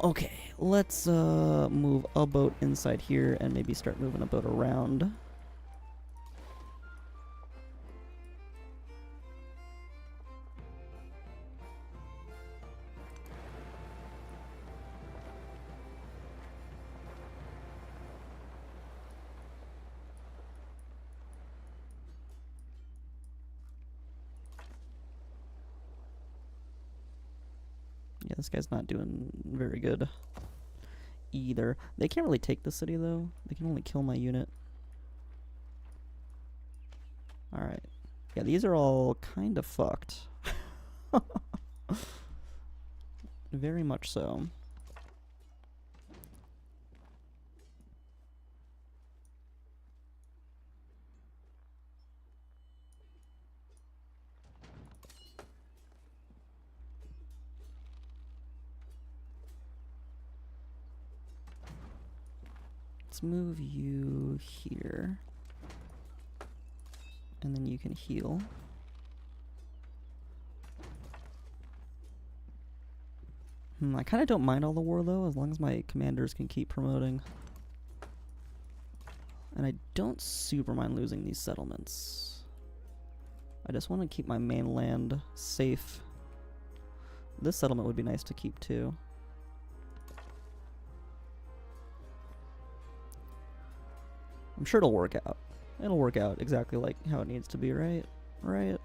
A: Okay. Let's move a boat inside here and maybe start moving a boat around. Yeah, this guy's not doing very good either. They can't really take the city, though. They can only kill my unit. Alright. Yeah, these are all kind of fucked. Very much so. Let's move you here. And then you can heal. I kind of don't mind all the war, though, as long as my commanders can keep promoting. And I don't super mind losing these settlements. I just want to keep my mainland safe. This settlement would be nice to keep, too. I'm sure it'll work out. It'll work out exactly like how it needs to be, right? Right?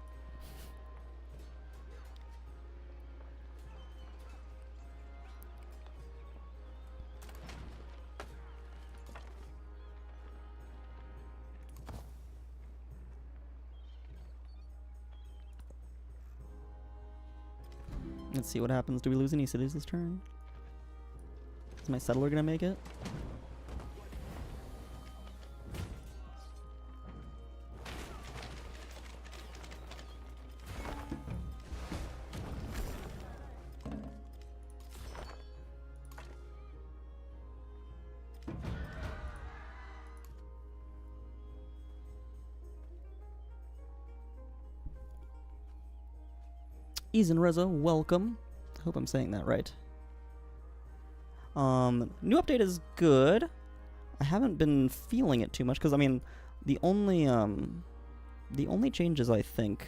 A: Let's see what happens. Do we lose any cities this turn? Is my settler gonna make it? Eason Reza, welcome. I hope I'm saying that right. New update is good. I haven't been feeling it too much because I mean, the only changes I think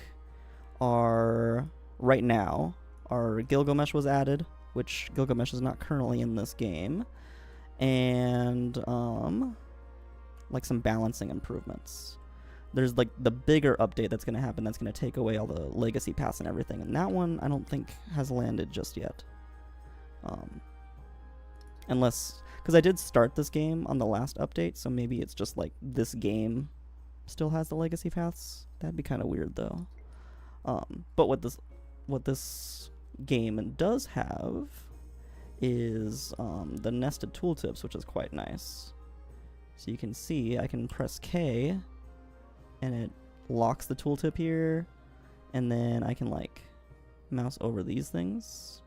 A: are right now are Gilgamesh was added, which Gilgamesh is not currently in this game, and like some balancing improvements. There's like the bigger update that's going to happen that's going to take away all the legacy paths and everything, and that one I don't think has landed just yet. Unless, because I did start this game on the last update, so maybe it's just like this game still has the legacy paths. That'd be kind of weird though. But what this game does have is the nested tooltips, which is quite nice. So you can see I can press K and it locks the tooltip here, and then I can like mouse over these things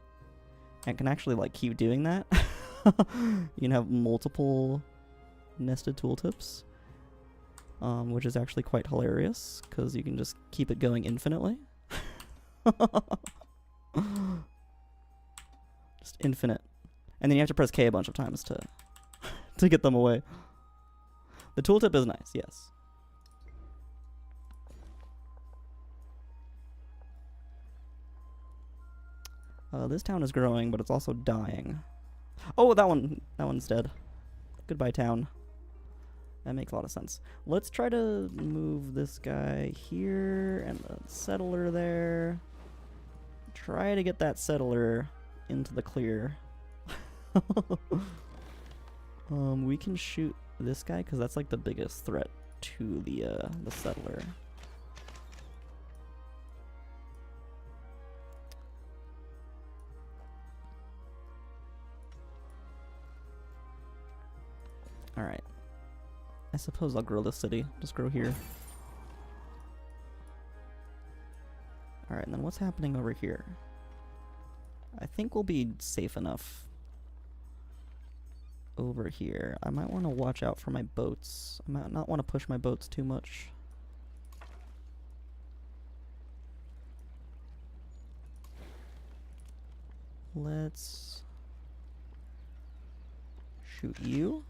A: and can actually like keep doing that. You can have multiple nested tooltips, which is actually quite hilarious because you can just keep it going infinitely. Just infinite. And then you have to press K a bunch of times to get them away. The tooltip is nice, yes. This town is growing, but it's also dying. Oh, that one's dead. Goodbye, town. That makes a lot of sense. Let's try to move this guy here and the settler there. Try to get that settler into the clear. We can shoot this guy because that's like the biggest threat to the settler. Alright. I suppose I'll grow this city. Just grow here. Alright, and then what's happening over here? I think we'll be safe enough over here. I might want to watch out for my boats. I might not want to push my boats too much. Let's shoot you.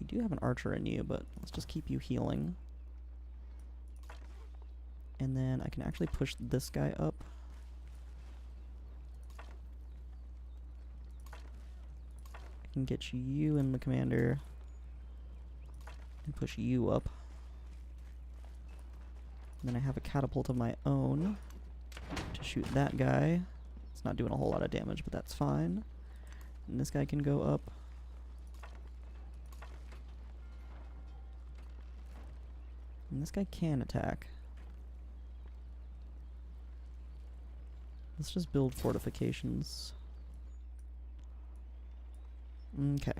A: You do have an archer in you, but let's just keep you healing. And then I can actually push this guy up. I can get you in the commander and push you up. And then I have a catapult of my own to shoot that guy. It's not doing a whole lot of damage, but that's fine. And this guy can go up. And this guy can attack. Let's just build fortifications. Okay.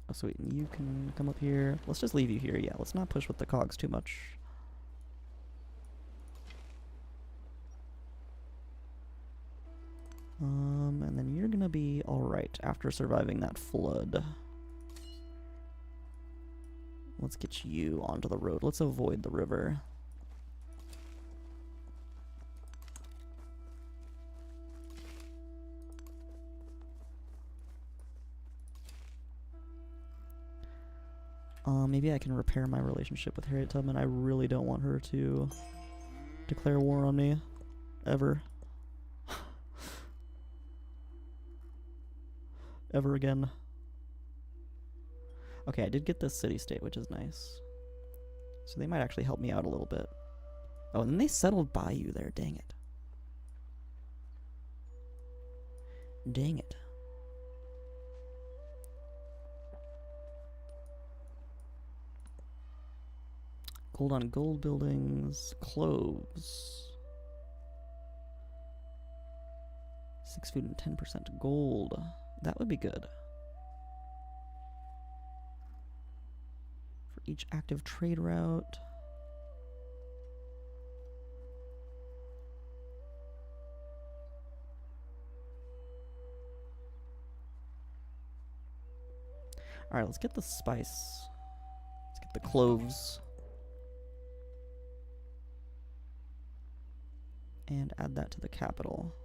A: Oh, sweet. And you can come up here. Let's just leave you here. Yeah, let's not push with the cogs too much. And then you're gonna be alright after surviving that flood. Let's get you onto the road. Let's avoid the river. Maybe I can repair my relationship with Harriet Tubman. I really don't want her to declare war on me. Ever. Ever again. Okay, I did get this city-state, which is nice. So they might actually help me out a little bit. Oh, and then they settled by you there. Dang it. Dang it. Gold on gold buildings. Cloves. 6 food and 10% gold. That would be good. For each active trade route. Alright, let's get the spice. Let's get the cloves. And add that to the capital.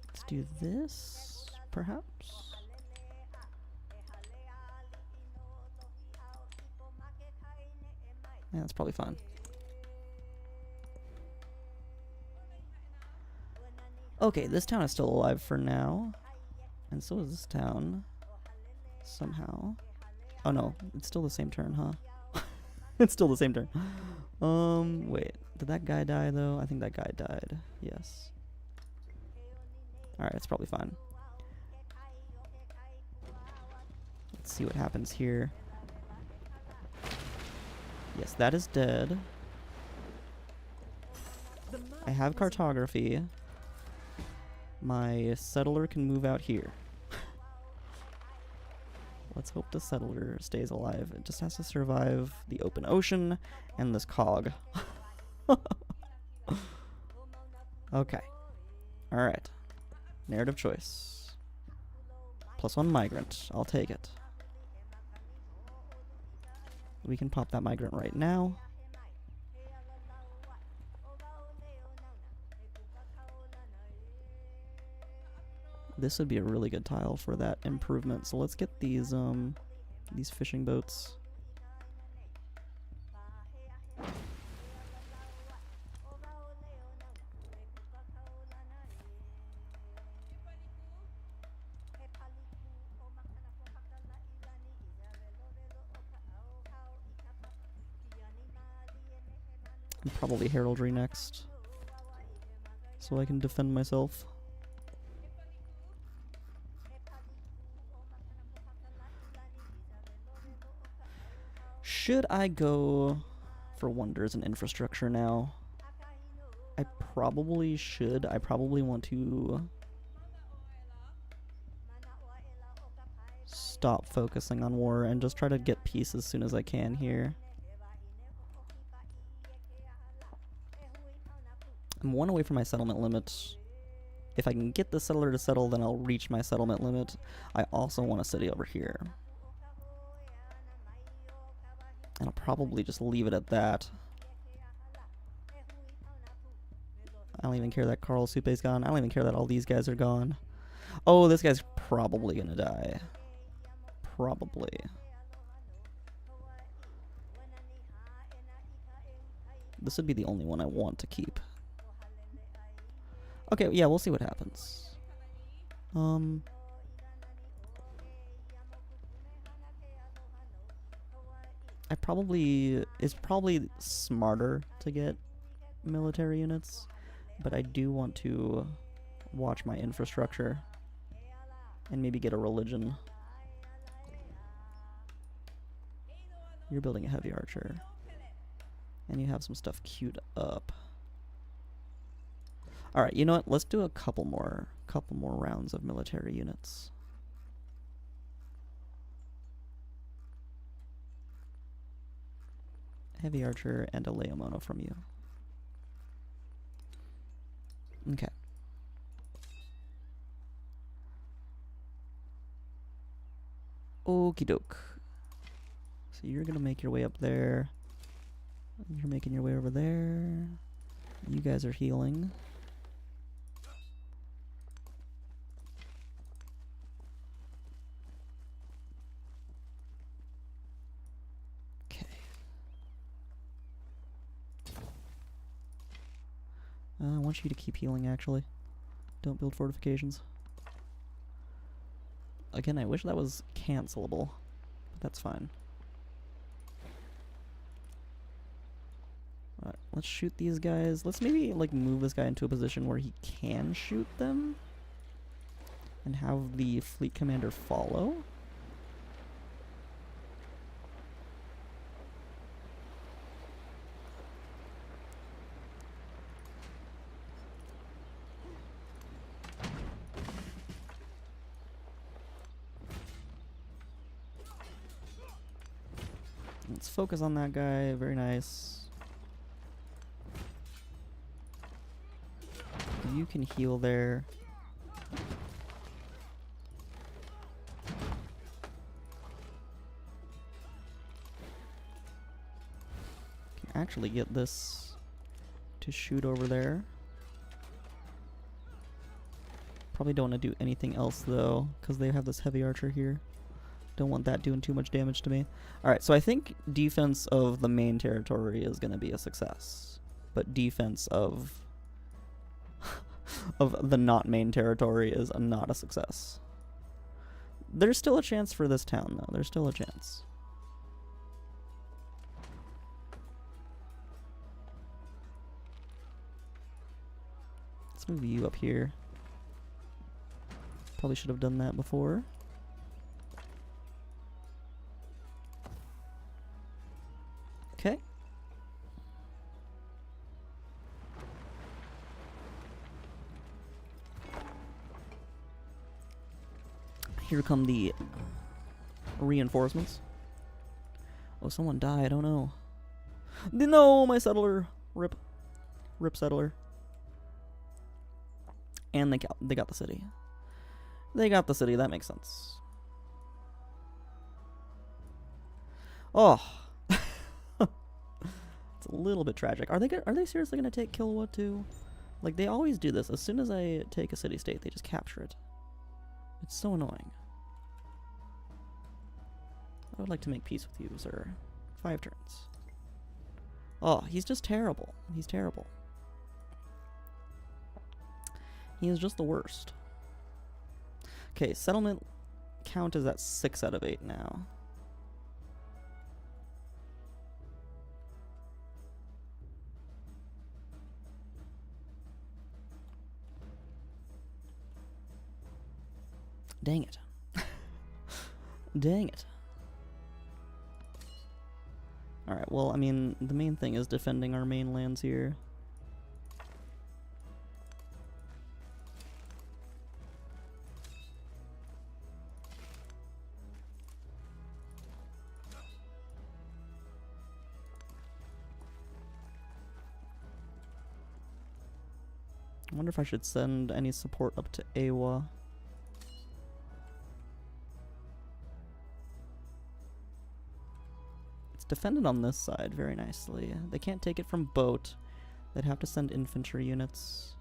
A: Let's do this, perhaps. Yeah, that's probably fine. Okay, this town is still alive for now. And so is this town. Somehow. Oh no, it's still the same turn, huh? It's still the same turn. Wait. Did that guy die, though? I think that guy died. Yes. Alright, it's probably fine. Let's see what happens here. Yes, that is dead. I have cartography. My settler can move out here. Let's hope the settler stays alive. It just has to survive the open ocean and this cog. Okay. Alright. Narrative choice. +1 migrant. I'll take it. We can pop that migrant right now. This would be a really good tile for that improvement. So let's get these fishing boats. And probably heraldry next, so I can defend myself. Should I go for wonders and infrastructure now? I probably should. I probably want to stop focusing on war and just try to get peace as soon as I can here. I'm 1 away from my settlement limit. If I can get the settler to settle, then I'll reach my settlement limit. I also want a city over here. And I'll probably just leave it at that. I don't even care that Carl Supe's gone. I don't even care that all these guys are gone. Oh, this guy's probably gonna die. Probably. This would be the only one I want to keep. Okay, yeah, we'll see what happens. It's probably smarter to get military units, but I do want to watch my infrastructure and maybe get a religion. You're building a heavy archer, and you have some stuff queued up. All right, you know what? Let's do a couple more rounds of military units. Heavy archer and a Leomono from you. Okay. Okie doke. So you're gonna make your way up there. You're making your way over there. You guys are healing. I want you to keep healing, actually. Don't build fortifications. Again, I wish that was cancelable, but that's fine. Alright, let's shoot these guys. Let's maybe, like, move this guy into a position where he can shoot them. And have the fleet commander follow. Let's focus on that guy. Very nice. You can heal there. Can actually get this to shoot over there. Probably don't want to do anything else though, because they have this heavy archer here. Don't want that doing too much damage to me. Alright, so I think defense of the main territory is going to be a success. But defense of of the not main territory is not a success. There's still a chance for this town, though. There's still a chance. Let's move you up here. Probably should have done that before. Okay. Here come the reinforcements. Oh, someone died. Oh no. No, my settler. Rip. Rip settler. And they got the city. They got the city. That makes sense. Oh. It's a little bit tragic. Are they seriously gonna take Killua too? Like, they always do this. As soon as I take a city-state, they just capture it. It's so annoying. I would like to make peace with you, sir. 5 turns. Oh, he's just terrible. He's terrible. He is just the worst. Okay, settlement count is at 6 out of 8 now. Dang it. Dang it. Alright, well, I mean, the main thing is defending our main lands here. I wonder if I should send any support up to Awa. Defended on this side very nicely. They can't take it from boat. They'd have to send infantry units.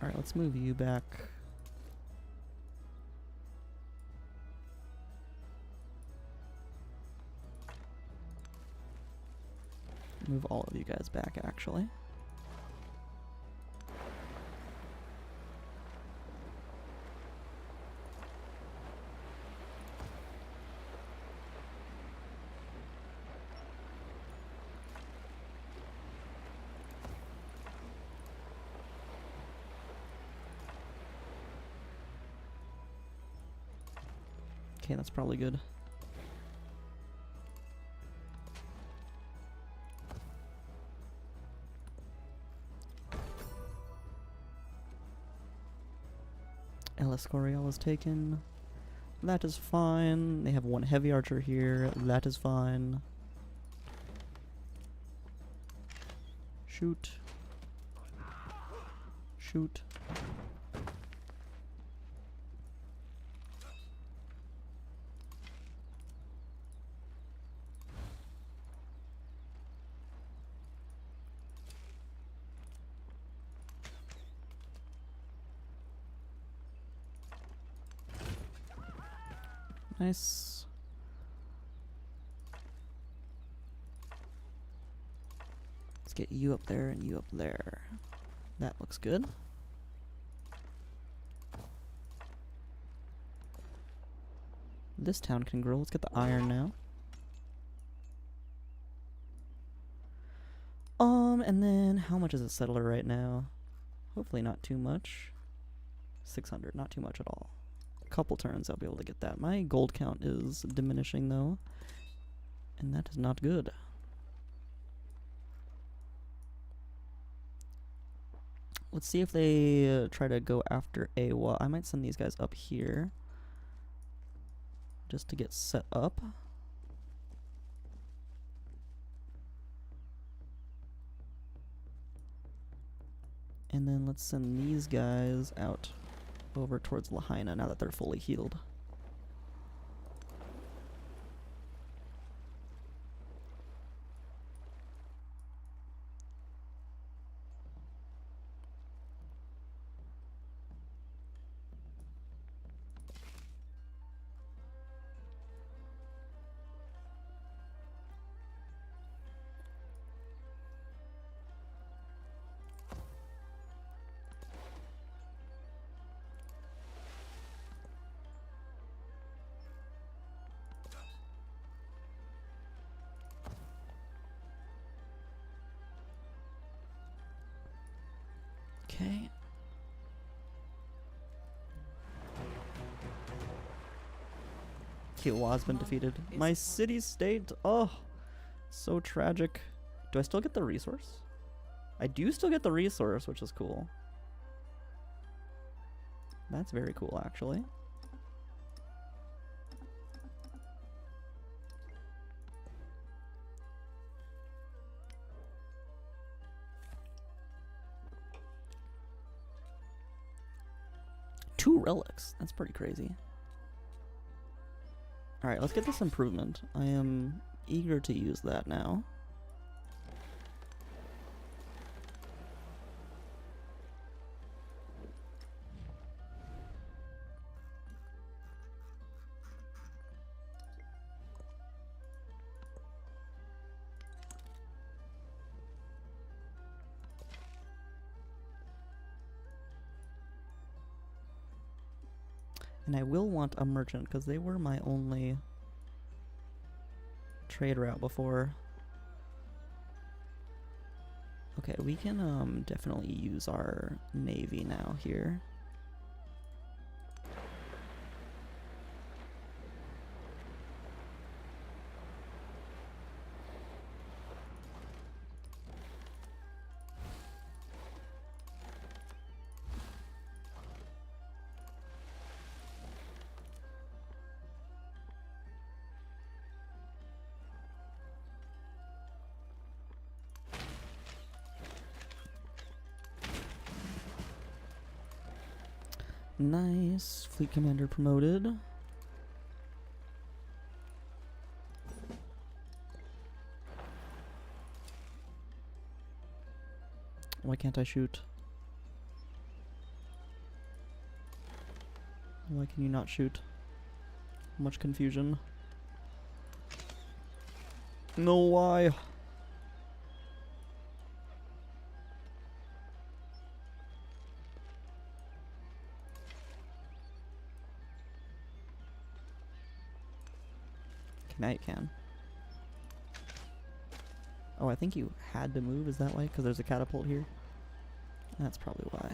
A: Alright, let's move you back. Move all of you guys back, actually. Okay, that's probably good. El Escorial is taken. That is fine. They have 1 heavy archer here. That is fine. Shoot. Shoot. Nice. Let's get you up there and you up there. That looks good. This town can grow. Let's get the iron now. And then how much is a settler right now? Hopefully not too much. 600, not too much at all. Couple turns I'll be able to get that. My gold count is diminishing though, and that is not good. Let's see if they try to go after Awa. I might send these guys up here just to get set up. And then let's send these guys out over towards Lahaina now that they're fully healed. Okay. Kiowa's been defeated. My city-state, oh, so tragic. Do I still get the resource? I do still get the resource, which is cool. That's very cool, actually. Two relics. That's pretty crazy. Alright, let's get this improvement. I am eager to use that now. And I will want a merchant, because they were my only trade route before. Okay, we can definitely use our navy now here. Nice. Fleet commander promoted. Why can't I shoot? Why can you not shoot? Much confusion. No, why? Now you can. Oh, I think you had to move, is that why? Because there's a catapult here? That's probably why.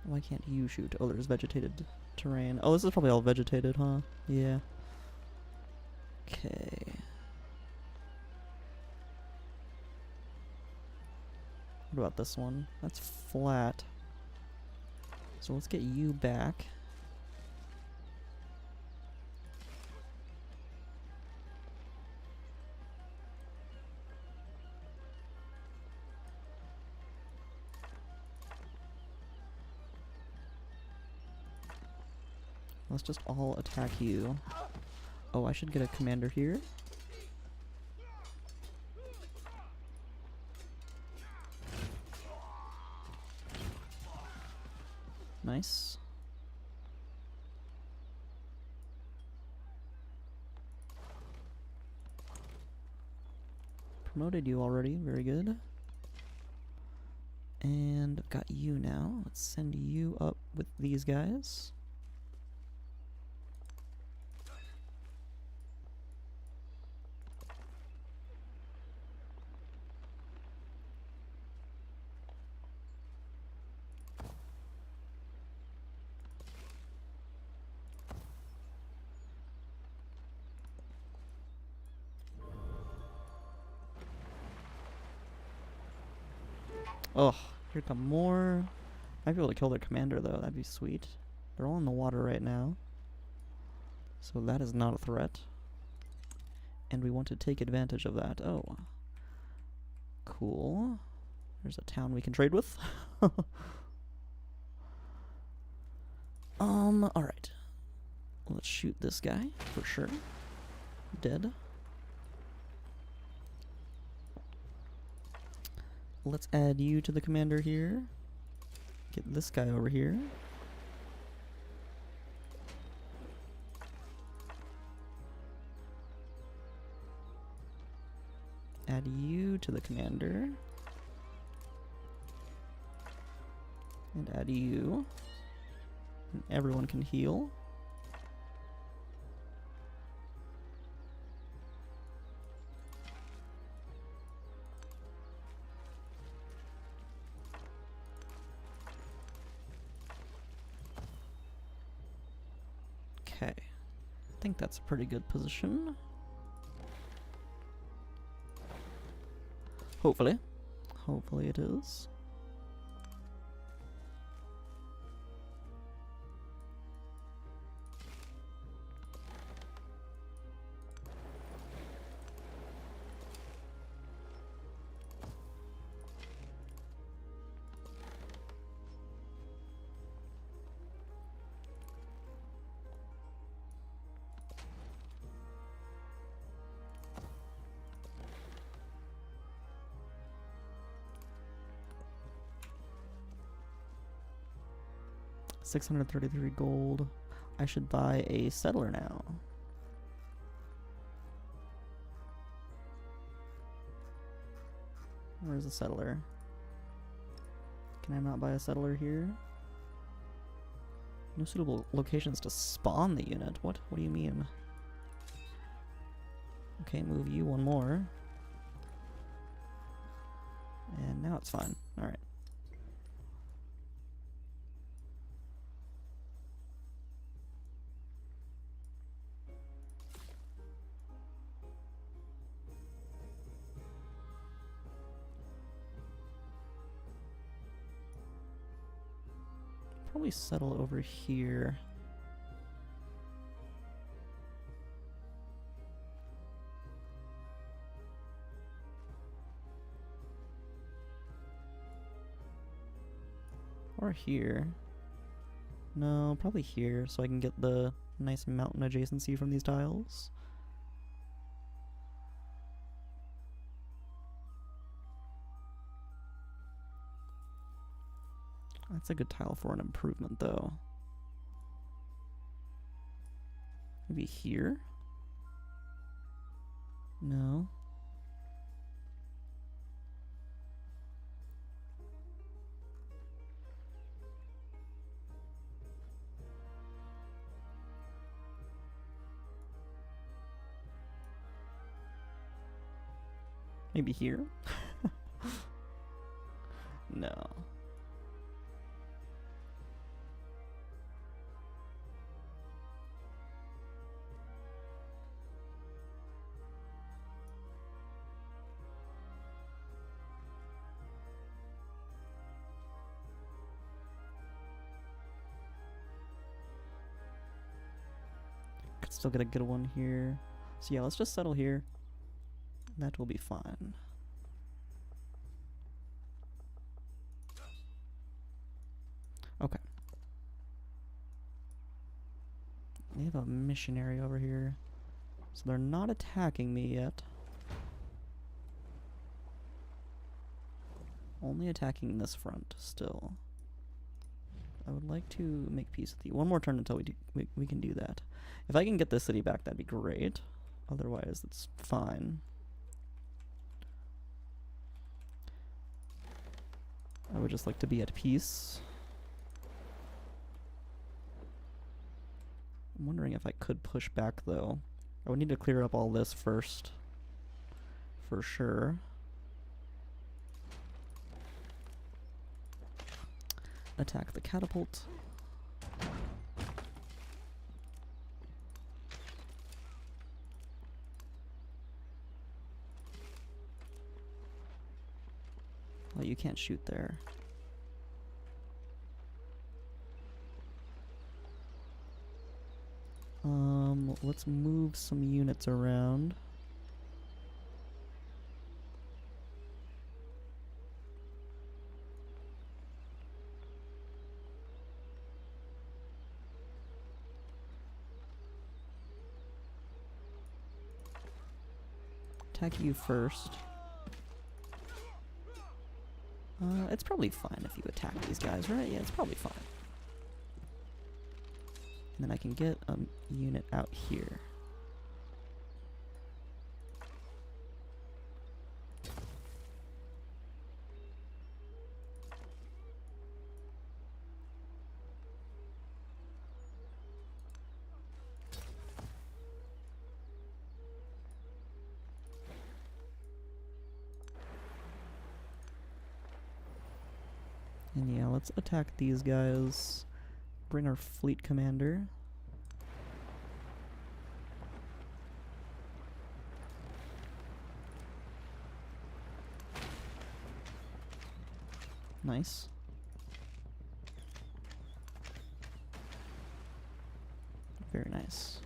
A: Why can't you shoot? Oh, there's vegetated terrain. Oh, this is probably all vegetated, huh? Yeah. Okay. What about this one? That's flat. So let's get you back. Let's just all attack you. Oh, I should get a commander here. Nice. Promoted you already, very good. And I've got you now. Let's send you up with these guys. Oh, here come more. Might be able to kill their commander, though. That'd be sweet. They're all in the water right now. So that is not a threat. And we want to take advantage of that. Oh. Cool. There's a town we can trade with. Alright. Let's shoot this guy, for sure. Dead. Let's add you to the commander here. Get this guy over here. Add you to the commander. And add you. And everyone can heal. Okay. I think that's a pretty good position. Hopefully. Hopefully it is. $633 gold. I should buy a settler now. Where's the settler? Can I not buy a settler here? No suitable locations to spawn the unit. What? What do you mean? Okay, move you one more. And now it's fine. Alright. Probably settle over here. Or here. No, probably here, so I can get the nice mountain adjacency from these tiles. That's a good tile for an improvement, though. Maybe here? No. Maybe here? No. Could still get a good one here. So yeah, let's just settle here. That will be fine. Okay. They have a missionary over here. So they're not attacking me yet. Only attacking this front still. I would like to make peace with you. One more turn until we can do that. If I can get this city back, that'd be great. Otherwise, it's fine. I would just like to be at peace. I'm wondering if I could push back, though. I would need to clear up all this first. For sure. Attack the catapult. Oh, you can't shoot there. Let's move some units around. Attack you first. It's probably fine if you attack these guys, right? Yeah, it's probably fine. And then I can get a unit out here. And yeah, let's attack these guys. Bring our fleet commander. Nice. Very nice.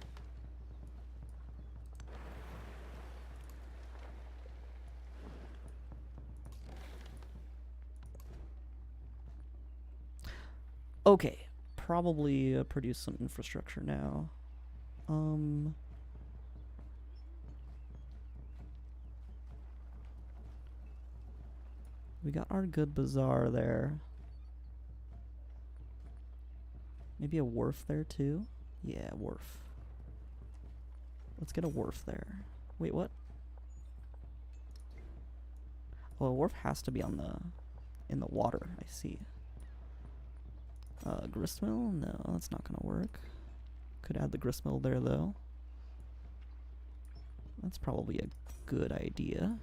A: Okay, probably produce some infrastructure now. We got our good bazaar there. Maybe a wharf there too? Yeah, wharf. Let's get a wharf there. Wait, what? Oh, a wharf has to be on in the water, I see. Gristmill? No, that's not gonna work. Could add the gristmill there though. That's probably a good idea.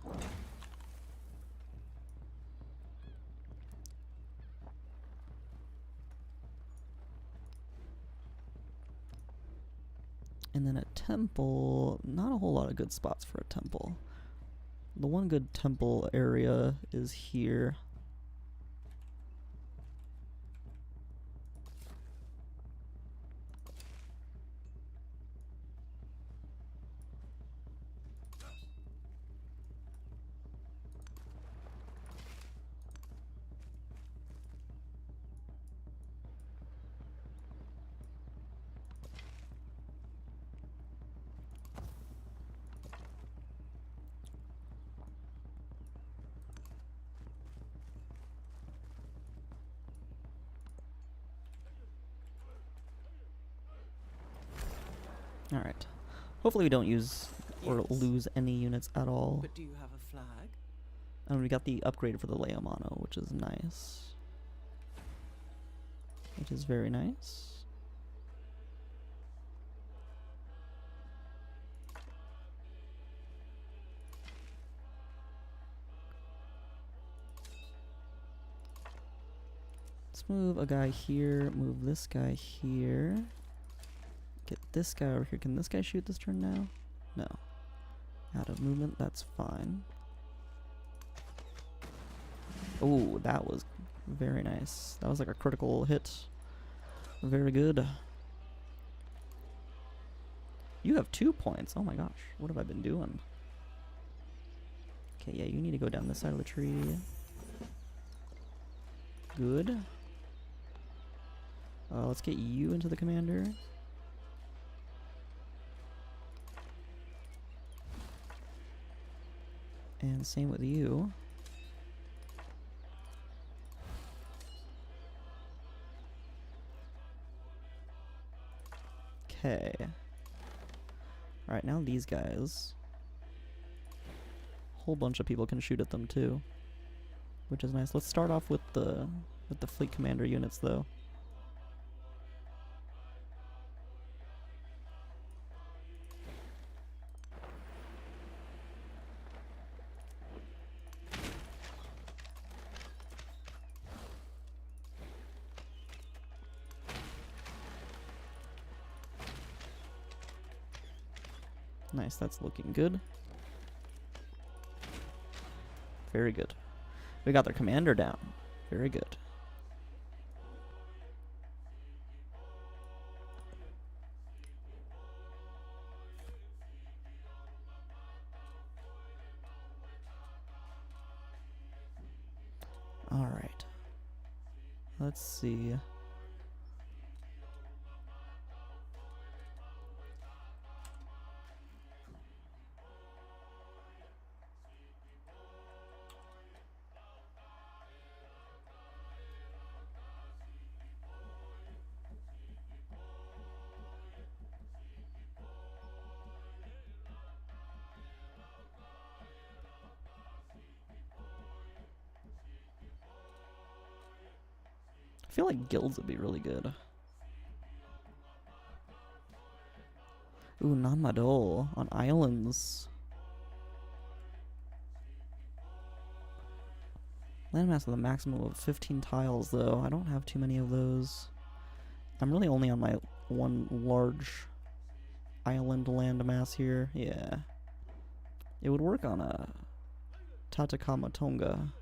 A: And then a temple, not a whole lot of good spots for a temple. The one good temple area is here. Alright. Hopefully we don't use or lose any units at all.
B: But do you have a flag?
A: And we got the upgrade for the Leomano, which is nice. Which is very nice. Let's move a guy here, move this guy here. Get this guy over here. Can this guy shoot this turn now? No. Out of movement, that's fine. Oh, that was very nice. That was like a critical hit. Very good. You have 2 points. Oh my gosh. What have I been doing? Okay, yeah, you need to go down this side of the tree. Good. Let's get you into the commander. And same with you. Okay. Alright, now these guys. Whole bunch of people can shoot at them too, which is nice. Let's start off with the fleet commander units though. Nice, that's looking good. Very good. We got their commander down. Very good. All right. Let's see. I feel like guilds would be really good. Ooh, Nanmadol on islands. Landmass with a maximum of 15 tiles, though. I don't have too many of those. I'm really only on my one large island landmass here. Yeah. It would work on a Tatakama Tonga.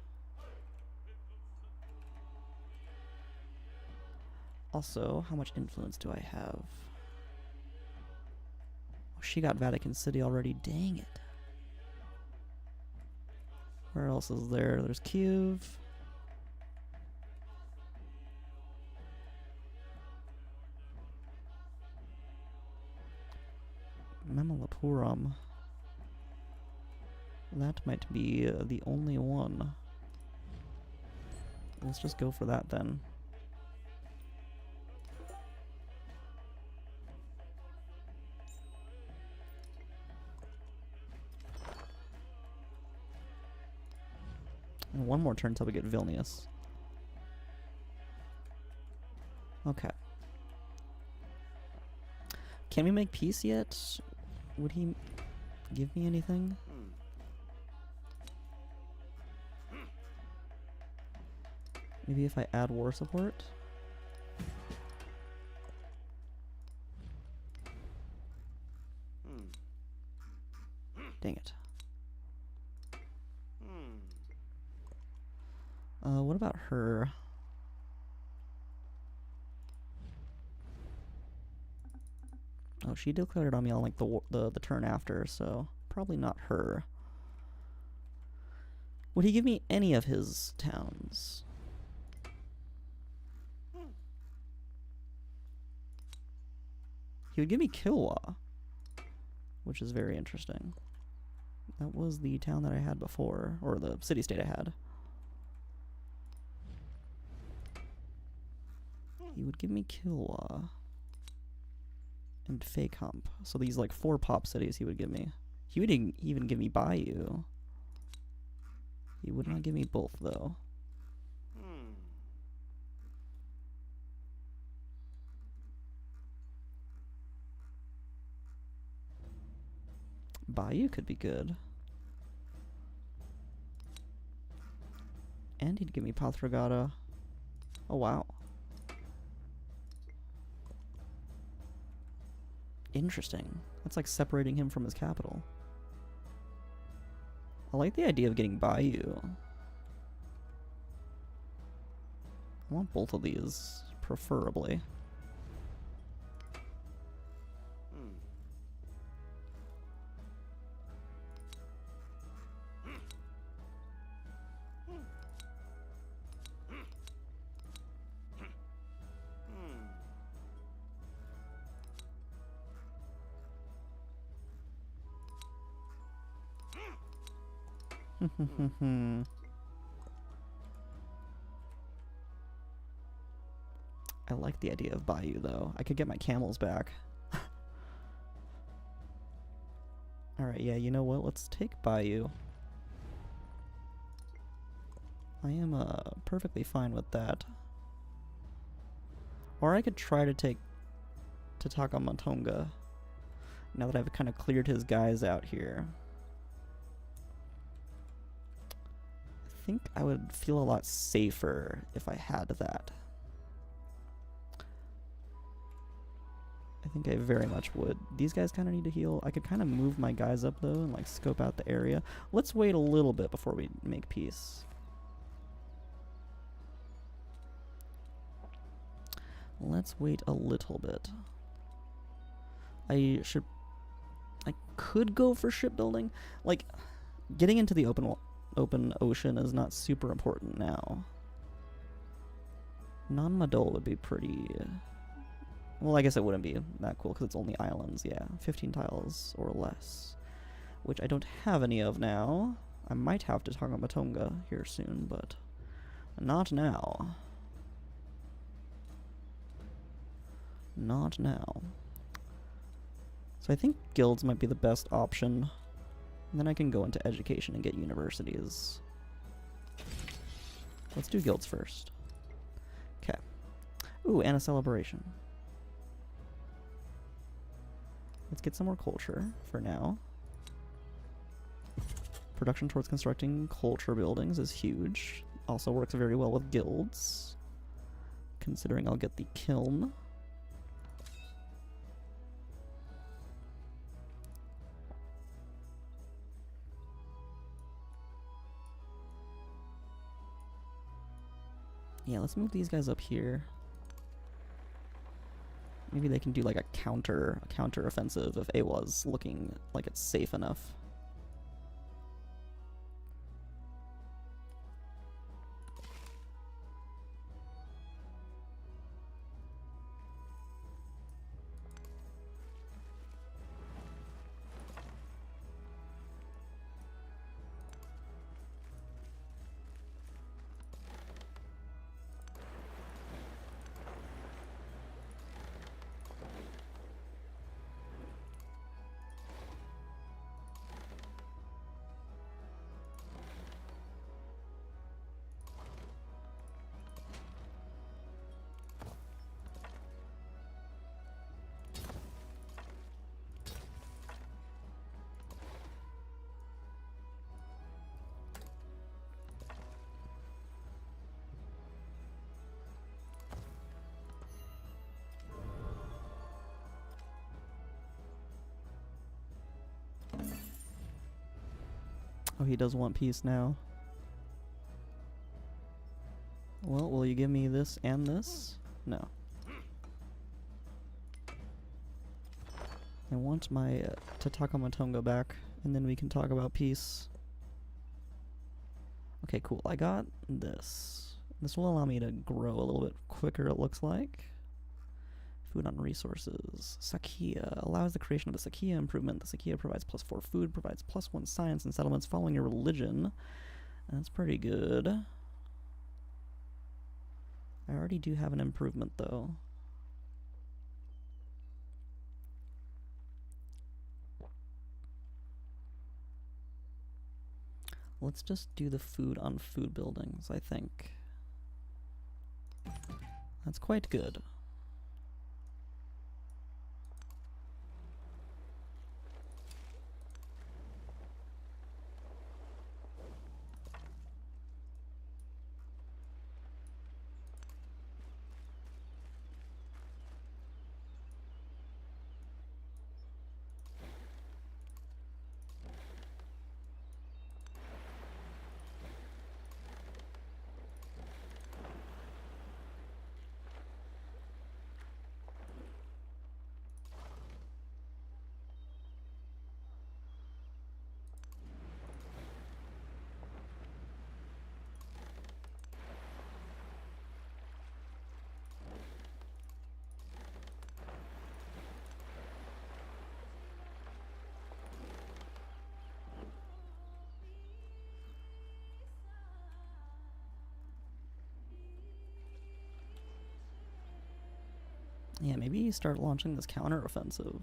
A: Also, how much influence do I have? Oh, she got Vatican City already. Dang it. Where else is there? There's Kiev. Mamalapuram. That might be the only one. Let's just go for that then. And one more turn until we get Vilnius. Okay. Can we make peace yet? Would he give me anything? Maybe if I add war support? Dang it. What about her? Oh, she declared on me on like the turn after, so probably not her. Would he give me any of his towns? He would give me Kilwa, which is very interesting. That was the town that I had before, or the city-state I had. He would give me Kilwa and Fekamp. So these like 4 pop cities he would give me. He would even give me Bayou. He would not give me both though. Bayou could be good. And he'd give me Pathragada. Oh wow. Interesting. That's like separating him from his capital. I like the idea of getting Bayou. I want both of these, preferably. I like the idea of Bayou though. I could get my camels back. Alright, yeah, you know what? Let's take Bayou. I am perfectly fine with that. Or I could try to take Tonga. Now that I've kind of cleared his guys out here. I think I would feel a lot safer if I had that. I think I very much would. These guys kind of need to heal. I could kind of move my guys up though and like scope out the area. Let's wait a little bit before we make peace. Let's wait a little bit. I could go for shipbuilding. Like, getting into the open ocean is not super important now. Non-Madol would be pretty... well, I guess it wouldn't be that cool because it's only islands, yeah. 15 tiles or less. Which I don't have any of now. I might have to talk about Tonga here soon, but not now. Not now. So I think guilds might be the best option. And then I can go into education and get universities. Let's do guilds first. Okay. Ooh, and a celebration. Let's get some more culture for now. Production towards constructing culture buildings is huge. Also works very well with guilds. Considering I'll get the kiln. Yeah, let's move these guys up here. Maybe they can do like a counter offensive if Awa's looking like it's safe enough. Oh, he does want peace now. Well, will you give me this and this? No. I want my Tonga back, and then we can talk about peace. Okay, cool. I got this. This will allow me to grow a little bit quicker, it looks like. Food on resources. Sakia allows the creation of a Sakia improvement. The Sakia provides +4 food, provides +1 science and settlements following your religion. That's pretty good. I already do have an improvement though. Let's just do the food on food buildings, I think. That's quite good. Yeah, maybe start launching this counter-offensive.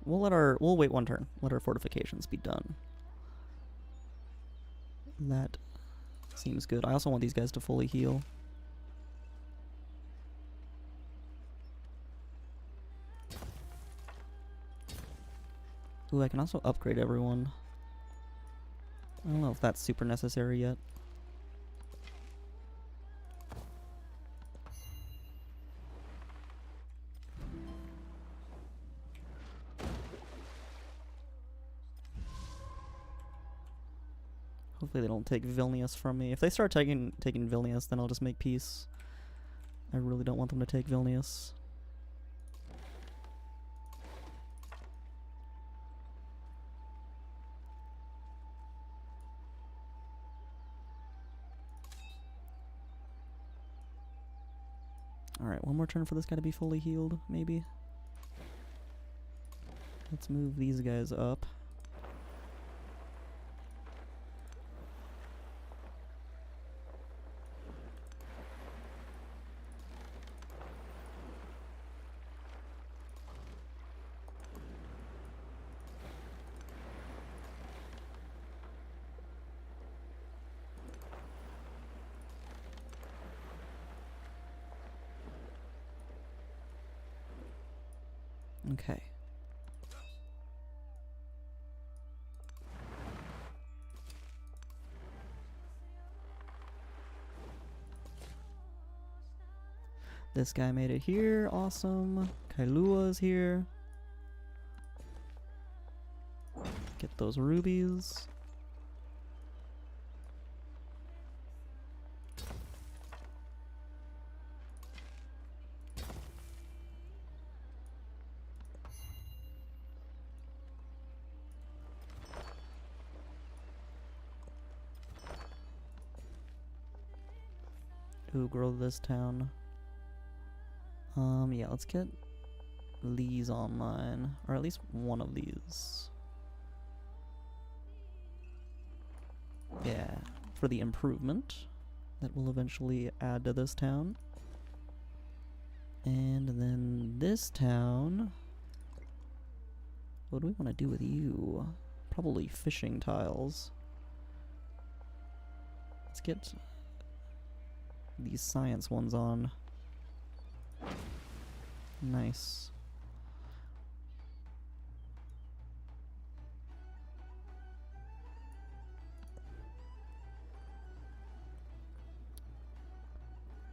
A: We'll wait one turn. Let our fortifications be done. That seems good. I also want these guys to fully heal. Ooh, I can also upgrade everyone. I don't know if that's super necessary yet. Hopefully they don't take Vilnius from me. If they start taking Vilnius, then I'll just make peace. I really don't want them to take Vilnius. Alright, one more turn for this guy to be fully healed, maybe. Let's move these guys up. Okay. This guy made it here, awesome. Kailua's here. Get those rubies. Ooh, grow this town. Yeah, let's get these online, or at least one of these. Yeah, for the improvement that will eventually add to this town. And then this town, what do we want to do with you? Probably fishing tiles. Let's get these science ones on. Nice.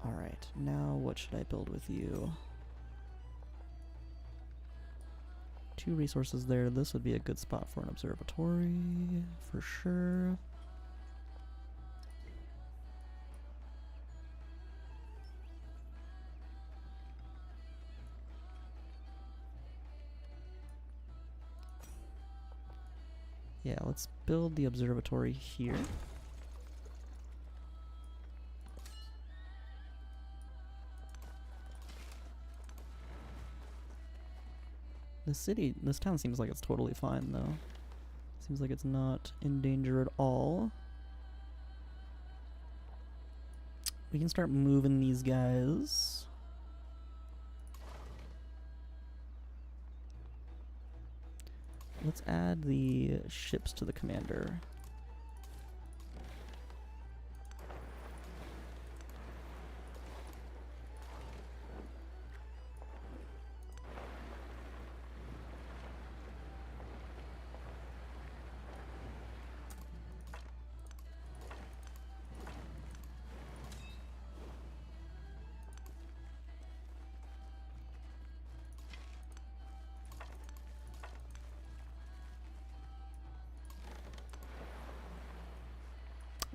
A: Alright, now what should I build with you? 2 resources there. This would be a good spot for an observatory, for sure. Yeah, let's build the observatory here. This town seems like it's totally fine though. Seems like it's not in danger at all. We can start moving these guys. Let's add the ships to the commander.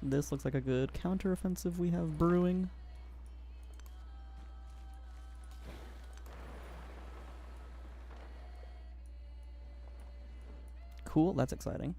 A: This looks like a good counteroffensive we have brewing. Cool, that's exciting.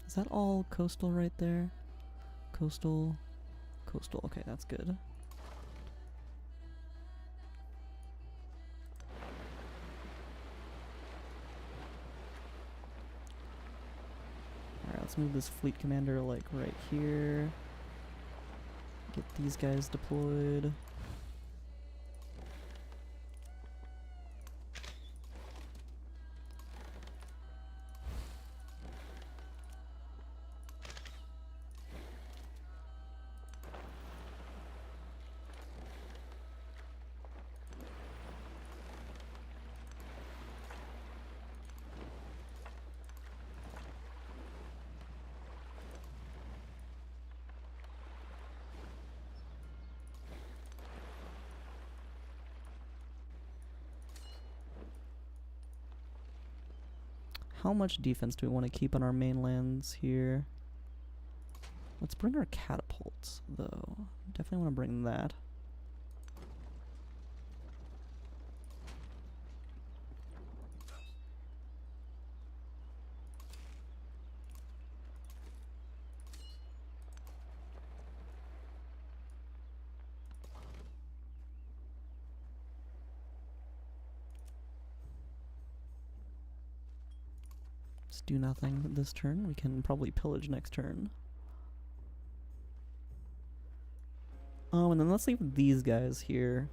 A: Is that all coastal right there? Coastal, coastal, okay, that's good. Alright, let's move this fleet commander like right here. Get these guys deployed. How much defense do we want to keep on our mainlands here? Let's bring our catapults, though. Definitely want to bring that. Do nothing this turn. We can probably pillage next turn. Oh, and then let's leave these guys here.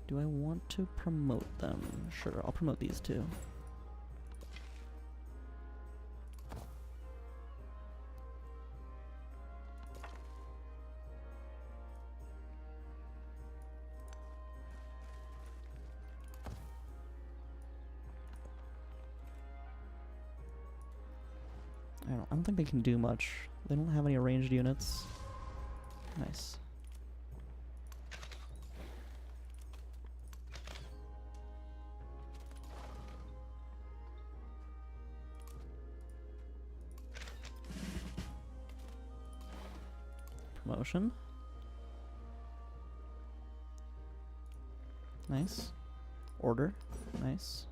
A: Do I want to promote them? Sure, I'll promote these two. I don't think they can do much. They don't have any ranged units. Nice. Promotion. Nice. Order. Nice.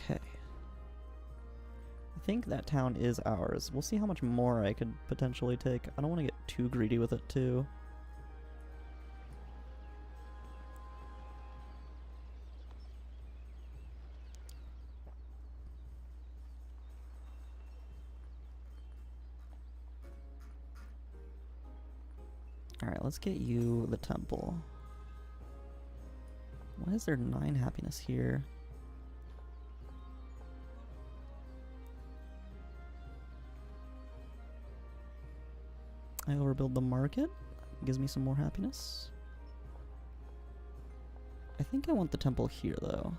A: Okay. I think that town is ours. We'll see how much more I could potentially take. I don't want to get too greedy with it, too. Alright, let's get you the temple. Why is there 9 happiness here? I overbuild the market. Gives me some more happiness. I think I want the temple here, though.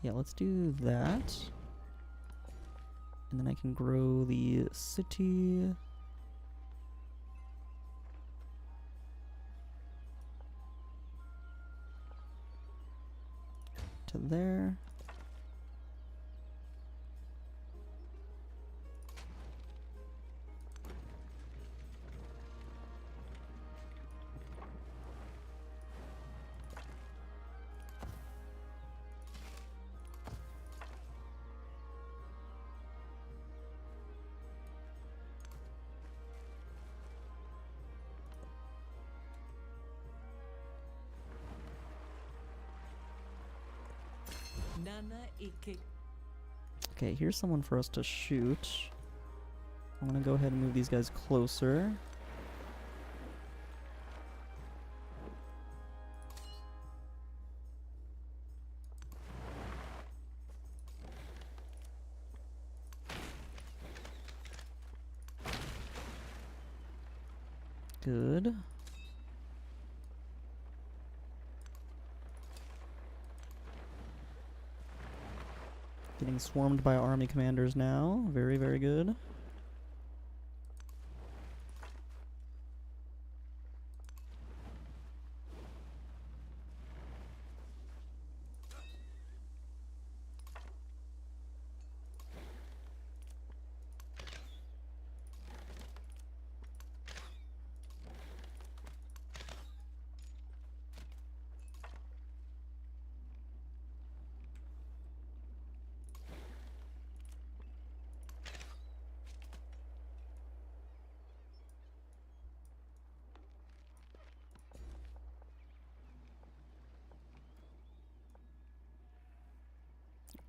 A: Yeah, let's do that. And then I can grow the city. To there.
B: Nana Ike.
A: Okay, here's someone for us to shoot. I'm gonna go ahead and move these guys closer. Good. Getting swarmed by army commanders now. Very, very good.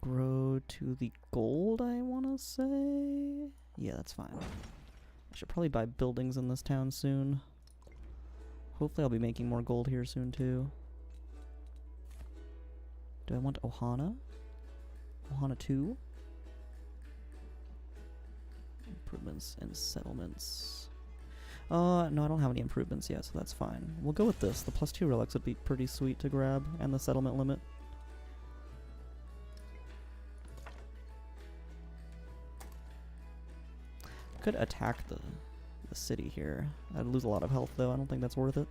A: Grow to the gold, I want to say. Yeah, that's fine. I should probably buy buildings in this town soon. Hopefully I'll be making more gold here soon, too. Do I want Ohana? Ohana 2? Improvements and settlements. No, I don't have any improvements yet, so that's fine. We'll go with this. The +2 relics would be pretty sweet to grab, and the settlement limit. Could attack the city here. I'd lose a lot of health, though. I don't think that's worth it.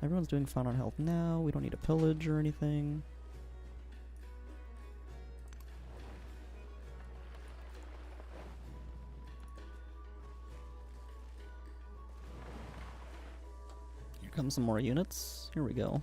A: Everyone's doing fine on health now. We don't need a pillage or anything. Here comes some more units. Here we go.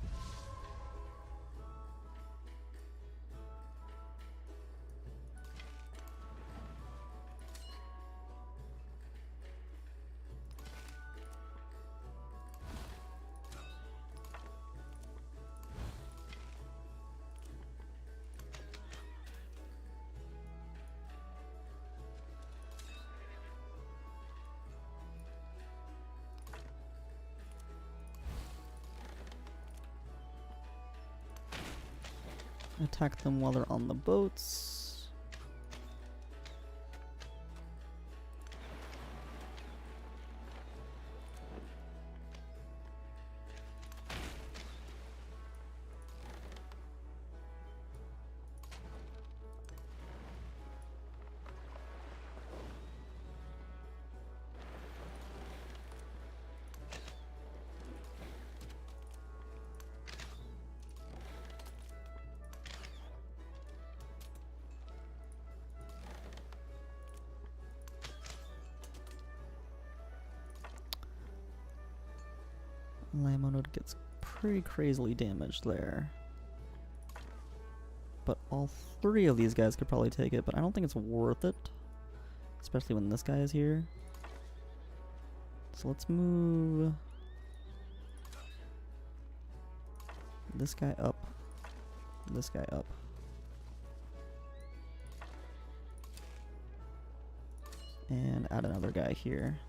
A: Attack them while they're on the boats. Lamonode gets pretty crazily damaged there. But all three of these guys could probably take it, but I don't think it's worth it. Especially when this guy is here. So let's move this guy up. This guy up. And add another guy here.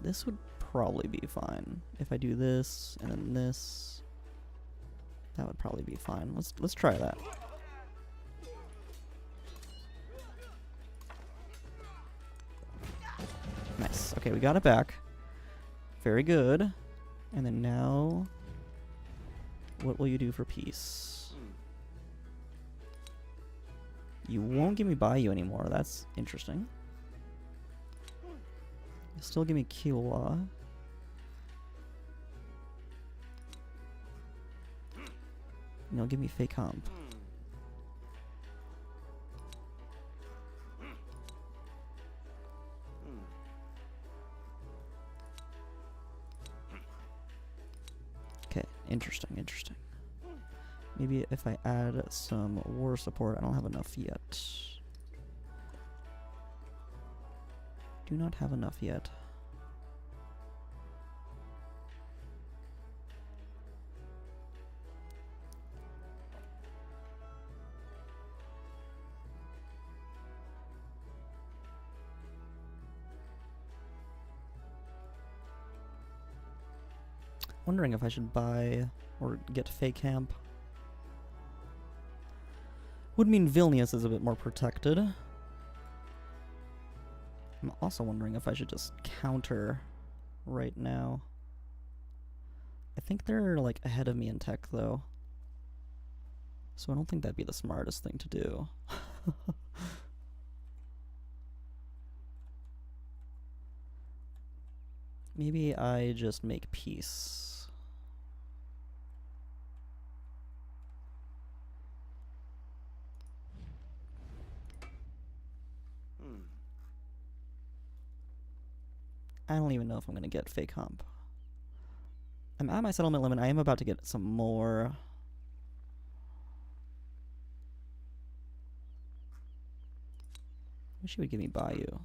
A: This would probably be fine. If I do this and then this, that would probably be fine. Let's try that. Nice. Okay, we got it back. Very good. And then now, what will you do for peace? You won't give me Bayou anymore. That's interesting. Still give me Kiowa. No, give me fake comp. Okay, interesting, interesting. Maybe if I add some war support, I don't have enough yet. Do not have enough yet. Wondering if I should buy or get fake camp. Would mean Vilnius is a bit more protected. I'm also wondering if I should just counter right now. I think they're like ahead of me in tech though. So I don't think that'd be the smartest thing to do. Maybe I just make peace. I don't even know if I'm going to get fake hump. I'm at my settlement limit. I am about to get some more. Wish he would give me Bayou.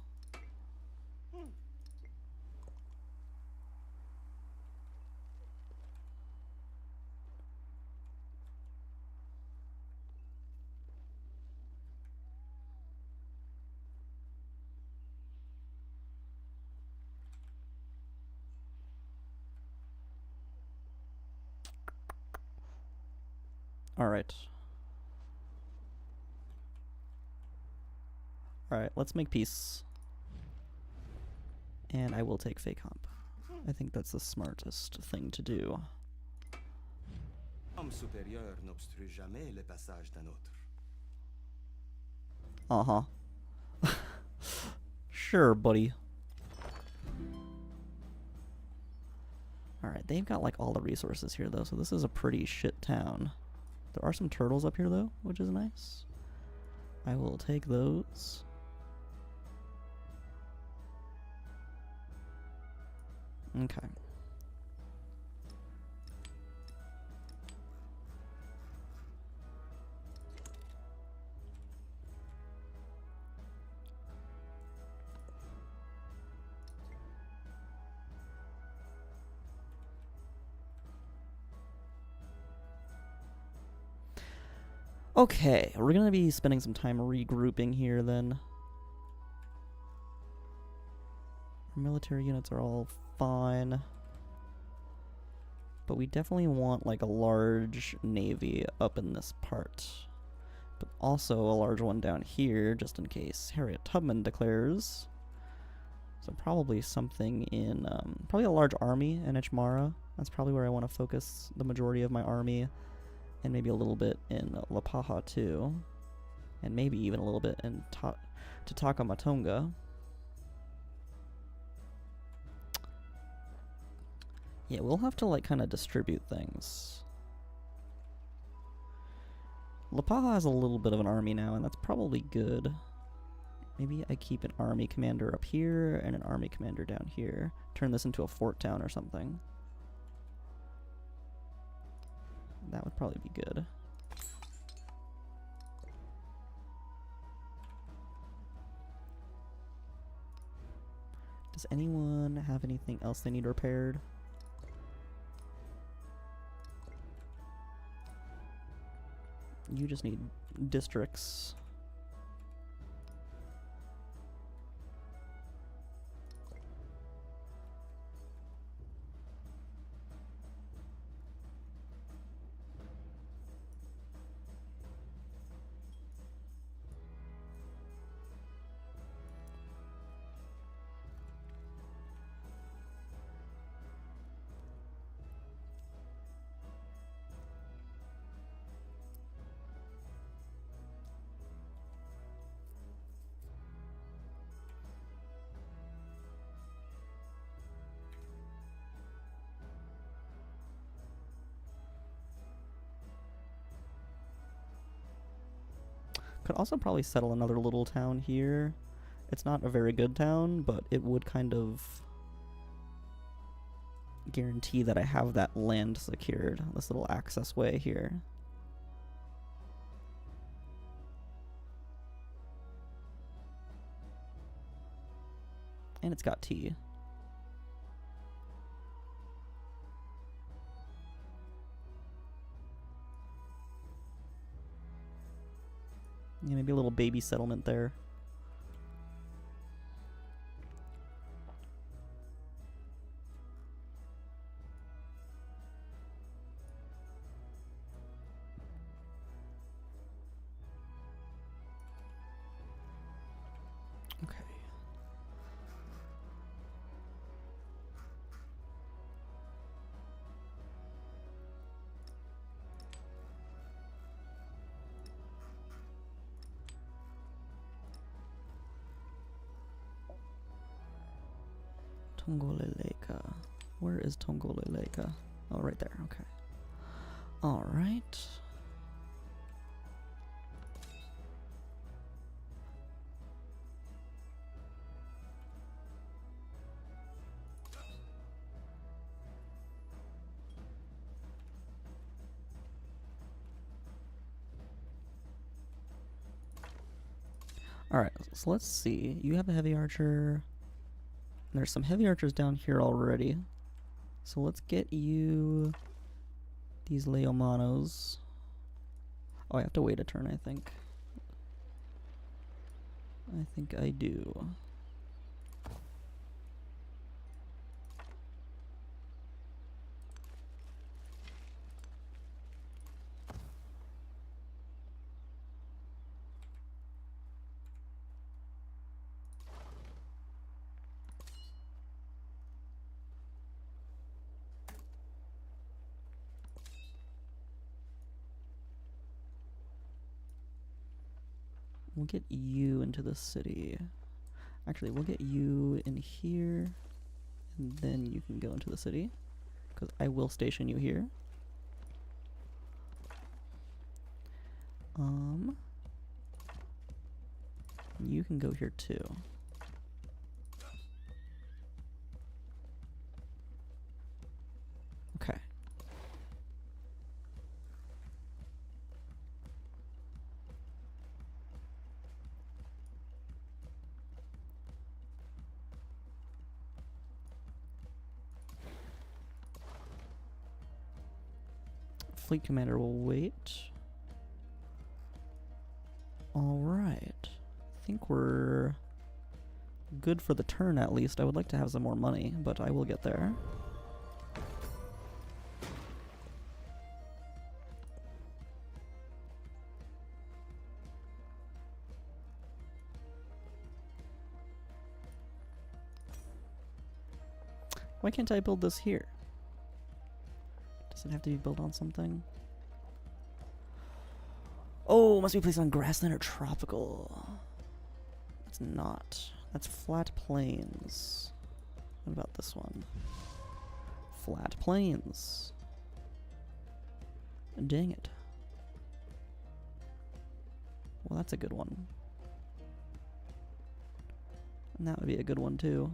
A: Alright. Alright, let's make peace. And I will take fake hump. I think that's the smartest thing to do. Uh-huh. Sure, buddy. Alright, they've got like all the resources here though, so this is a pretty shit town. There are some turtles up here though, which is nice. I will take those. Okay. Okay, we're gonna be spending some time regrouping here then. Our military units are all fine. But we definitely want like a large navy up in this part. But also a large one down here, just in case Harriet Tubman declares. So probably something in, probably a large army in Ichmara. That's probably where I want to focus the majority of my army. And maybe a little bit in La Paja too. And maybe even a little bit in Tonga. Yeah, we'll have to like kind of distribute things. La Paja has a little bit of an army now, and that's probably good. Maybe I keep an army commander up here and an army commander down here. Turn this into a fort town or something. That would probably be good. Does anyone have anything else they need repaired? You just need districts. Could also probably settle another little town here. It's not a very good town, but it would kind of guarantee that I have that land secured. This little access way here. And it's got tea. Yeah, maybe a little baby settlement there. Okay. Tongoleleka. Where is Tongoleleka? Oh, right there. Okay. All right. All right. So let's see. You have a heavy archer. There's some heavy archers down here already. So let's get you these Leomanos. Oh, I have to wait a turn, I think. I think I do. We'll get you into the city. Actually, we'll get you in here, and then you can go into the city, because I will station you here. You can go here too. Okay. Fleet commander will wait. Alright. I think we're good for the turn at least. I would like to have some more money, but I will get there. Why can't I build this here? Does it have to be built on something? Oh, must be placed on grassland or tropical. It's not. That's flat plains. What about this one? Flat plains. Dang it. Well, that's a good one. And that would be a good one too.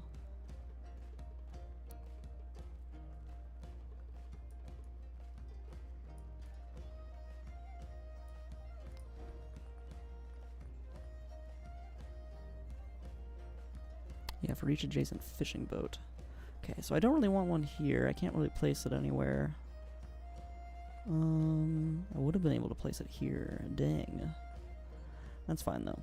A: Yeah, for each adjacent fishing boat. Okay, so I don't really want one here. I can't really place it anywhere. I would have been able to place it here. Dang. That's fine though.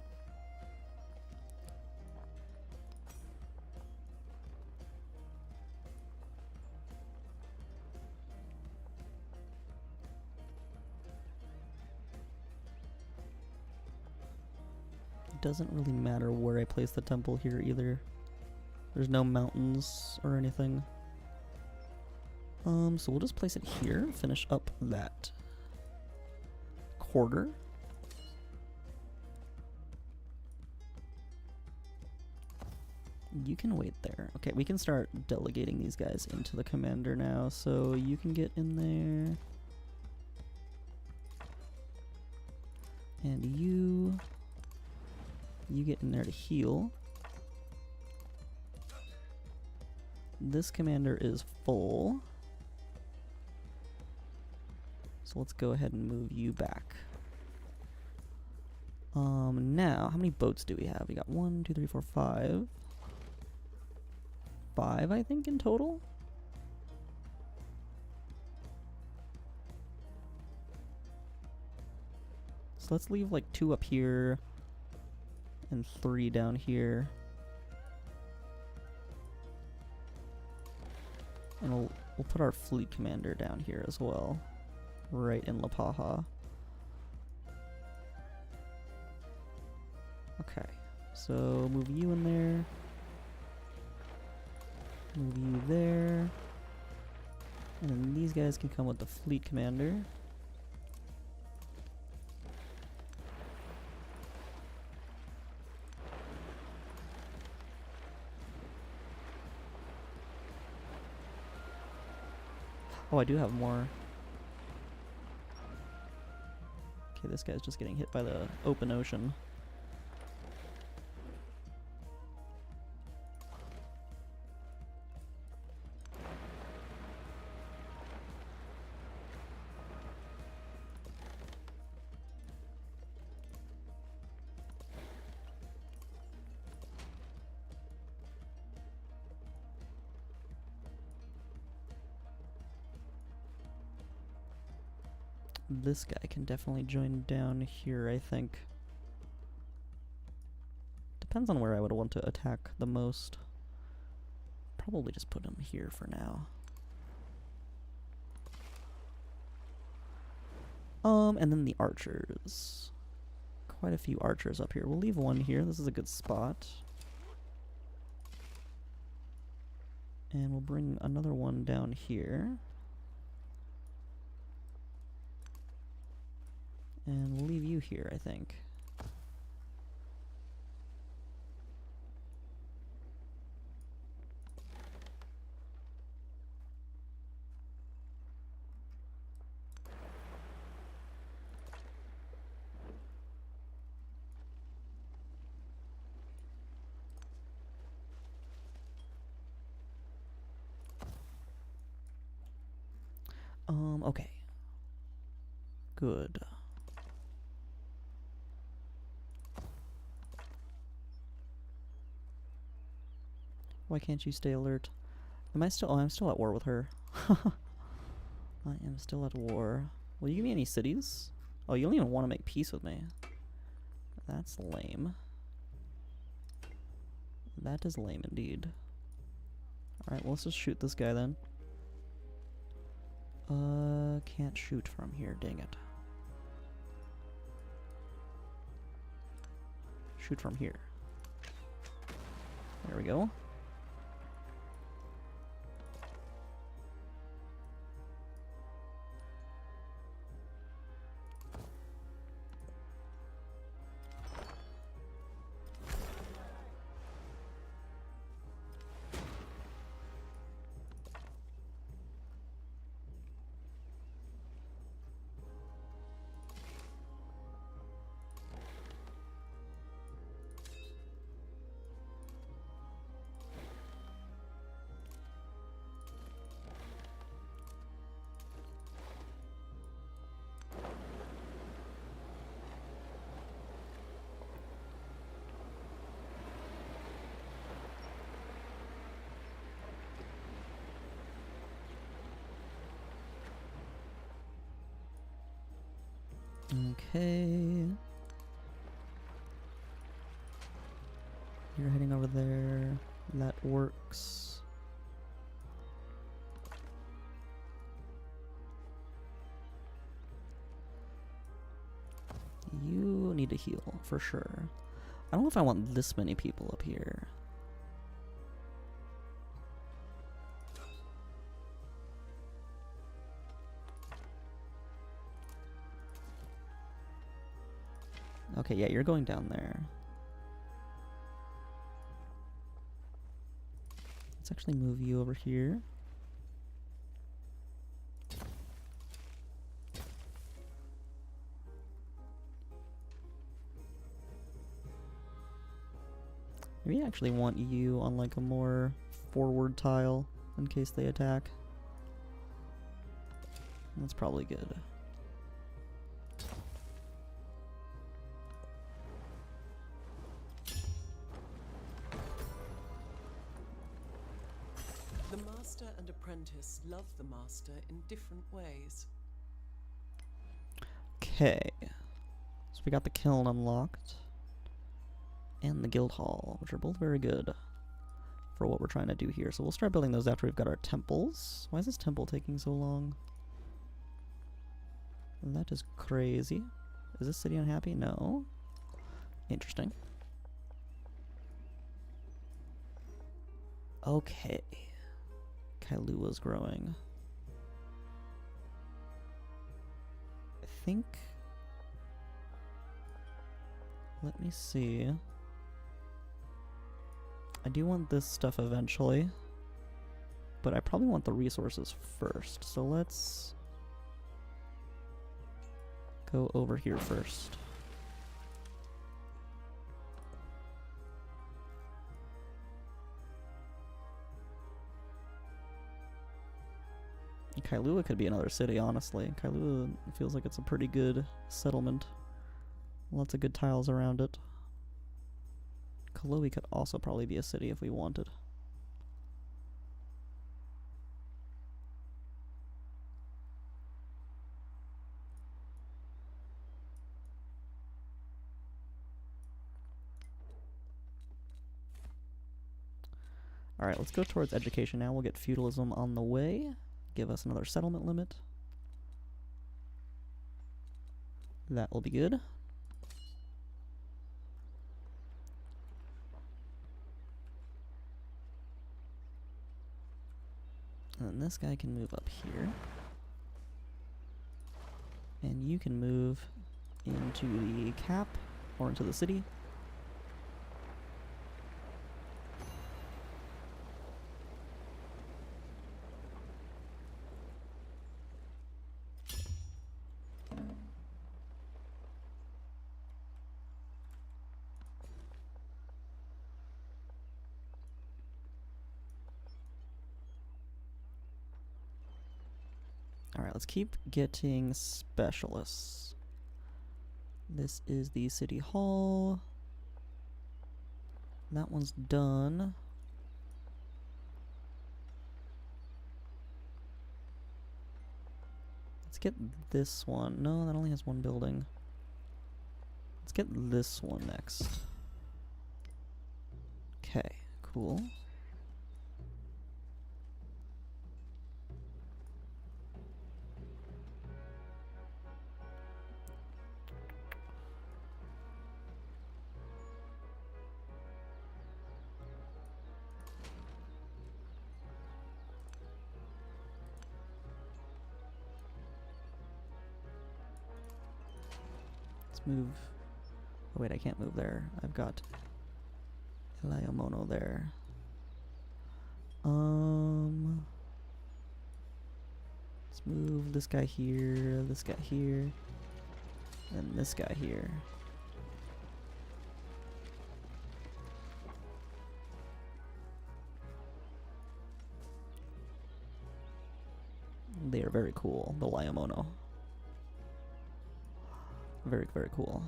A: It doesn't really matter where I place the temple here either. There's no mountains or anything. So we'll just place it here, finish up that quarter. You can wait there. Okay, we can start delegating these guys into the commander now, so you can get in there. And you get in there to heal. This commander is full. So let's go ahead and move you back. Now, how many boats do we have? We got 1, 2, 3, 4, 5. 5, I think, in total? So let's leave like 2 up here and 3 down here. And we'll put our fleet commander down here as well, right in La Paja. Okay, so move you in there. Move you there. And then these guys can come with the fleet commander. Oh, I do have more. Okay, this guy's just getting hit by the open ocean. This guy can definitely join down here, I think. Depends on where I would want to attack the most. Probably just put him here for now. And then the archers. Quite a few archers up here. We'll leave one here. This is a good spot. And we'll bring another one down here. And we'll leave you here, I think. Okay. Good. Why can't you stay alert? Am I still? Oh, I'm still at war with her. I am still at war. Will you give me any cities? Oh, you don't even want to make peace with me. That's lame. That is lame indeed. Alright, well, let's just shoot this guy then. Can't shoot from here, dang it. Shoot from here. There we go. Okay. You're heading over there. That works. You need to heal, for sure. I don't know if I want this many people up here. Okay, yeah, you're going down there. Let's actually move you over here. Maybe I actually want you on like a more forward tile in case they attack. That's probably good.
B: The master and apprentice love the master in different ways.
A: Okay. So we got the kiln unlocked. And the guild hall, which are both very good for what we're trying to do here. So we'll start building those after we've got our temples. Why is this temple taking so long? That is crazy. Is this city unhappy? No. Interesting. Okay. Kailua's growing. I think... Let me see. I do want this stuff eventually, but I probably want the resources first. So let's go over here first. Kailua could be another city, honestly. Kailua feels like it's a pretty good settlement. Lots of good tiles around it. Kaloe could also probably be a city if we wanted. Alright, let's go towards education now. We'll get feudalism on the way. Give us another settlement limit. That will be good. And then this guy can move up here. And you can move into the cap or into the city. Alright, let's keep getting specialists. This is the city hall. That one's done. Let's get this one. No, that only has one building. Let's Let's get this one next. Okay, cool. Let's move. Oh wait, I can't move there. I've got Elaiomono there. Let's move this guy here, and this guy here. They are very cool, the Elaiomono. Very, very cool.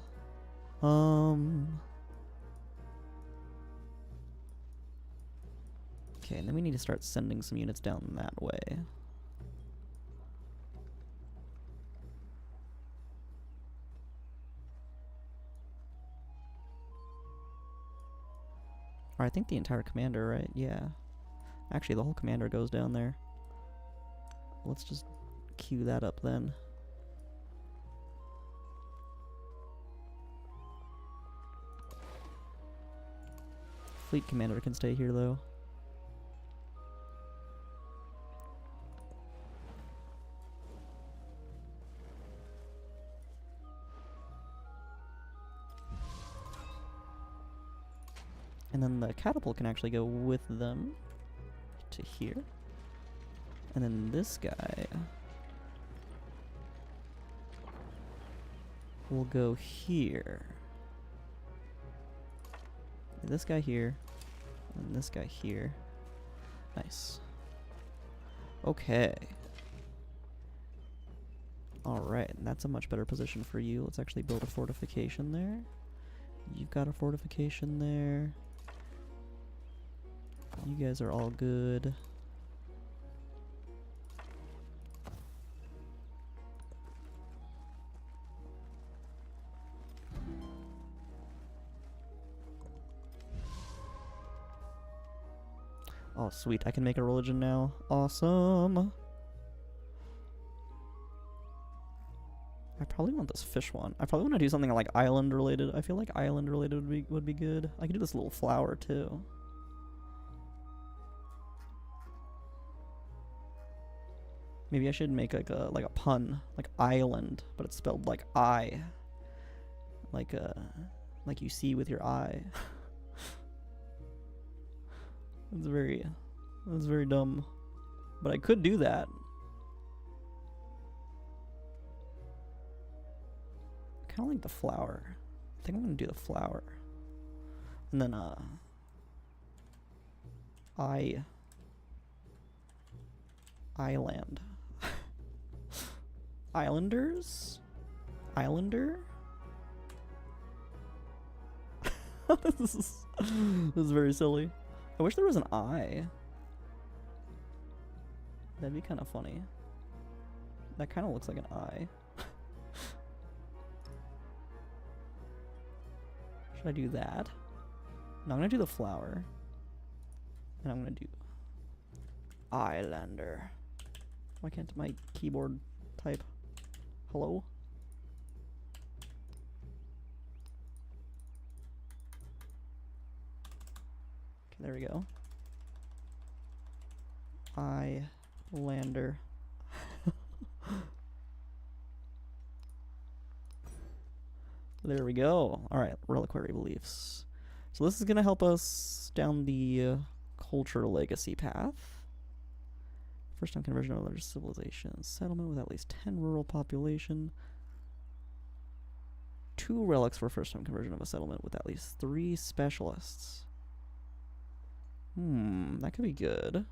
A: Okay, and then we need to start sending some units down that way. Or I think the entire commander, right? Yeah. Actually, the whole commander goes down there. Let's just queue that up then. Fleet commander can stay here though. And then the catapult can actually go with them to here. And then this guy will go here. This guy here. And this guy here. Nice. Okay. Alright, and that's a much better position for you. Let's actually build a fortification there. You've got a fortification there. You guys are all good. Oh, sweet. I can make a religion now. Awesome. I probably want this fish one. I probably want to do something like island related. I feel like island related would be good. I could do this little flower too. Maybe I should make like a pun, like island, but it's spelled like I, like you see with your eye. That's very dumb, but I could do that. Kind of like the flower. I think I'm gonna do the flower, and then island. Islanders? Islander? this is very silly. I wish there was an eye. That'd be kind of funny. That kind of looks like an eye. Should I do that? No, I'm gonna do the flower. And I'm gonna do Islander. Why can't my keyboard type? Hello? Okay, there we go. Islander. There we go. Alright, reliquary beliefs. So this is going to help us down the culture legacy path. First time conversion of a large civilization. Settlement with at least 10 rural population. 2 relics for first time conversion of a settlement with at least 3 specialists. That could be good.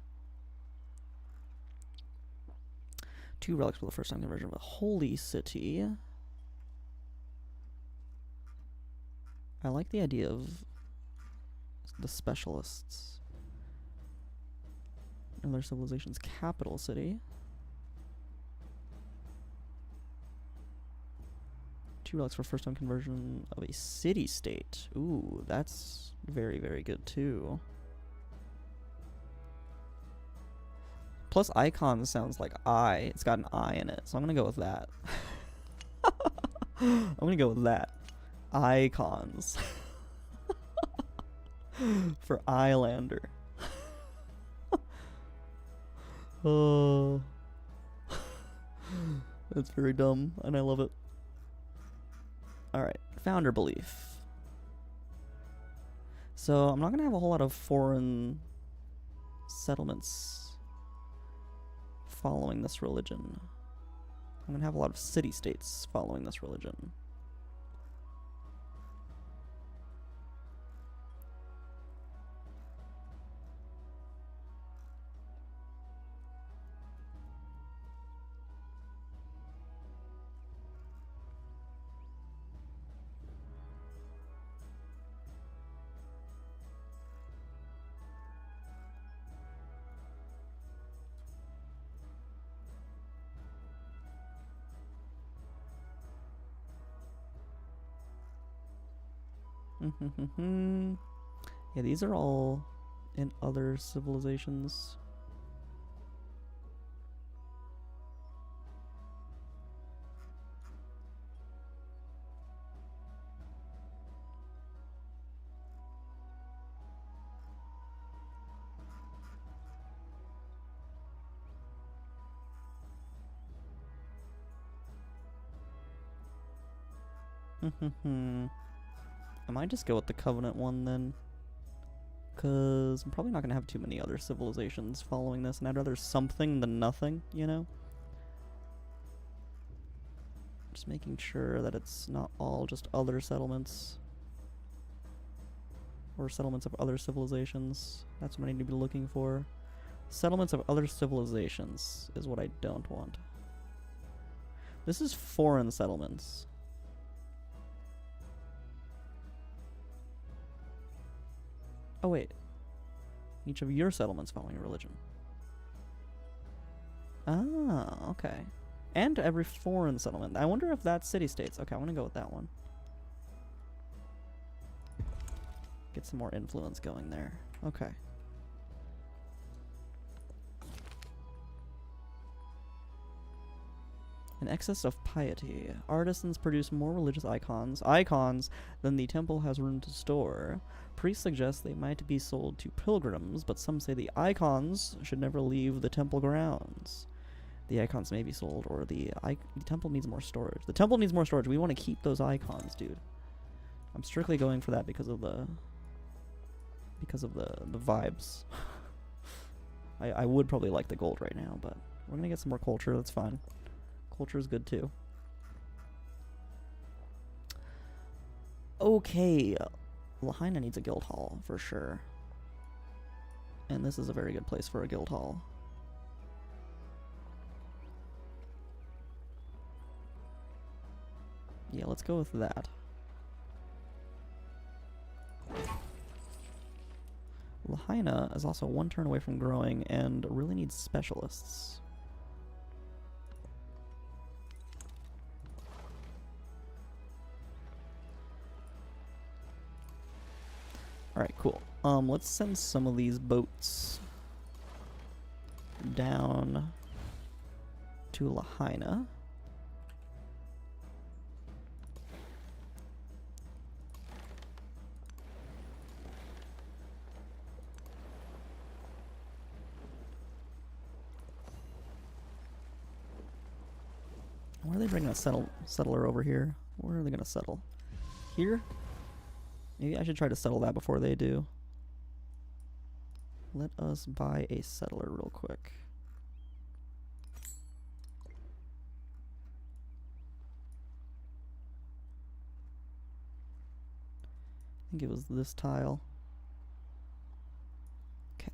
A: 2 relics for the first time conversion of a holy city. I like the idea of the specialists. Another civilization's capital city. 2 relics for first time conversion of a city-state. Ooh, that's very, very good too. Plus icon sounds like I. It's got an I in it, so I'm gonna go with that. I'm gonna go with that. Icons. For Islander. Oh. That's very dumb, and I love it. Alright, founder belief. So, I'm not gonna have a whole lot of foreign settlements following this religion. I'm gonna have a lot of city-states following this religion. Yeah, these are all in other civilizations. I might just go with the Covenant one then. Because I'm probably not going to have too many other civilizations following this, and I'd rather something than nothing, you know? Just making sure that it's not all just other settlements. Or settlements of other civilizations. That's what I need to be looking for. Settlements of other civilizations is what I don't want. This is foreign settlements. Oh wait, each of your settlements following a religion. Ah, okay. And every foreign settlement. I wonder if that's city-states. Okay, I want to go with that one. Get some more influence going there. Okay. An excess of piety. Artisans produce more religious icons than the temple has room to store. Priests suggest they might be sold to pilgrims, but some say the icons should never leave the temple grounds. The icons may be sold, or the temple needs more storage. The temple needs more storage. We want to keep those icons, dude. I'm strictly going for that because of the vibes. I would probably like the gold right now, but we're gonna get some more culture. That's fine. Culture is good too. Okay, Lahaina needs a guild hall for sure, and this is a very good place for a guild hall. Yeah, let's go with that. Lahaina is also one turn away from growing and really needs specialists. Alright, cool. Let's send some of these boats down to Lahaina. Where are they bringing a settler over here? Where are they going to settle? Here? Maybe I should try to settle that before they do. Let us buy a settler real quick. I think it was this tile. Okay.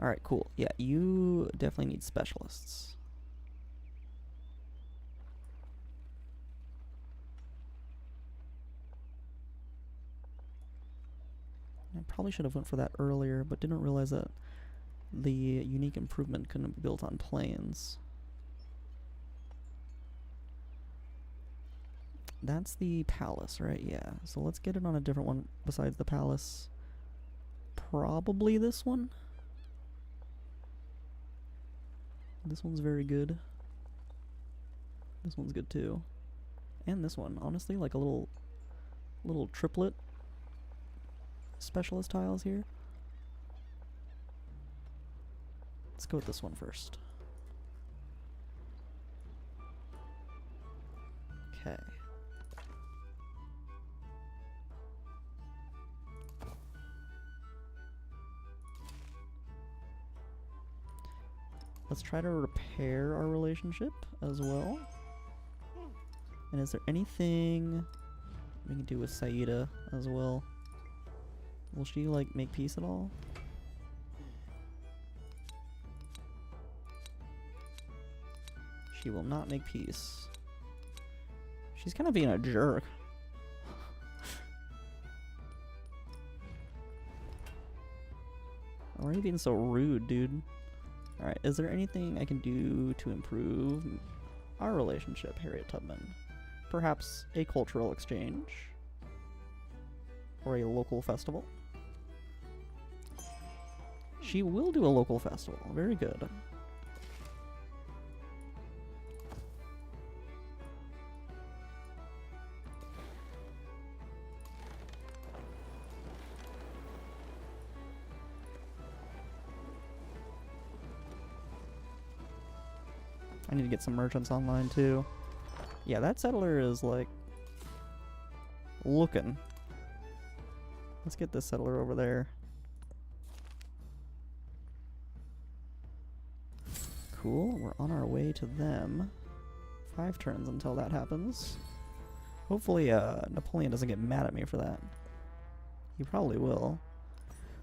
A: Alright, cool. Yeah, you definitely need specialists. I probably should have went for that earlier, but didn't realize that the unique improvement couldn't be built on planes. That's the palace, right? Yeah. So let's get it on a different one besides the palace. Probably this one. This one's very good. This one's good too. And this one, honestly, like a little triplet specialist tiles here. Let's go with this one first. Okay. Let's try to repair our relationship as well. And is there anything we can do with Saida as well? Will she, like, make peace at all? She will not make peace. She's kind of being a jerk. Why are you being so rude, dude? Alright, is there anything I can do to improve our relationship, Harriet Tubman? Perhaps a cultural exchange? Or a local festival? She will do a local festival. Very good. I need to get some merchants online too. Yeah, that settler is like looking. Let's get this settler over there. Cool, we're on our way to them. 5 turns until that happens. Hopefully Napoleon doesn't get mad at me for that. He probably will.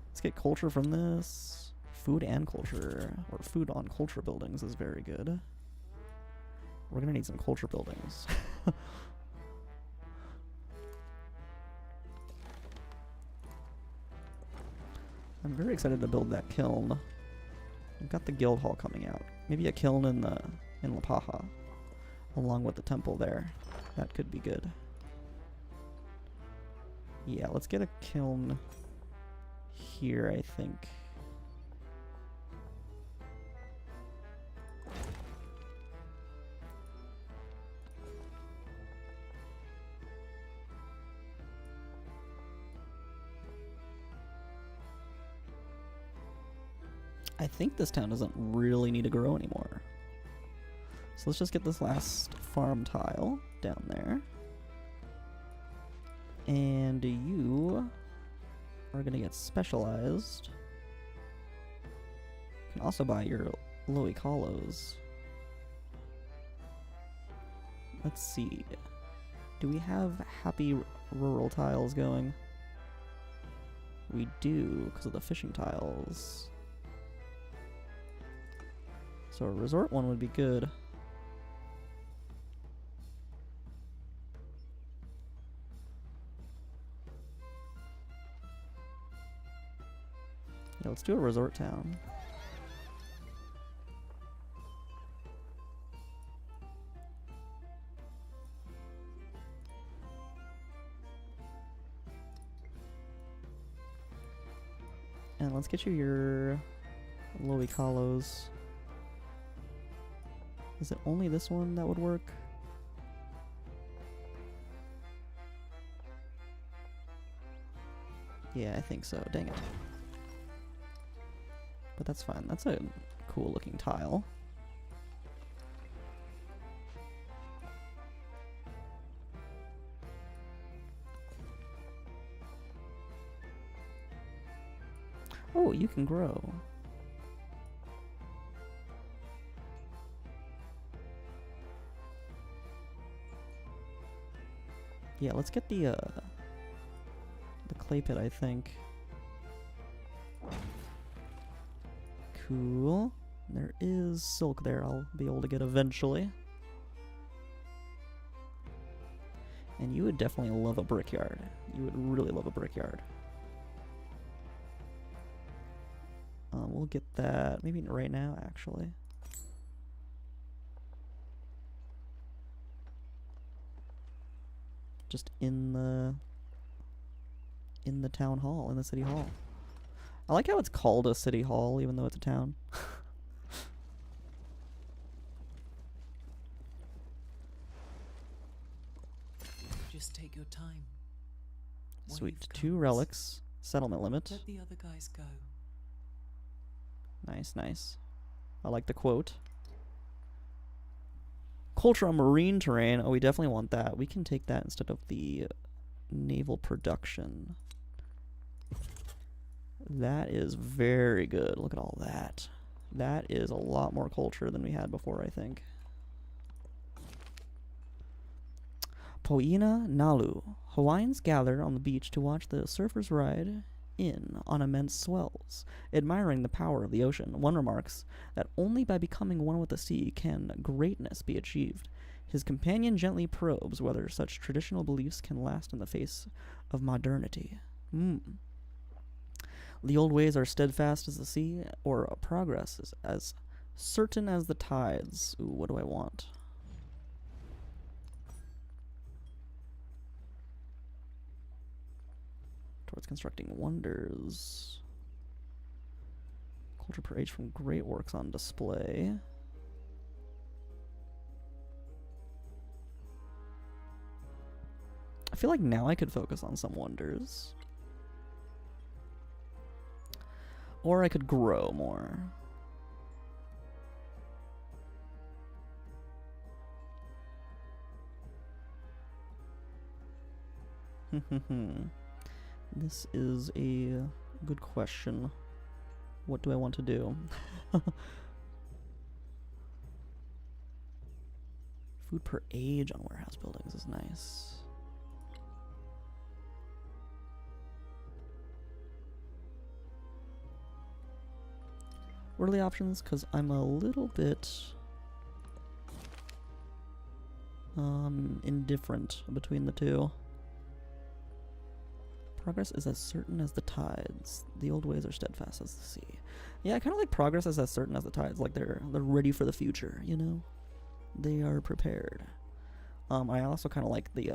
A: Let's get culture from this. Food and culture, or food on culture buildings is very good. We're gonna need some culture buildings. I'm very excited to build that kiln. We've got the guild hall coming out. Maybe a kiln in La Paja, along with the temple there. That could be good. Yeah, let's get a kiln here, I think. I think this town doesn't really need to grow anymore. So let's just get this last farm tile down there. And you are going to get specialized. You can also buy your Loicalos. Let's see. Do we have happy rural tiles going? We do, because of the fishing tiles. So a resort one would be good. Yeah, let's do a resort town. And let's get you your Loicalos. Is it only this one that would work? Yeah, I think so. Dang it. But that's fine. That's a cool looking tile. Oh, you can grow. Yeah, let's get the clay pit, I think. Cool. There is silk there I'll be able to get eventually. And you would definitely love a brickyard. You would really love a brickyard. We'll get that maybe right now, actually. just in the town hall, in the city hall. I like how it's called a city hall even though it's a town.
B: Just take your time.
A: Sweet.
B: Wave
A: 2
B: comes.
A: relics. Settlement limit.
B: Let the other guys go.
A: Nice, nice. I like the quote. Culture on marine terrain. Oh, we definitely want that. We can take that instead of the naval production. That is very good. Look at all that. That is a lot more culture than we had before, I think. Poina Nalu. Hawaiians gather on the beach to watch the surfers ride in on immense swells, admiring the power of the ocean. One remarks that only by becoming one with the sea can greatness be achieved. His companion gently probes whether such traditional beliefs can last in the face of modernity. The old ways are steadfast as the sea, or progress is as certain as the tides. Ooh, what do I want? Towards constructing wonders. Culture per age from great works on display. I feel like now I could focus on some wonders. Or I could grow more. This is a good question. What do I want to do? Food per age on warehouse buildings is nice. What are the options? Because I'm a little bit indifferent between the two. Progress is as certain as the tides. The old ways are steadfast as the sea. Yeah, I kind of like progress is as certain as the tides. Like they're ready for the future, you know? They are prepared. I also kind of like the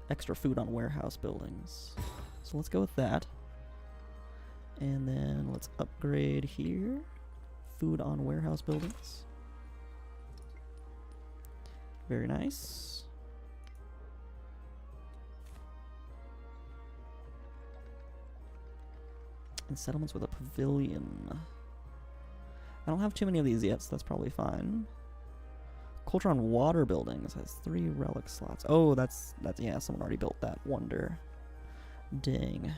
A: extra food on warehouse buildings. So let's go with that. And then let's upgrade here. Food on warehouse buildings. Very nice. And settlements with a pavilion. I don't have too many of these yet, so that's probably fine. Culture on water buildings has 3 relic slots. Oh, that's yeah, someone already built that wonder. Dang.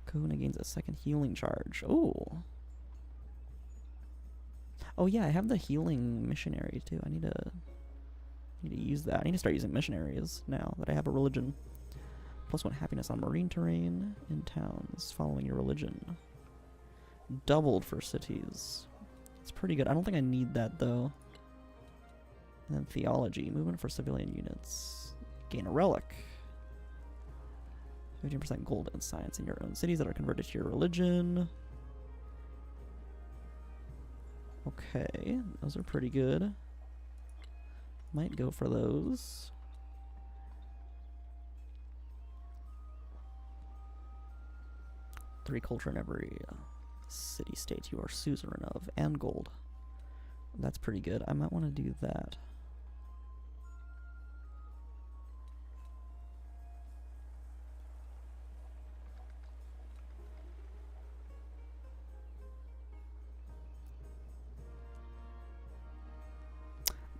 A: Kahuna gains a 2nd healing charge. Oh. Oh yeah, I have the healing missionary too. I need to use that. I need to start using missionaries now that I have a religion. +1 happiness on marine terrain in towns following your religion. Doubled for cities. It's pretty good. I don't think I need that though. And then theology, movement for civilian units. Gain a relic. 15% gold and science in your own cities that are converted to your religion. Okay, those are pretty good. Might go for those. Three culture in every city-state you are suzerain of, and gold. That's pretty good. I might want to do that.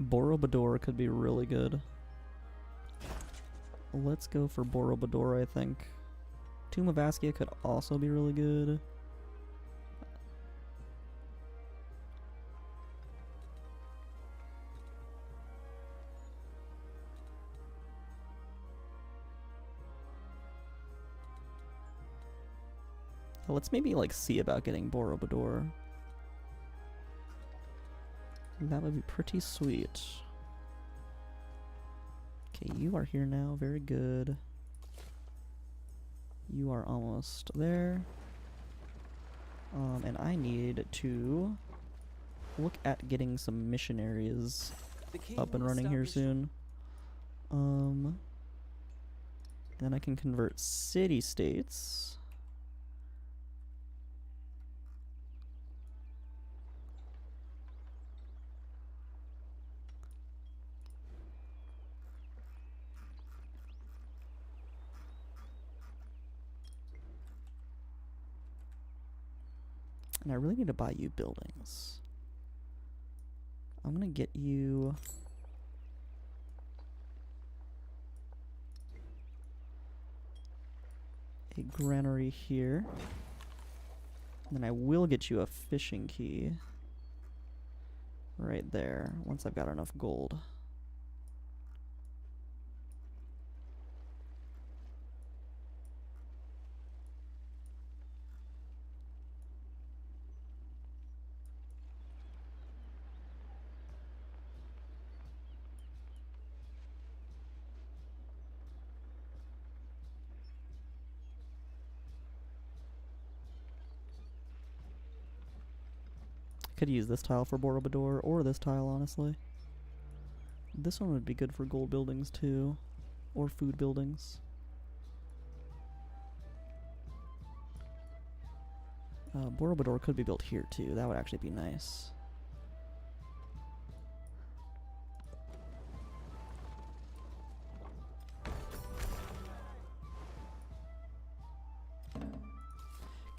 A: Borobudur could be really good. Let's go for Borobudur, I think. Tomb of Askia could also be really good. Let's maybe like see about getting Borobudur. That would be pretty sweet. Okay, you are here now. Very good. You are almost there. And I need to look at getting some missionaries up and running here soon. And then I can convert city-states. And I really need to buy you buildings. I'm gonna get you a granary here. And then I will get you a fishing key right there once I've got enough gold. Could use this tile for Borobudur, or this tile, honestly. This one would be good for gold buildings, too. Or food buildings. Borobudur could be built here, too. That would actually be nice.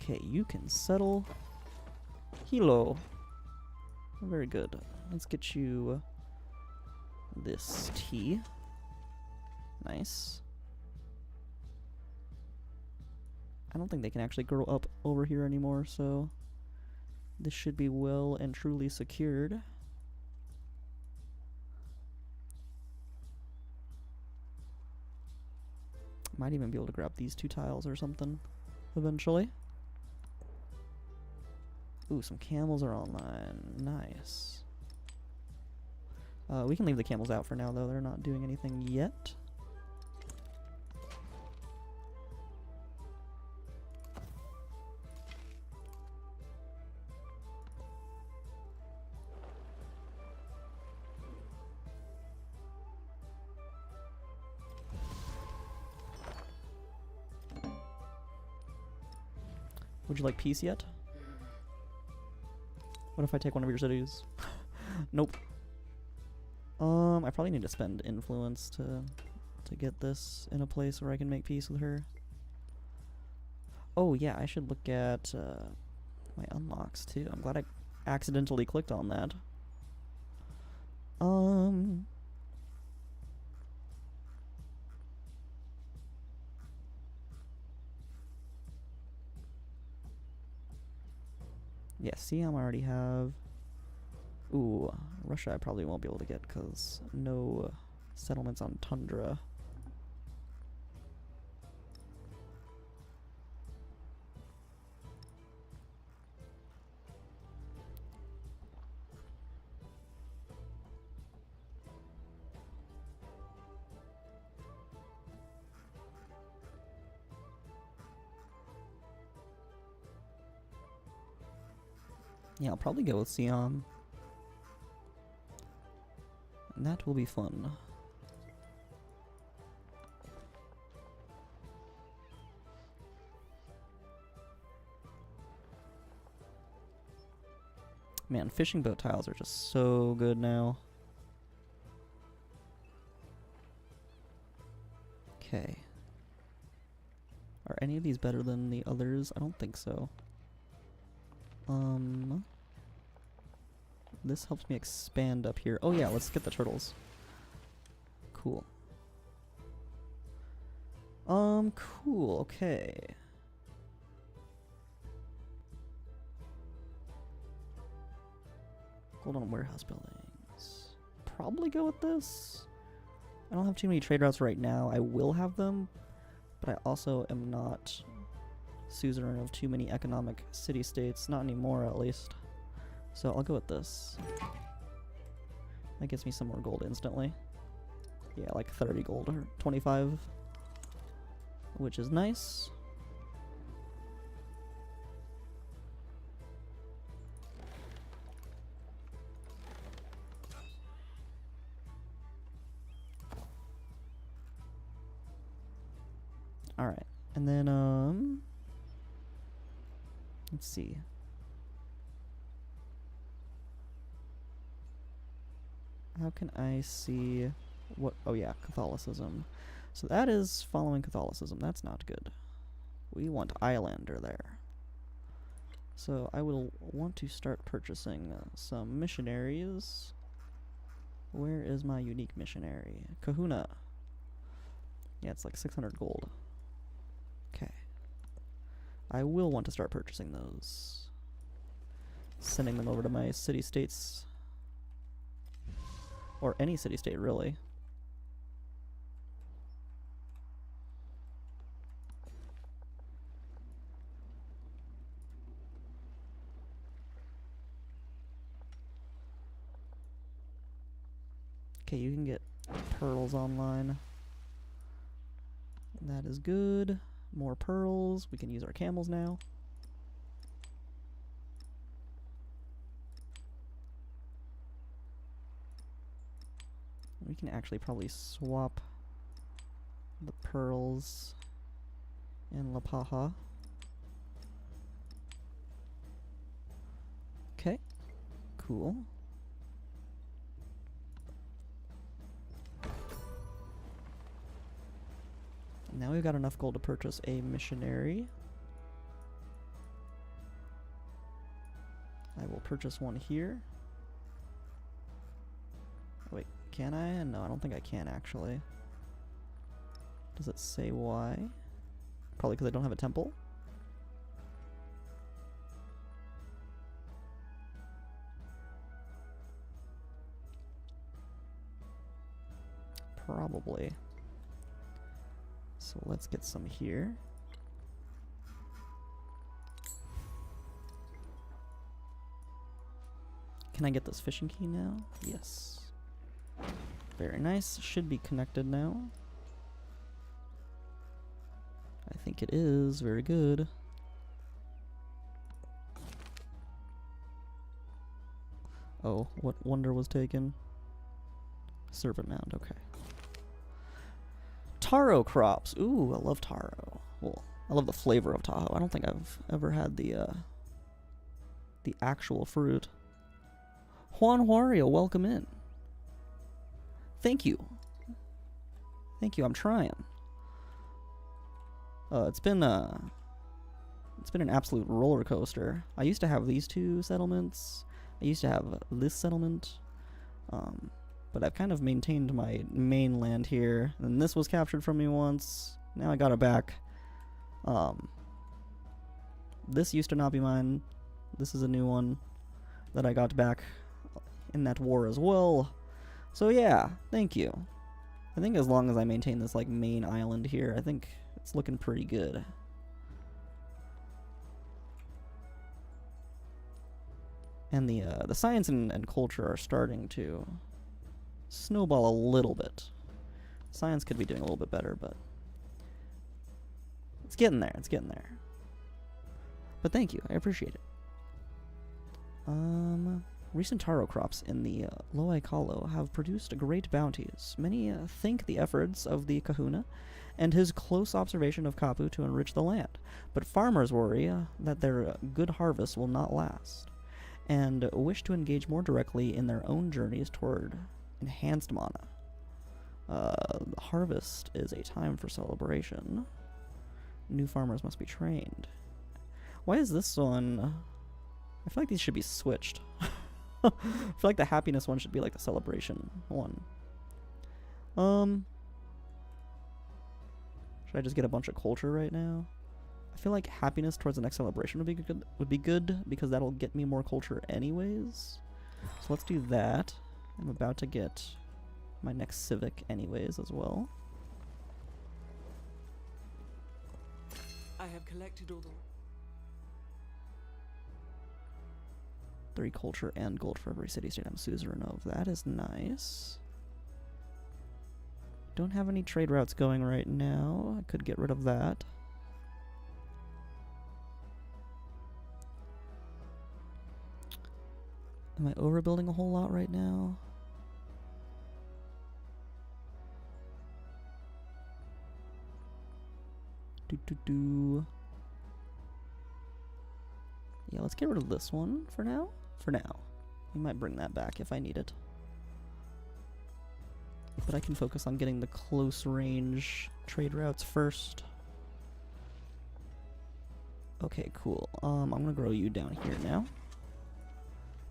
A: Okay, you can settle. Hilo. Very good. Let's get you this tea. Nice. I don't think they can actually grow up over here anymore, so this should be well and truly secured. Might even be able to grab these 2 tiles or something eventually. Ooh, some camels are online. Nice. We can leave the camels out for now, though. They're not doing anything yet. Would you like peace yet? What if I take one of your cities? Nope. I probably need to spend influence to get this in a place where I can make peace with her. Oh yeah, I should look at my unlocks too. I'm glad I accidentally clicked on that. Yeah, Siam I already have. Ooh, Russia I probably won't be able to get because no settlements on Tundra. Yeah, I'll probably go with Siam. And that will be fun. Man, fishing boat tiles are just so good now. Okay. Are any of these better than the others? I don't think so. This helps me expand up here. Oh yeah, let's get the turtles. Cool. Cool, okay. Hold on, warehouse buildings. Probably go with this. I don't have too many trade routes right now. I will have them, but I also am not suzerain of too many economic city-states. Not anymore, at least. So I'll go with this. That gets me some more gold instantly. Yeah, like 30 gold or 25, which is nice. Alright. And then, let's see. How can I see what? Oh yeah, Catholicism. So that is following Catholicism. That's not good. We want Islander there. So I will want to start purchasing some missionaries. Where is my unique missionary? Kahuna. Yeah, it's like 600 gold. Okay. I will want to start purchasing those. Sending them over to my city-states. Or any city-state, really. Okay, you can get pearls online. That is good. More pearls. We can use our camels now. We can actually probably swap the pearls and La Paja. Okay, cool. Now we've got enough gold to purchase a missionary. I will purchase one here. Wait, can I? No, I don't think I can actually. Does it say why? Probably because I don't have a temple. Probably. So let's get some here. Can I get this fishing key now? Yes. Very nice. Should be connected now. I think it is. Very good. Oh, what wonder was taken? Serpent mound, okay. Taro crops. Ooh, I love taro. Well, I love the flavor of Tahoe. I don't think I've ever had the actual fruit. Juan Wario, welcome in. Thank you. Thank you, I'm trying. It's been an absolute roller coaster. I used to have these two settlements. I used to have this settlement. But I've kind of maintained my mainland here. And this was captured from me once. Now I got it back. This used to not be mine. This is a new one that I got back in that war as well. So yeah, thank you. I think as long as I maintain this like main island here, I think it's looking pretty good. And the science and culture are starting to snowball a little bit. Science could be doing a little bit better, but it's getting there. It's getting there. But thank you. I appreciate it. Recent taro crops in the Loaikalo have produced great bounties. Many thank the efforts of the kahuna and his close observation of Kapu to enrich the land, but farmers worry that their good harvest will not last, and wish to engage more directly in their own journeys toward enhanced mana. The harvest is a time for celebration. New farmers must be trained. Why is this one... I feel like these should be switched. I feel like the happiness one should be like the celebration one. Should I just get a bunch of culture right now? I feel like happiness towards the next celebration would be good because that'll get me more culture anyways. So let's do that. I'm about to get my next civic anyways as well.
B: I have collected all the...
A: 3 culture and gold for every city-state I'm suzerain of. That is nice. Don't have any trade routes going right now. I could get rid of that. Am I overbuilding a whole lot right now? Yeah, let's get rid of this one for now. For now. We might bring that back if I need it. But I can focus on getting the close range trade routes first. Okay, cool. I'm gonna grow you down here now.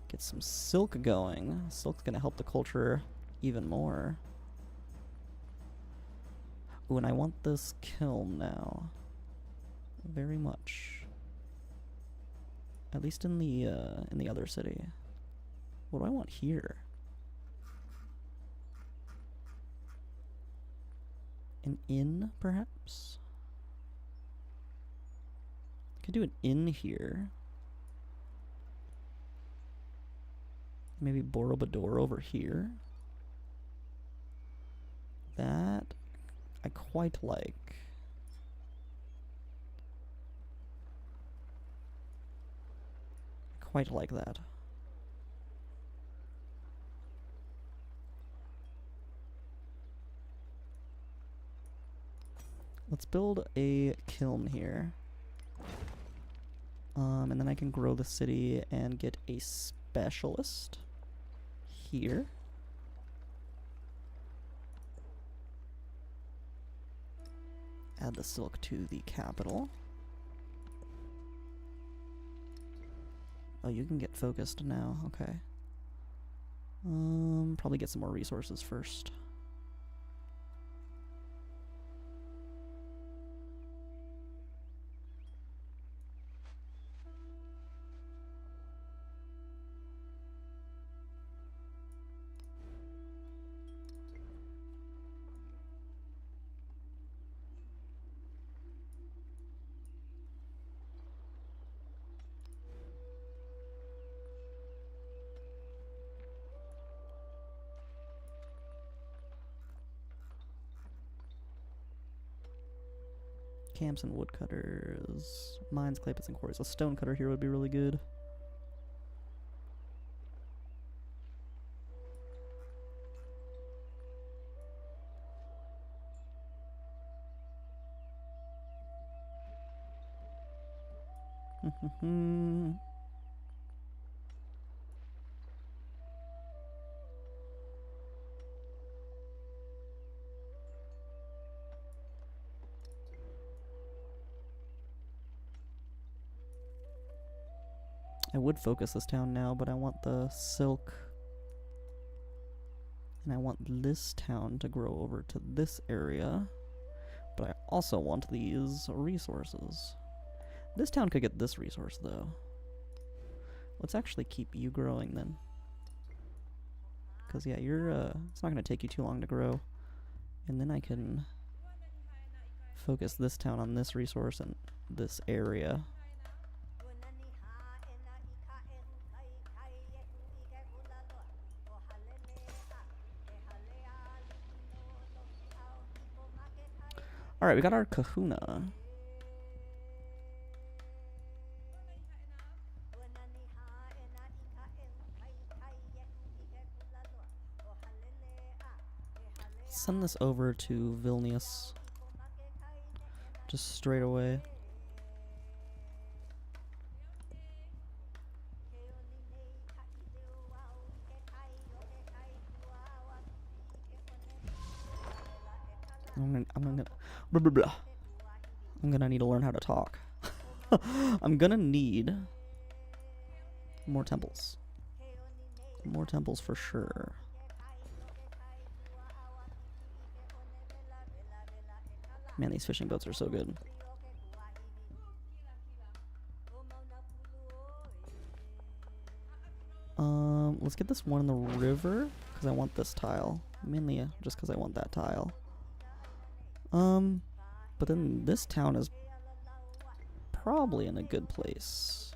A: Get some silk going. Silk's gonna help the culture even more. Ooh, and I want this kiln now. Very much. At least in the other city. What do I want here? An inn, perhaps? I could do an inn here. Maybe Borobudur over here. That I quite like. Quite like that. Let's build a kiln here. And then I can grow the city and get a specialist here. Add the silk to the capital. Oh, you can get focused now, okay. Probably get some more resources first. Camps and woodcutters, mines, clay pits, and quarries. A stone cutter here would be really good. I would focus this town now, but I want the silk. And I want this town to grow over to this area. But I also want these resources. This town could get this resource, though. Let's actually keep you growing, then. Because, yeah, you're, it's not going to take you too long to grow. And then I can focus this town on this resource and this area. Alright, we got our kahuna. Send this over to Vilnius. Just straight away. I'm gonna blah, blah, blah. I'm gonna need to learn how to talk. I'm gonna need more temples. More temples for sure. Man, these fishing boats are so good. Let's get this one in the river, because I want this tile. Mainly just because I want that tile. But then this town is probably in a good place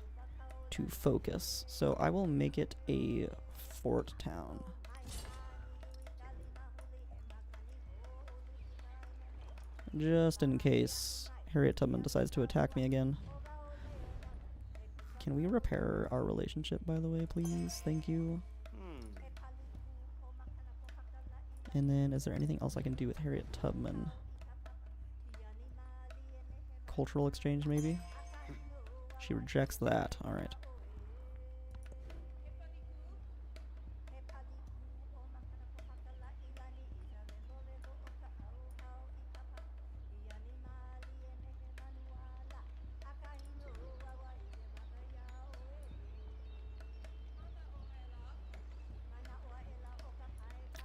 A: to focus. So I will make it a fort town. Just in case Harriet Tubman decides to attack me again. Can we repair our relationship, by the way, please? Thank you. And then, is there anything else I can do with Harriet Tubman? cultural exchange, maybe? She rejects that. Alright.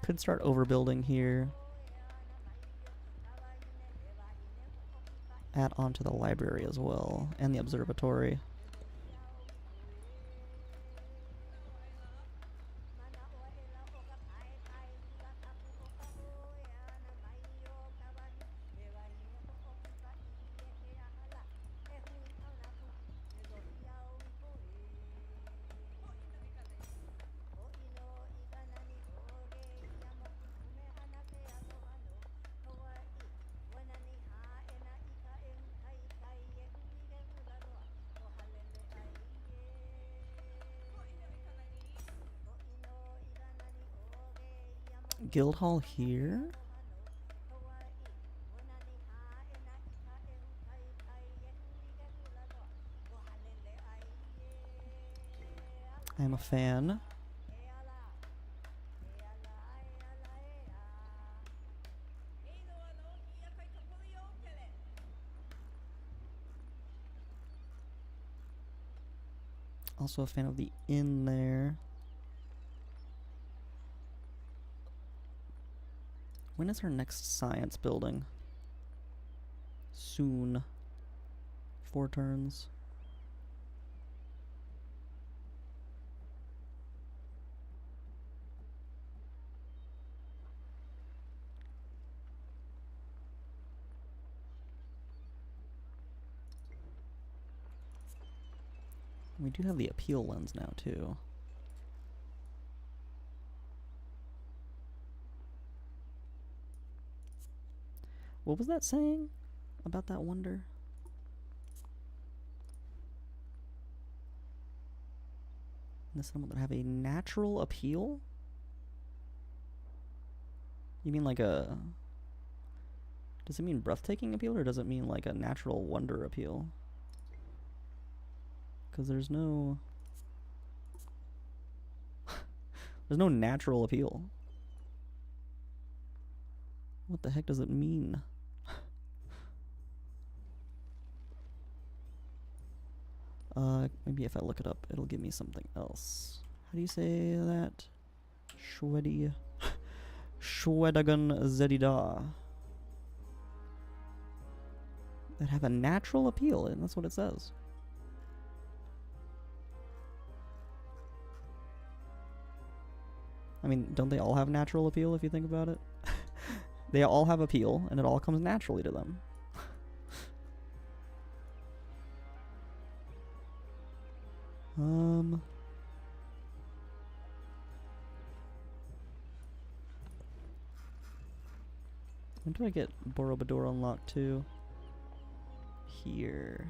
A: Could start overbuilding here. Add on to the library as well, and the observatory. Guildhall here. I am a fan. Also a fan of the inn there. When is our next science building? Soon. 4 turns. We do have the appeal lens now, too. What was that saying about that wonder? This one would have a natural appeal? You mean like a... Does it mean breathtaking appeal, or does it mean like a natural wonder appeal? Because there's no... there's no natural appeal. What the heck does it mean? Maybe if I look it up, it'll give me something else. How do you say that? Shwedi... Shwedagon Zedida. That have a natural appeal, and that's what it says. I mean, don't they all have natural appeal if you think about it? They all have appeal, and it all comes naturally to them. When do I get Borobudur unlocked too? Here.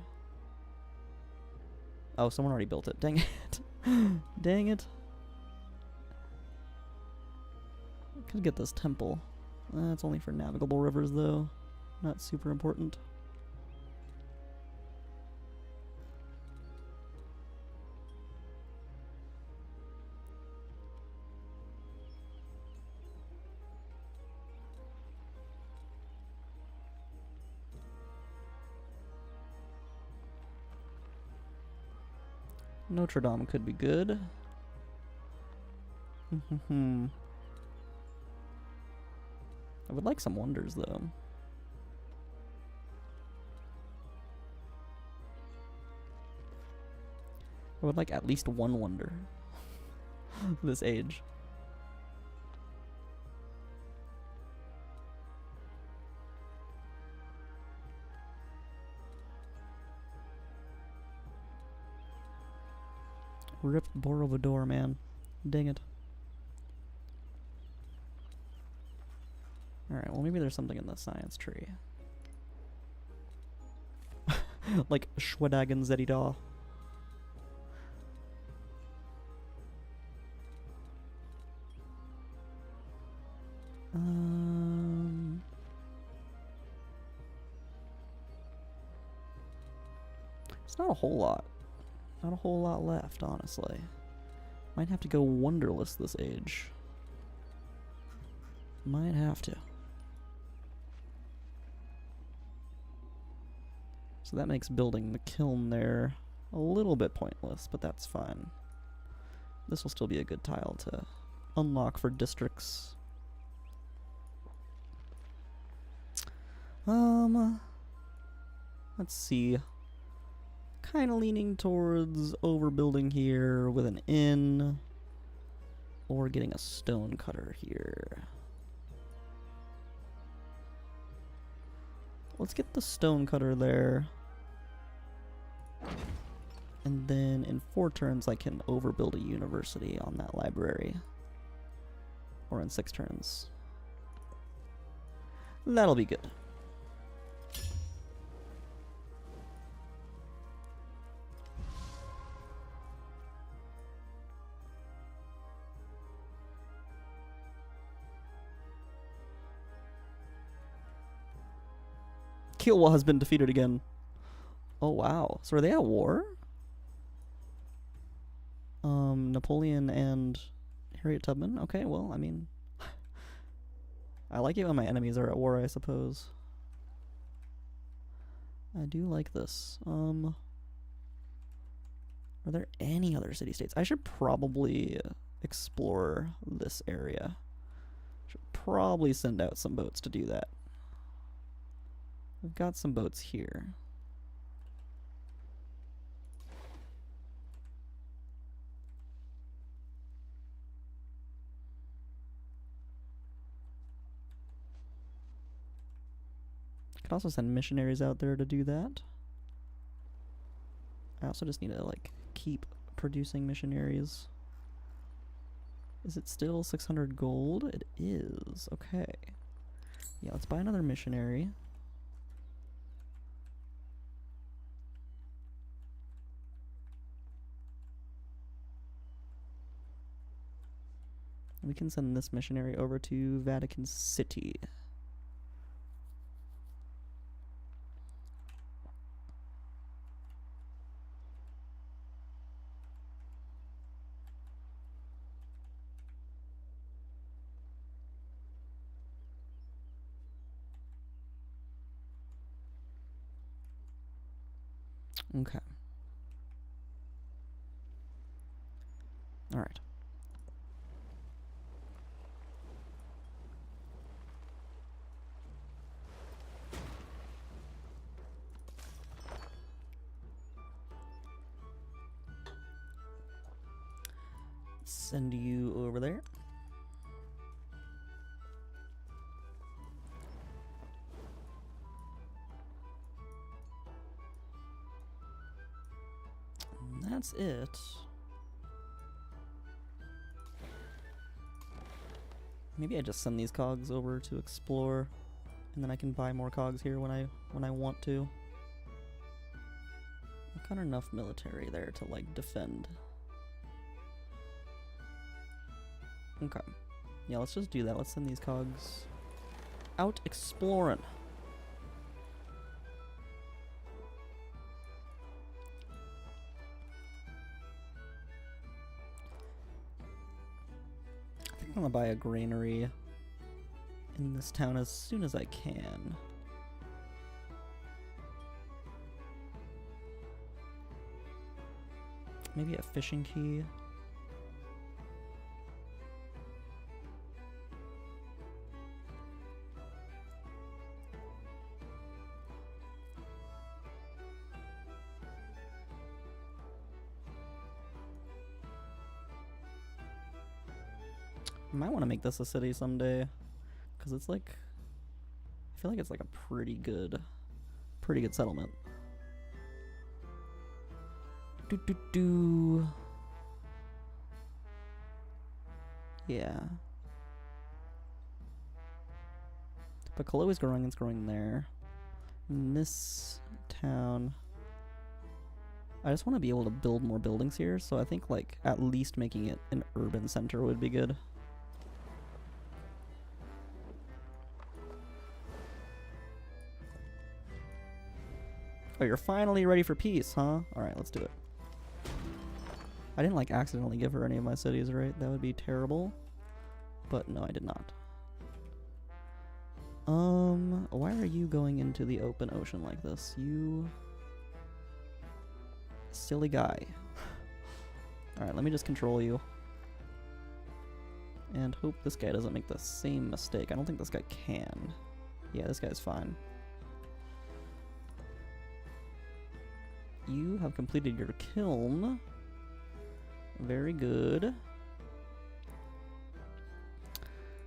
A: Oh, someone already built it. Dang it. Dang it. I could get this temple. It's only for navigable rivers though. Not super important. Notre Dame could be good. I would like some wonders, though. I would like at least one wonder. This age. Rip Borobudur, man. Dang it. Alright, well maybe there's something in the science tree. Like Shwedagon Zedida. It's not a whole lot. Not a whole lot left, honestly. Might have to go wonderless this age. Might have to. So that makes building the kiln there a little bit pointless, but that's fine. This will still be a good tile to unlock for districts. Let's see. Kind of leaning towards overbuilding here with an inn, or getting a stone cutter here. Let's get the stone cutter there. And then in 4 turns I can overbuild a university on that library. Or in 6 turns. That'll be good. Kiowa has been defeated again. Oh wow. So are they at war? Napoleon and Harriet Tubman? Okay, well, I mean, I like it when my enemies are at war, I suppose. I do like this. Are there any other city-states? I should probably explore this area. Should probably send out some boats to do that. We've got some boats here. Could also send missionaries out there to do that. I also just need to, like, keep producing missionaries. Is it still 600 gold? It is. Okay. Yeah, let's buy another missionary. We can send this missionary over to Vatican City. Okay. All right. Send you over there. And that's it. Maybe I just send these cogs over to explore, and then I can buy more cogs here when I want to. I've got enough military there to, like, defend. Okay. Yeah, let's just do that. Let's send these cogs out exploring. I think I'm gonna buy a granary in this town as soon as I can. Maybe a fishing key. I might want to make this a city someday, because it's like, I feel like it's like a pretty good settlement. Yeah. But Kalo is growing, it's growing there. In this town, I just want to be able to build more buildings here, so I think, like, at least making it an urban center would be good. Oh, you're finally ready for peace, huh? Alright, let's do it. I didn't, like, accidentally give her any of my cities, right? That would be terrible. But no, I did not. Why are you going into the open ocean like this? You silly guy. Alright, let me just control you. And hope this guy doesn't make the same mistake. I don't think this guy can. Yeah, this guy's fine. You have completed your kiln. Very good.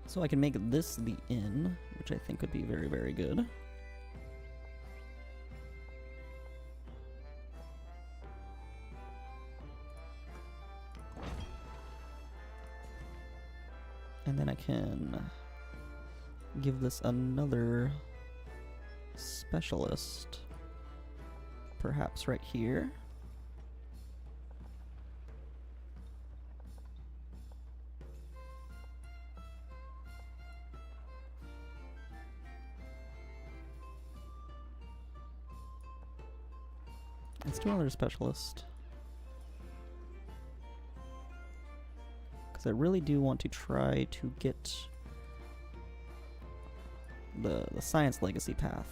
A: So I can make this the inn, which I think would be very, very good. And then I can give this another specialist, perhaps right here. Let's do another specialist. Because I really do want to try to get the science legacy path.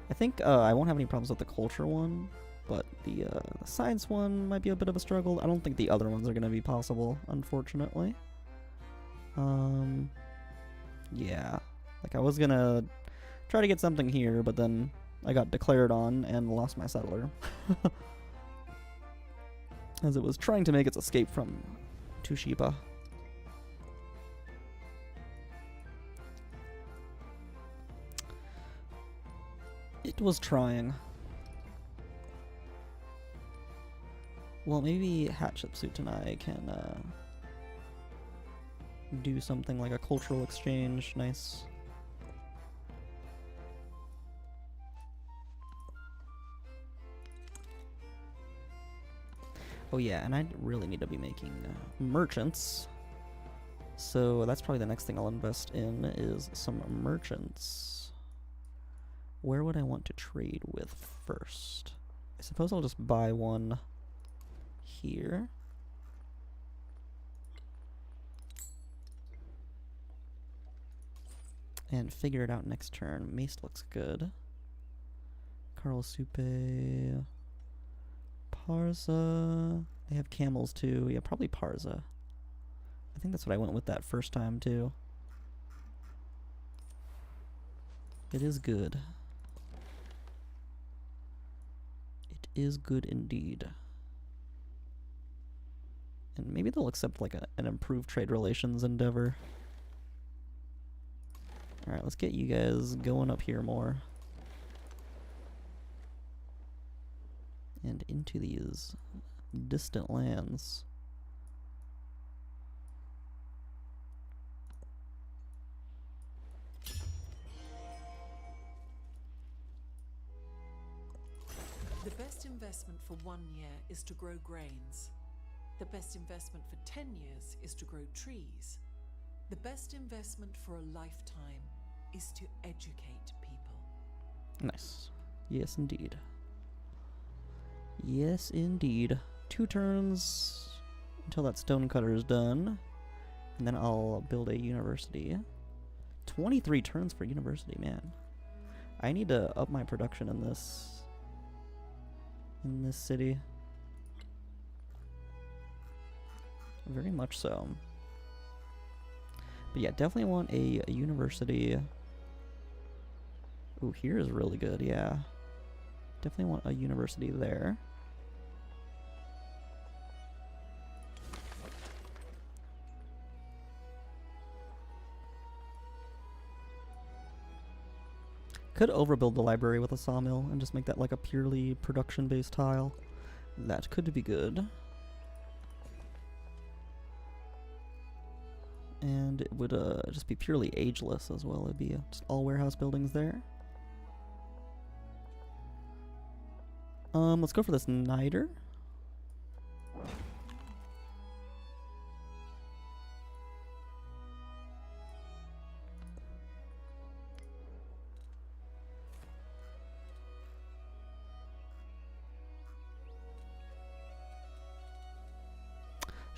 A: I think I won't have any problems with the culture one, but the science one might be a bit of a struggle. I don't think the other ones are going to be possible, unfortunately. Yeah. Like, I was going to try to get something here, but then I got declared on and lost my settler. As it was trying to make its escape from Tushiba. It was trying. Well, maybe Hatshepsut and I can do something like a cultural exchange. Nice. Oh yeah, and I really need to be making merchants. So that's probably the next thing I'll invest in is some merchants. Where would I want to trade with first? I suppose I'll just buy one here. And figure it out next turn. Mace looks good. Carl Supe. Parza. They have camels too. Yeah, probably Parza. I think that's what I went with that first time too. It is good. It is good indeed. And maybe they'll accept like an improved trade relations endeavor. Alright, let's get you guys going up here more. And into these distant lands.
B: The best investment for 1 year is to grow grains. The best investment for 10 years is to grow trees. The best investment for a lifetime is to educate people.
A: Nice. Yes, indeed. Yes, indeed. 2 turns until that stonecutter is done. And then I'll build a university. 23 turns for university, man. I need to up my production in this city. Very much so. But yeah, definitely want a university. Ooh, here is really good, yeah. Definitely want a university there. Could overbuild the library with a sawmill and just make that like a purely production-based tile. That could be good. And it would just be purely ageless as well. It'd be just all warehouse buildings there. Let's go for this niter.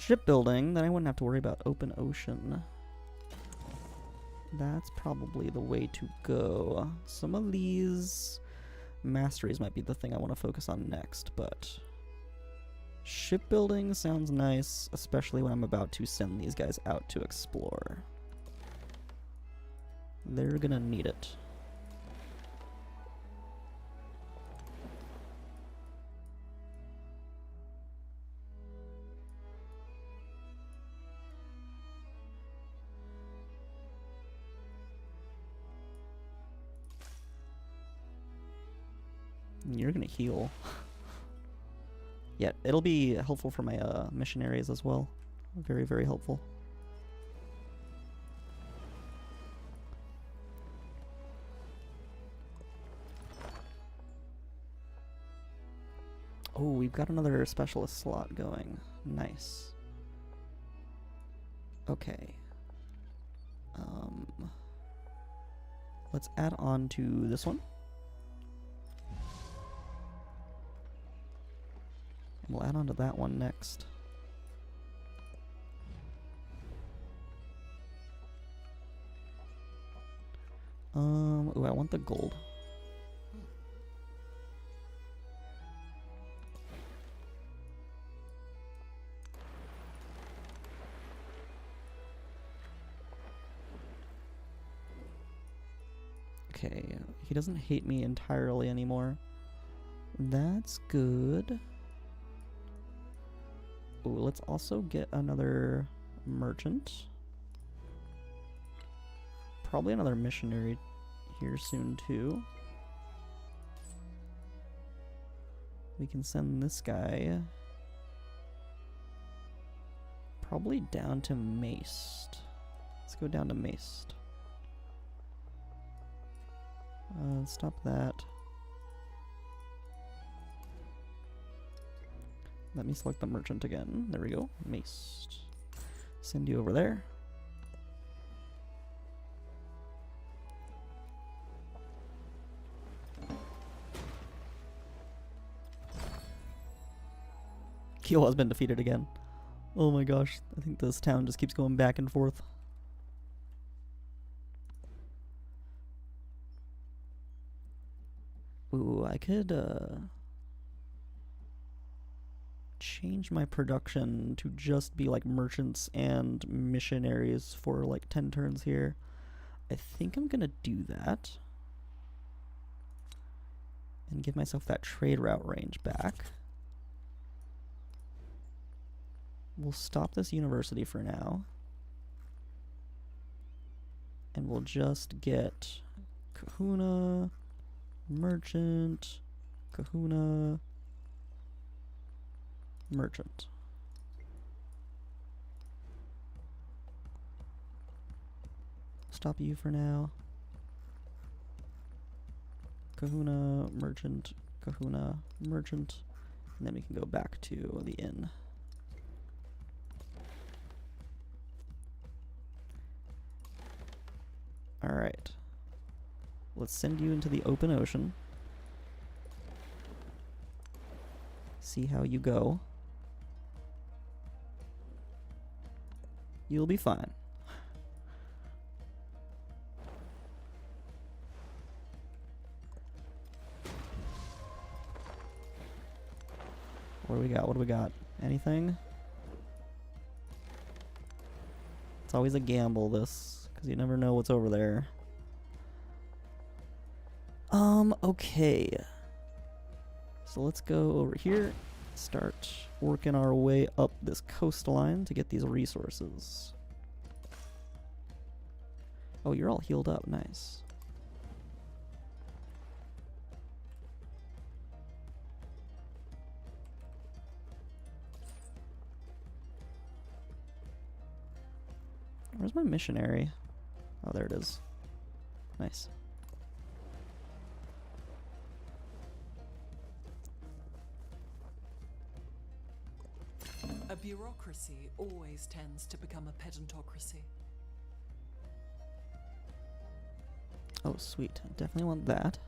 A: Shipbuilding, then I wouldn't have to worry about open ocean. That's probably the way to go. Some of these masteries might be the thing I want to focus on next, but shipbuilding sounds nice, especially when I'm about to send these guys out to explore. They're gonna need it. You're gonna heal. Yeah, it'll be helpful for my missionaries as well. Very, very helpful. Oh, we've got another specialist slot going. Nice. Okay. Let's add on to this one. We'll add on to that one next. Ooh, I want the gold. Okay, he doesn't hate me entirely anymore. That's good. Ooh, let's also get another merchant. Probably another missionary here soon too. We can send this guy probably down to Maced. Let's go down to Maced. Stop that. Let me select the merchant again. There we go. Maced. Send you over there. Kyoto has been defeated again. Oh my gosh. I think this town just keeps going back and forth. Ooh, I could change my production to just be like merchants and missionaries for like 10 turns here. I think I'm gonna do that and give myself that trade route range back. We'll stop this university for now and we'll just get Kahuna, merchant, Kahuna, merchant. Stop you for now. Kahuna, merchant, Kahuna, merchant, and then we can go back to the inn. Alright. Let's send you into the open ocean. See how you go. You'll be fine. What do we got? What do we got? Anything? It's always a gamble, this, because you never know what's over there. Okay. So let's go over here, start working our way up this coastline to get these resources. Oh, you're all healed up, nice. Where's my missionary? Oh, there it is. Nice.
B: A bureaucracy always tends to become a pedantocracy.
A: Oh, sweet. I definitely want that.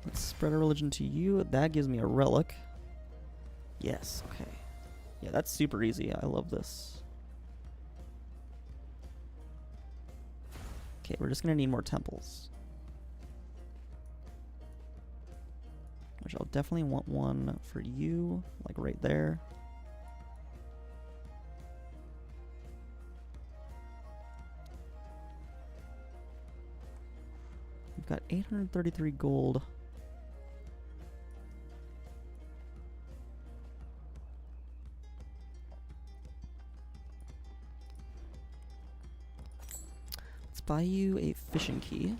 A: Let's Spread a religion to you. That gives me a relic. Yes, okay. Yeah, that's super easy. I love this. Okay, we're just gonna need more temples. Which I'll definitely want one for you, like right there. We've got 833 gold. Let's buy you a fishing key.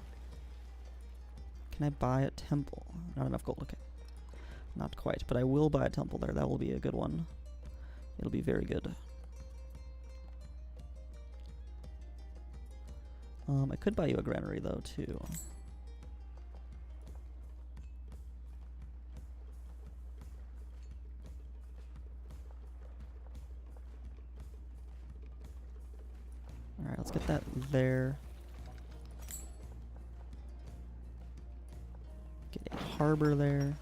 A: Can I buy a temple? Not enough gold, okay. Not quite, but I will buy a temple there. That will be a good one. It'll be very good. I could buy you a granary though, too. Alright, let's get that there. Get a harbor there.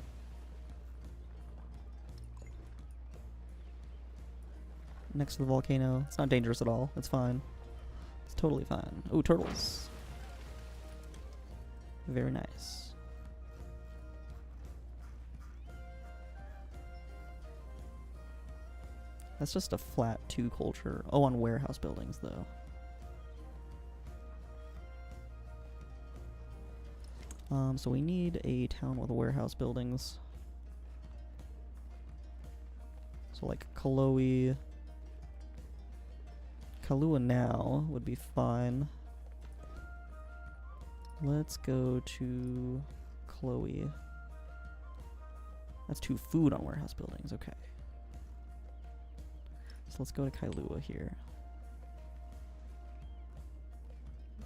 A: Next to the volcano. It's not dangerous at all. It's fine. It's totally fine. Ooh, turtles. Very nice. That's just a flat 2 culture. Oh, on warehouse buildings, though. So we need a town with warehouse buildings. So like Kalua now would be fine. Let's go to Chloe. That's 2 food on warehouse buildings, okay. So let's go to Kailua here.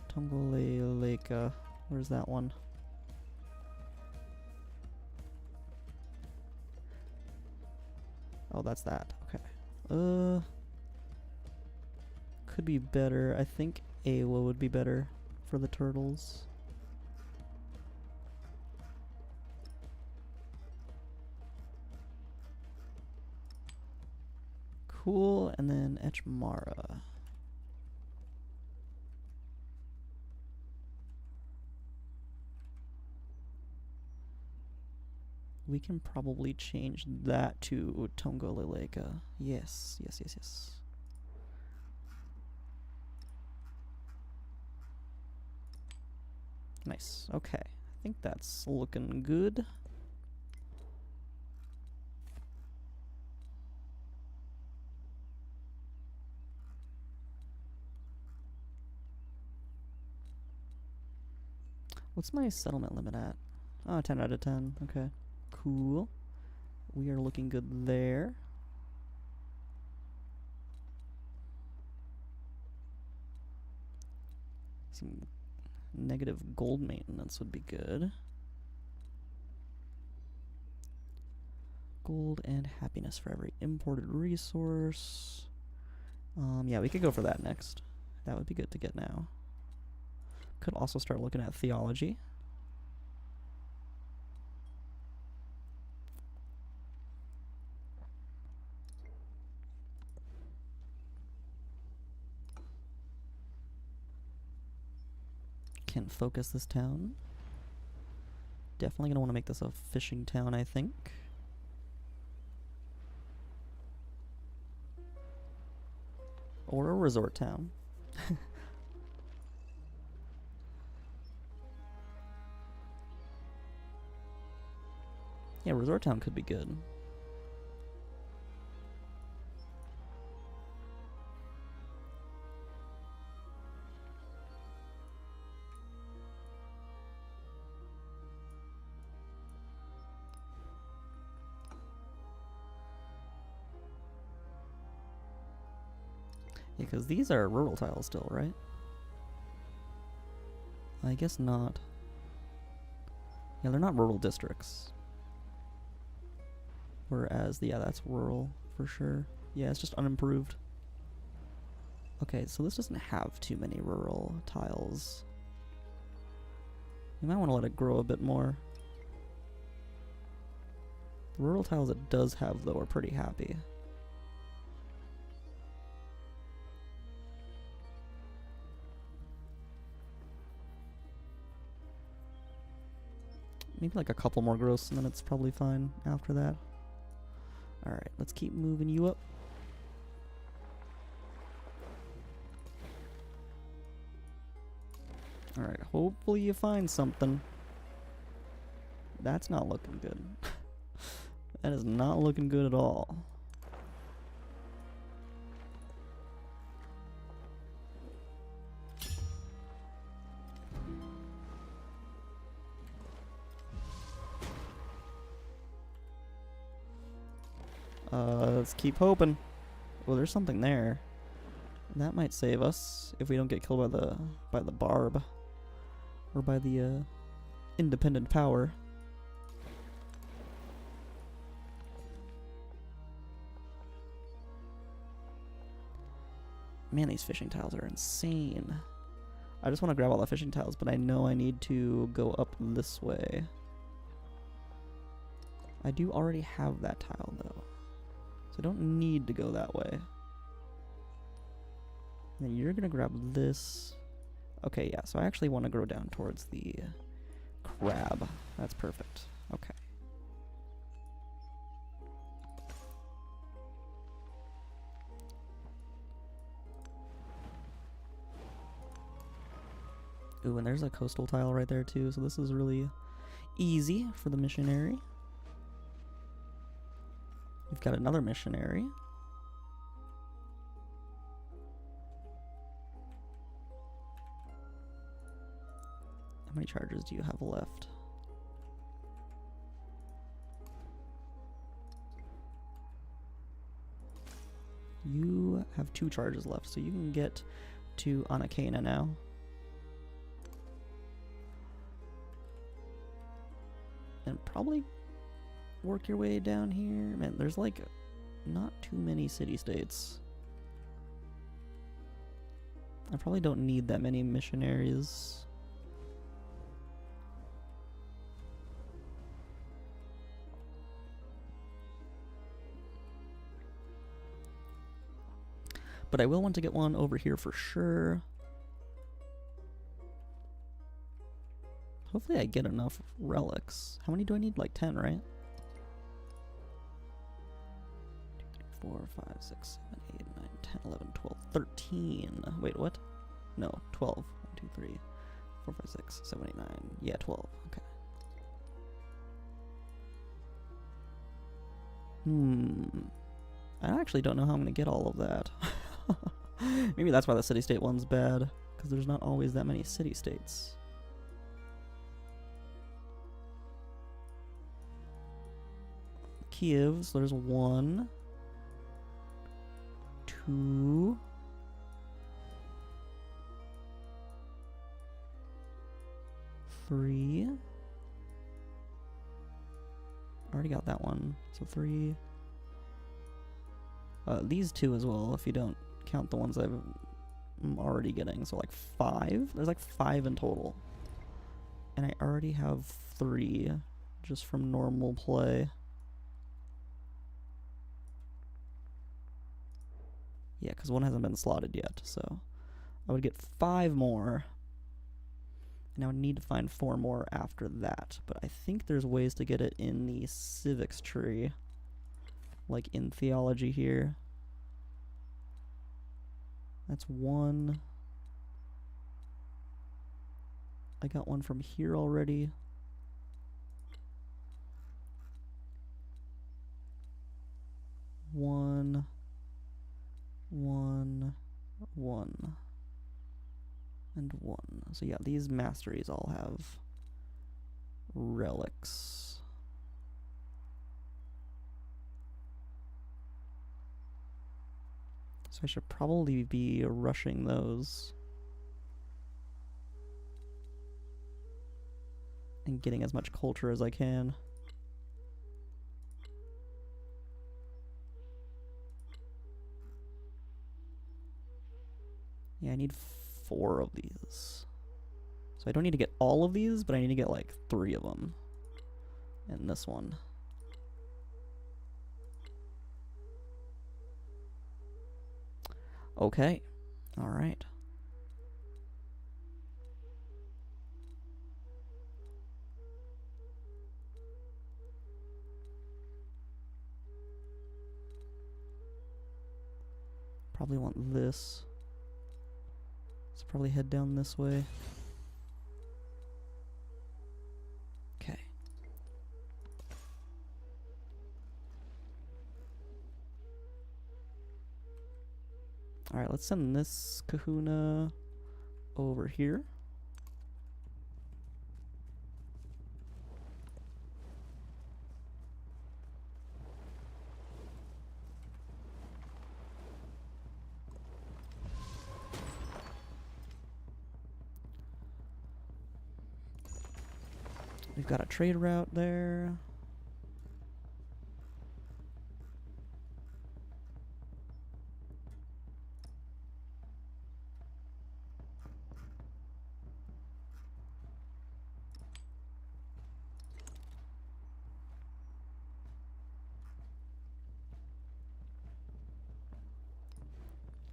A: Tonga, where's that one? Oh, that's that. Okay. Could be better. I think Awa would be better for the turtles. Cool, and then Etchmara. We can probably change that to Tonga Lileka. Yes, yes, yes, yes. Nice. Okay. I think that's looking good. What's my settlement limit at? Oh, 10 out of 10. Okay. Cool. We are looking good there. Some negative gold maintenance would be good. Gold and happiness for every imported resource. Yeah, we could go for that next. That would be good to get now. Could also start looking at theology. Can focus this town. Definitely gonna want to make this a fishing town, I think. Or a resort town. Yeah, resort town could be good. Yeah, because these are rural tiles still, right? I guess not. Yeah, they're not rural districts. Whereas, yeah, that's rural for sure. Yeah, it's just unimproved. Okay, so this doesn't have too many rural tiles. You might want to let it grow a bit more. The rural tiles it does have, though, are pretty happy. Maybe like a couple more growths and then it's probably fine after that. Alright, let's keep moving you up. Alright, hopefully you find something. That's not looking good. That is not looking good at all. Let's keep hoping. Oh, there's something there. That might save us if we don't get killed by the barb or by the independent power. Man, these fishing tiles are insane. I just want to grab all the fishing tiles, but I know I need to go up this way. I do already have that tile, though. So I don't need to go that way. And then you're going to grab this. Okay, yeah, so I actually want to grow down towards the crab. That's perfect. Okay. Ooh, and there's a coastal tile right there too, so this is really easy for the missionary. We've got another missionary. How many charges do you have left? You have 2 charges left, so you can get to Anakena now. And probably work your way down here. Man, there's like not too many city-states. I probably don't need that many missionaries. But I will want to get one over here for sure. Hopefully I get enough relics. How many do I need? Like 10, right? 2, 3, 4, 5, 6, 7, 8, 9, 10, 11, 12, 13. Wait, what? No, 12. 1, 2, 3, 4, 5, 6, 7, 8, 9. Yeah, 12. Okay. I actually don't know how I'm going to get all of that. Maybe that's why the city-state one's bad, because there's not always that many city-states. Kievs, so there's 1, 2, 3. Already got that one, so 3. These 2 as well, if you don't count the ones I'm already getting, so like 5. There's like 5 in total, and I already have 3 just from normal play. Yeah, because 1 hasn't been slotted yet, so I would get 5 more, and I would need to find 4 more after that. But I think there's ways to get it in the civics tree, like in theology here. That's 1. I got 1 from here already. One, 1, and 1. So yeah, these masteries all have relics. So I should probably be rushing those and getting as much culture as I can. Yeah, I need 4 of these. So I don't need to get all of these, but I need to get like 3 of them. And this one. Okay. All right. Probably want this. Let's probably head down this way. Okay. Alright, let's send this kahuna over here. We've got a trade route there.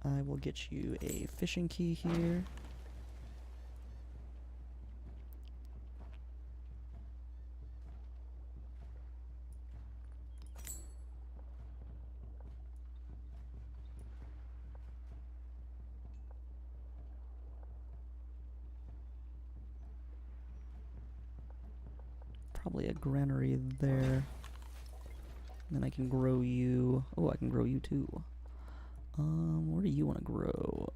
A: I will get you a fishing key here. Probably a granary there. And then I can grow you. Oh, I can grow you too. Where do you want to grow?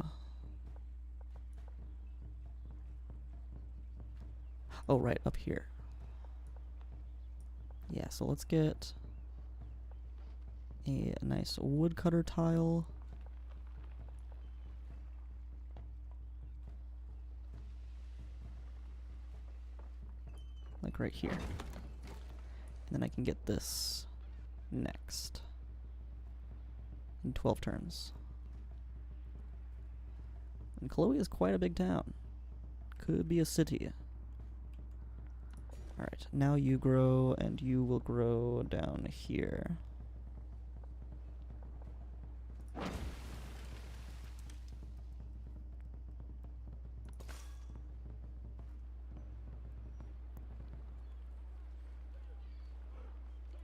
A: Oh, right, up here. Yeah, so let's get a nice woodcutter tile. Like right here. And then I can get this next. In 12 turns. And Chloe is quite a big town. Could be a city. Alright, now you grow, and you will grow down here.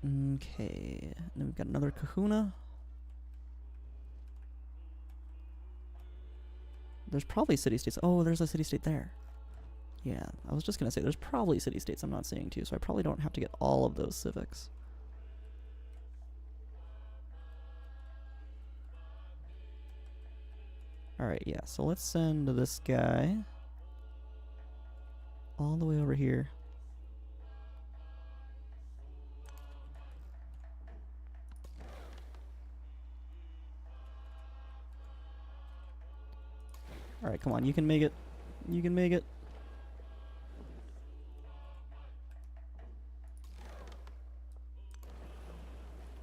A: Okay, and then we've got another kahuna. There's probably city-states. Oh, there's a city-state there. Yeah, I was just gonna say, there's probably city-states I'm not seeing too, so I probably don't have to get all of those civics. Alright, yeah, so let's send this guy all the way over here. Alright, come on, you can make it. You can make it.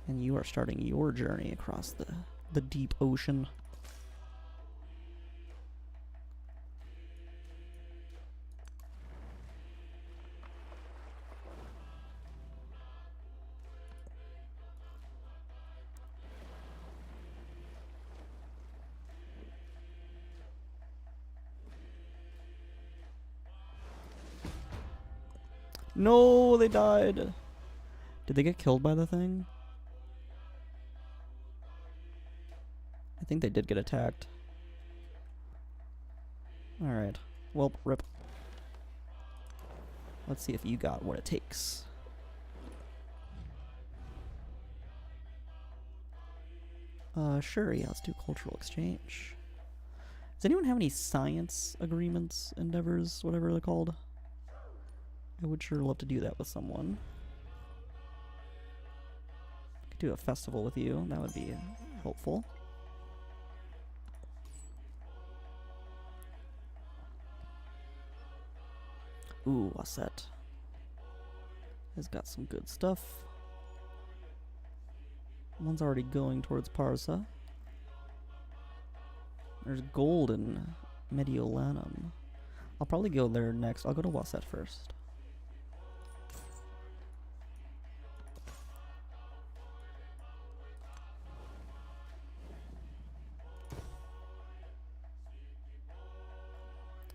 A: And you are starting your journey across the deep ocean. No, they died. Did they get killed by the thing? I think they did get attacked. Alright. Well, rip. Let's see if you got what it takes. Sure, yeah, let's do cultural exchange. Does anyone have any science agreements, endeavors, whatever they're called? I would sure love to do that with someone. Could do a festival with you, that would be helpful. Ooh, Wasset has got some good stuff. One's already going towards Parsa. There's gold in Mediolanum. I'll probably go there next. I'll go to Wasset first.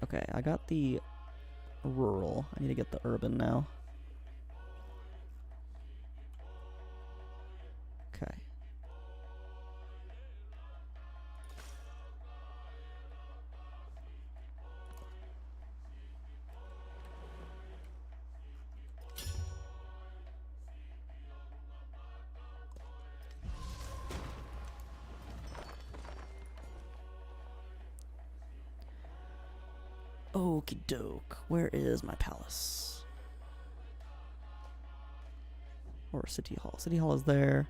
A: Okay, I got the rural. I need to get the urban now. Okay. Okie doke. Where is my palace? Or City Hall. City Hall is there.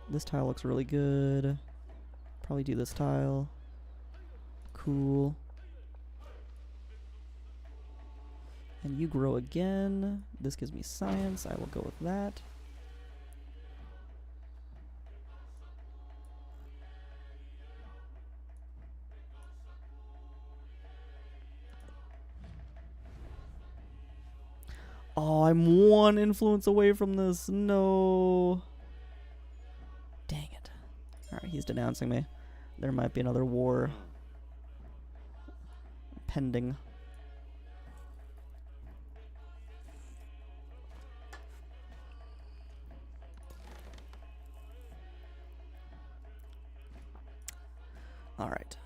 A: This tile looks really good. Probably do this tile. Cool. And you grow again. This gives me science. I will go with that. Oh, I'm one influence away from this. No. Dang it. Alright, he's denouncing me. There might be another war pending. Alright.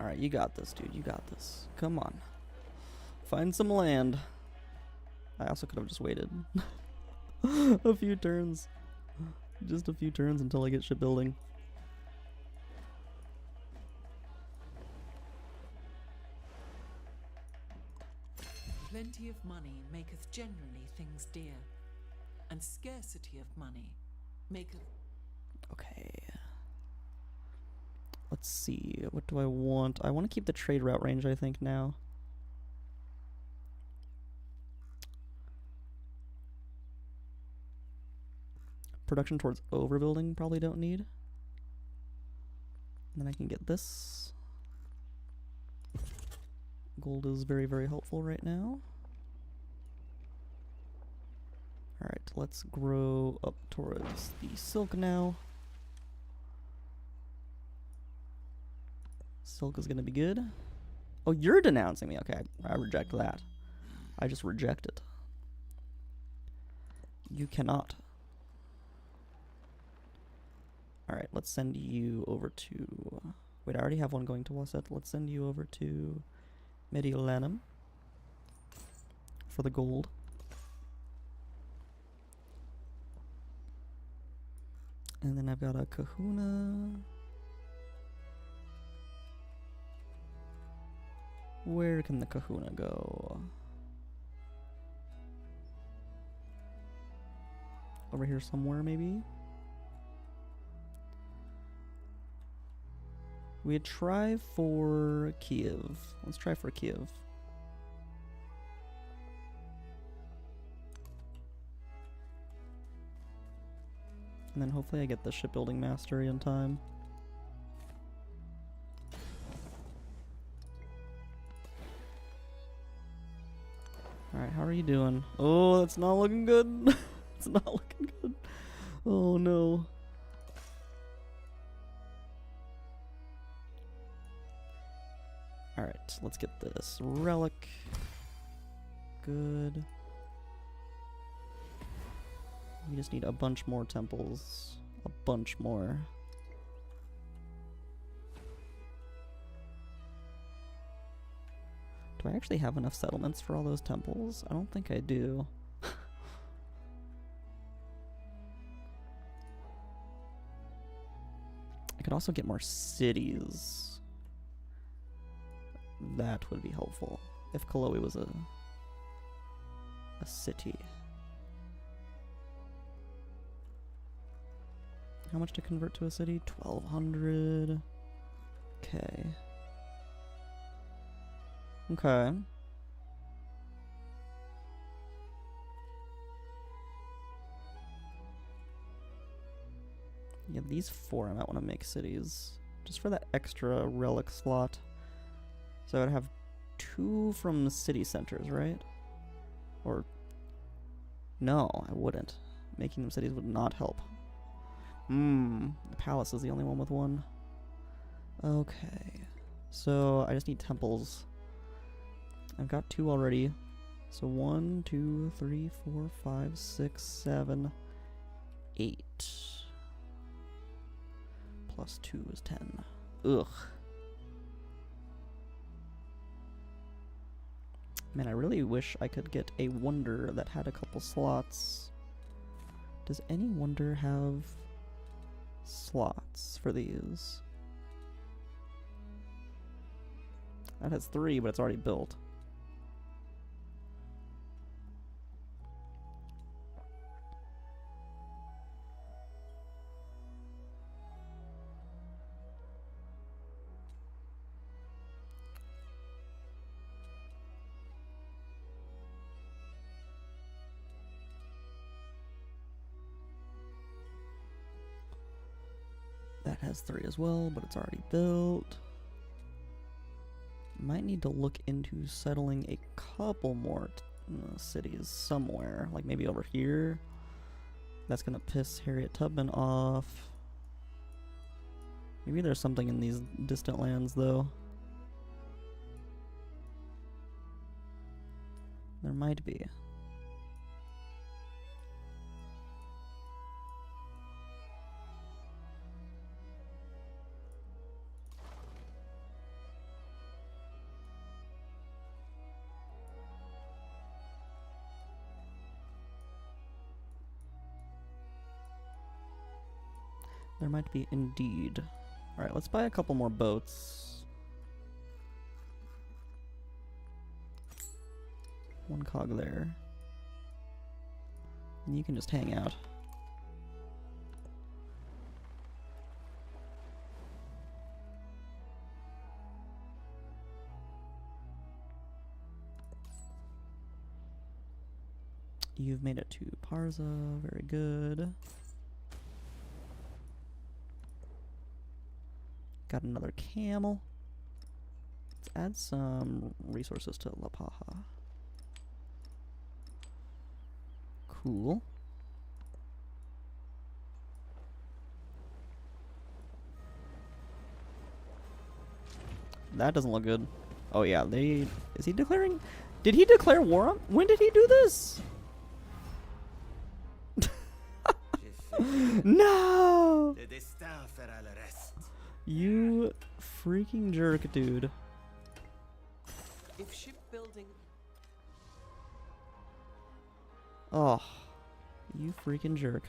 A: Alright, you got this, dude. You got this. Come on. Find some land. I also could have just waited a few turns. Just a few turns until I get shipbuilding.
B: Plenty of money maketh generally things dear, and scarcity of money maketh...
A: Okay. Let's see. What do I want? I want to keep the trade route range, I think, now. Production towards overbuilding, probably don't need. And then I can get this. Gold is very, very helpful right now. Alright, let's grow up towards the silk now. Silk is gonna be good. Oh, you're denouncing me. Okay, I reject that. I just reject it. You cannot. Alright, let's send you over to... Wait, I already have one going to Wasset. Let's send you over to Mediolanum for the gold. And then I've got a kahuna. Where can the kahuna go? Over here somewhere, maybe? We'd try for Kiev. Let's try for Kiev. And then hopefully I get the shipbuilding mastery in time. Alright, how are you doing? Oh, that's not looking good. It's not looking good. Oh no. Alright, let's get this relic. Good. We just need a bunch more temples. A bunch more. Do I actually have enough settlements for all those temples? I don't think I do. I could also get more cities. That would be helpful if Kaloe was a city. How much to convert to a city? 1,200. Okay. Okay. Yeah, these four I might want to make cities. Just for that extra relic slot. So I would have 2 from the city centers, right? Or... No, I wouldn't. Making them cities would not help. The palace is the only one with 1. Okay. So I just need temples. I've got 2 already. So 1, 2, 3, 4, 5, 6, 7, 8. Plus 2 is 10. Ugh. Man, I really wish I could get a wonder that had a couple slots. Does any wonder have slots for these? That has 3, but it's already built. That has 3 as well, but it's already built. Might need to look into settling a couple more cities somewhere, like maybe over here. That's gonna piss Harriet Tubman off. Maybe there's something in these distant lands, though. There might be. There might be indeed. Alright, let's buy a couple more boats. 1 cog there. And you can just hang out. You've made it to Parza, very good. Got another camel. Let's add some resources to La Paja. Cool. That doesn't look good. Oh yeah, is he declaring? Did he declare war on? When did he do this? No! You freaking jerk, dude.
B: If shipbuilding...
A: Oh, you freaking jerk.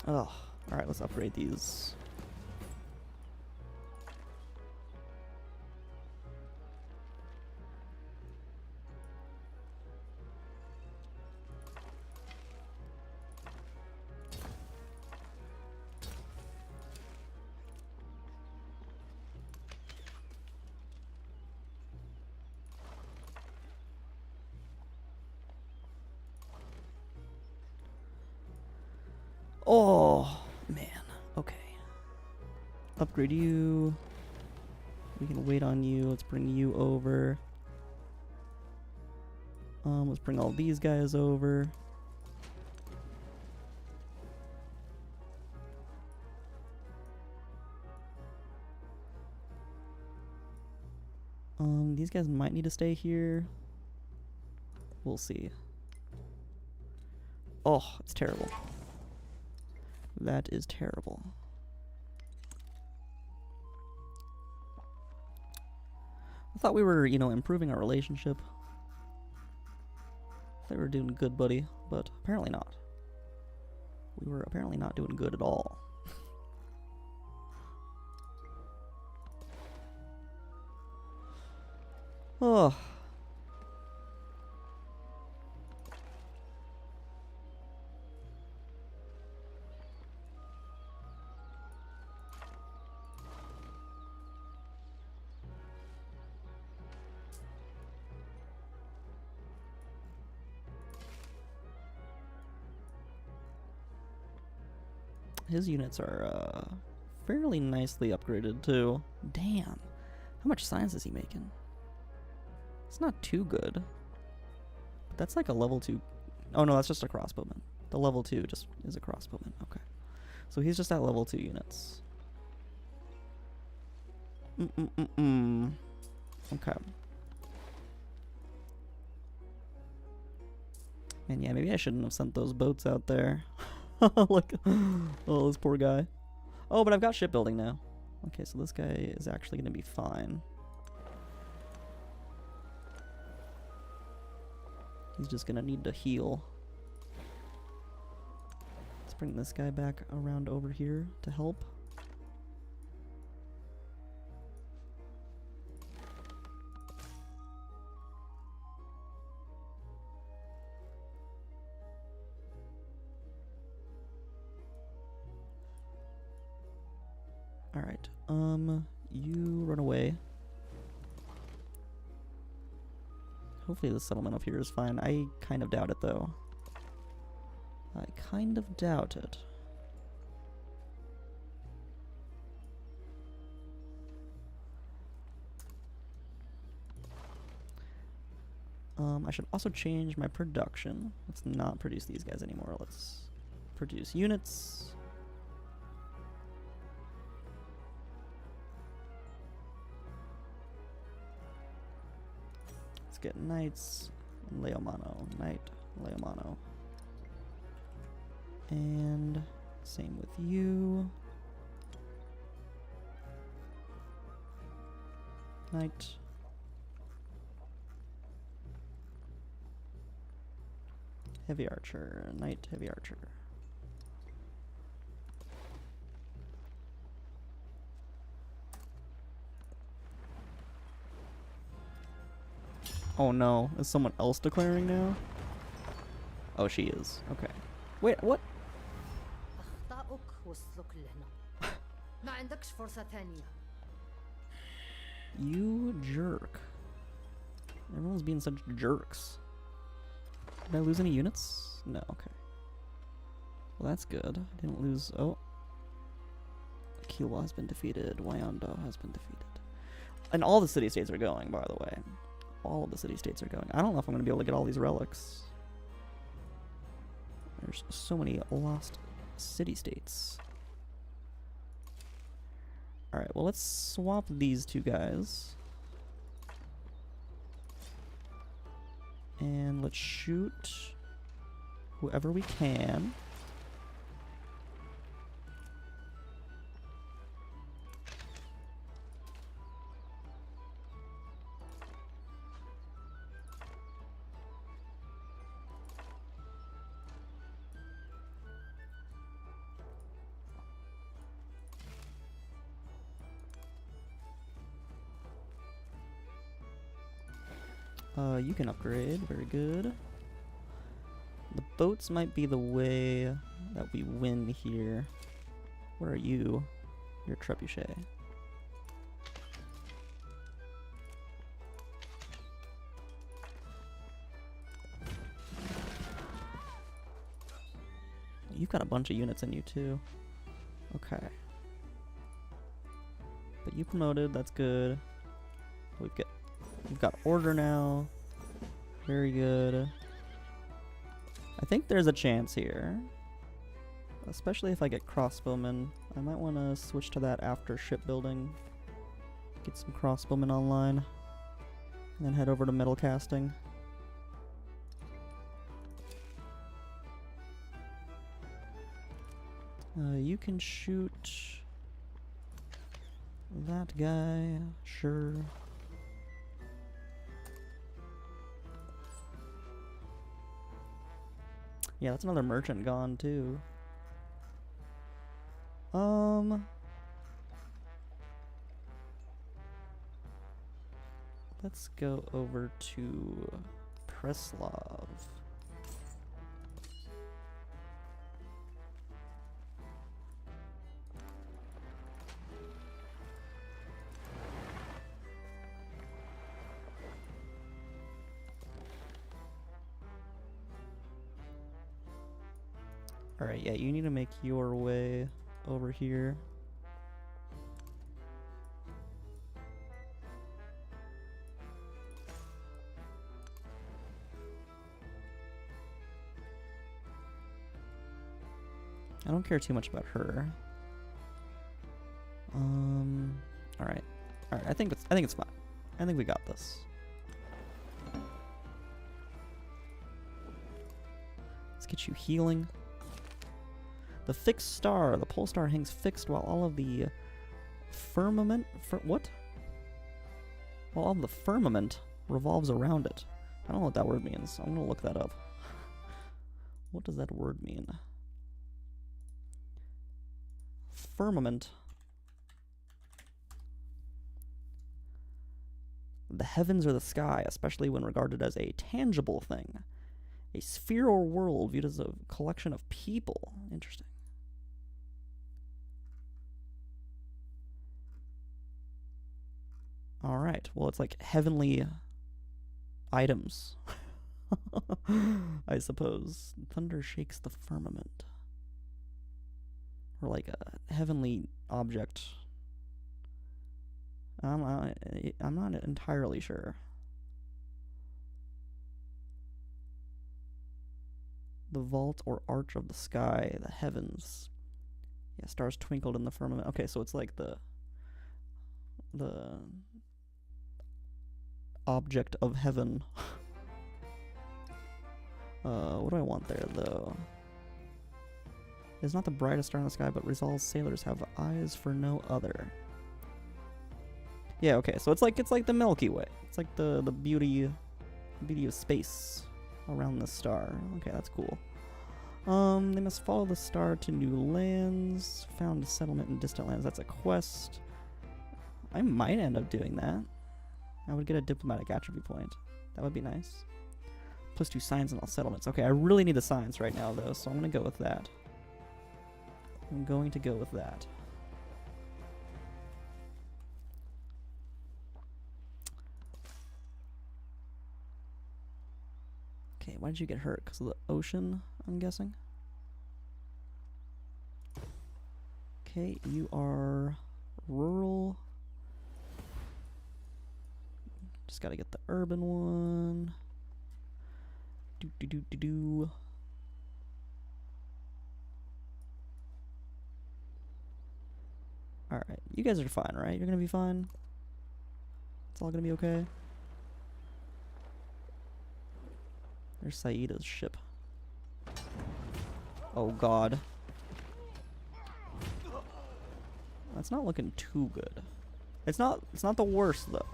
A: Oh, alright, let's upgrade these. Oh, man. Okay. Upgrade you. We can wait on you. Let's bring you over. Let's bring all these guys over. These guys might need to stay here. We'll see. Oh, it's terrible. That is terrible. I thought we were, improving our relationship. I thought we were doing good, buddy, but apparently not. We were apparently not doing good at all. Oh. His units are fairly nicely upgraded too. Damn. How much science is he making? It's not too good. But that's like a level 2. Oh no, that's just a crossbowman. The level 2 just is a crossbowman. Okay. So he's just at level 2 units. Okay. And yeah, maybe I shouldn't have sent those boats out there. Look. Oh, this poor guy. Oh, but I've got shipbuilding now. Okay, so this guy is actually going to be fine. He's just going to need to heal. Let's bring this guy back around over here to help. Alright, you run away. Hopefully the settlement up here is fine. I kind of doubt it, though. I kind of doubt it. I should also change my production. Let's not produce these guys anymore. Let's produce units. Get knights, Leomano, knight, Leomano. And same with you. Knight. Heavy archer, knight, heavy archer. Oh no, is someone else declaring now? Oh, she is. Okay. Wait, what? You jerk. Everyone's being such jerks. Did I lose any units? No, okay. Well, that's good. I didn't lose... Oh. Kiowa has been defeated. Wyandotte has been defeated. And all the city-states are going, by the way. All of the city-states are going. I don't know if I'm going to be able to get all these relics. There's so many lost city-states. Alright, well, let's swap these two guys. And let's shoot whoever we can. You can upgrade. Very good. The boats might be the way that we win here. What are you? You're a trebuchet. You've got a bunch of units in you too. Okay. But you promoted, that's good. We've got order now. Very good. I think there's a chance here. Especially if I get crossbowmen. I might want to switch to that after shipbuilding. Get some crossbowmen online. And then head over to metal casting. You can shoot that guy, sure. Yeah, that's another merchant gone too. Let's go over to Preslav. Alright, yeah, you need to make your way over here. I don't care too much about her. All right. I think it's fine. I think we got this. Let's get you healing. The fixed star, the pole star hangs fixed while all of the firmament, what? While all of the firmament revolves around it. I don't know what that word means. I'm gonna look that up. What does that word mean? Firmament. The heavens or the sky, especially when regarded as a tangible thing. A sphere or world viewed as a collection of people. Interesting. Alright, well, it's like heavenly items. I suppose. Thunder shakes the firmament. Or like a heavenly object. I'm not entirely sure. The vault or arch of the sky, the heavens. Yeah, stars twinkled in the firmament. Okay, so it's like the object of heaven. What do I want there, though? It's not the brightest star in the sky, but Rizal's sailors have eyes for no other. Yeah, okay, so it's like the Milky Way. It's like the beauty of space around the star. Okay, that's cool. They must follow the star to new lands. Found a settlement in distant lands. That's a quest. I might end up doing that. I would get a diplomatic attribute point. That would be nice. +2 signs in all settlements. Okay, I really need the signs right now, though, so I'm going to go with that. I'm going to go with that. Okay, why did you get hurt? Because of the ocean, I'm guessing? Okay, you are rural. Just gotta get the urban one. Do. Alright, you guys are fine, right? You're gonna be fine? It's all gonna be okay? There's Saida's ship. Oh god. That's not looking too good. It's not the worst though.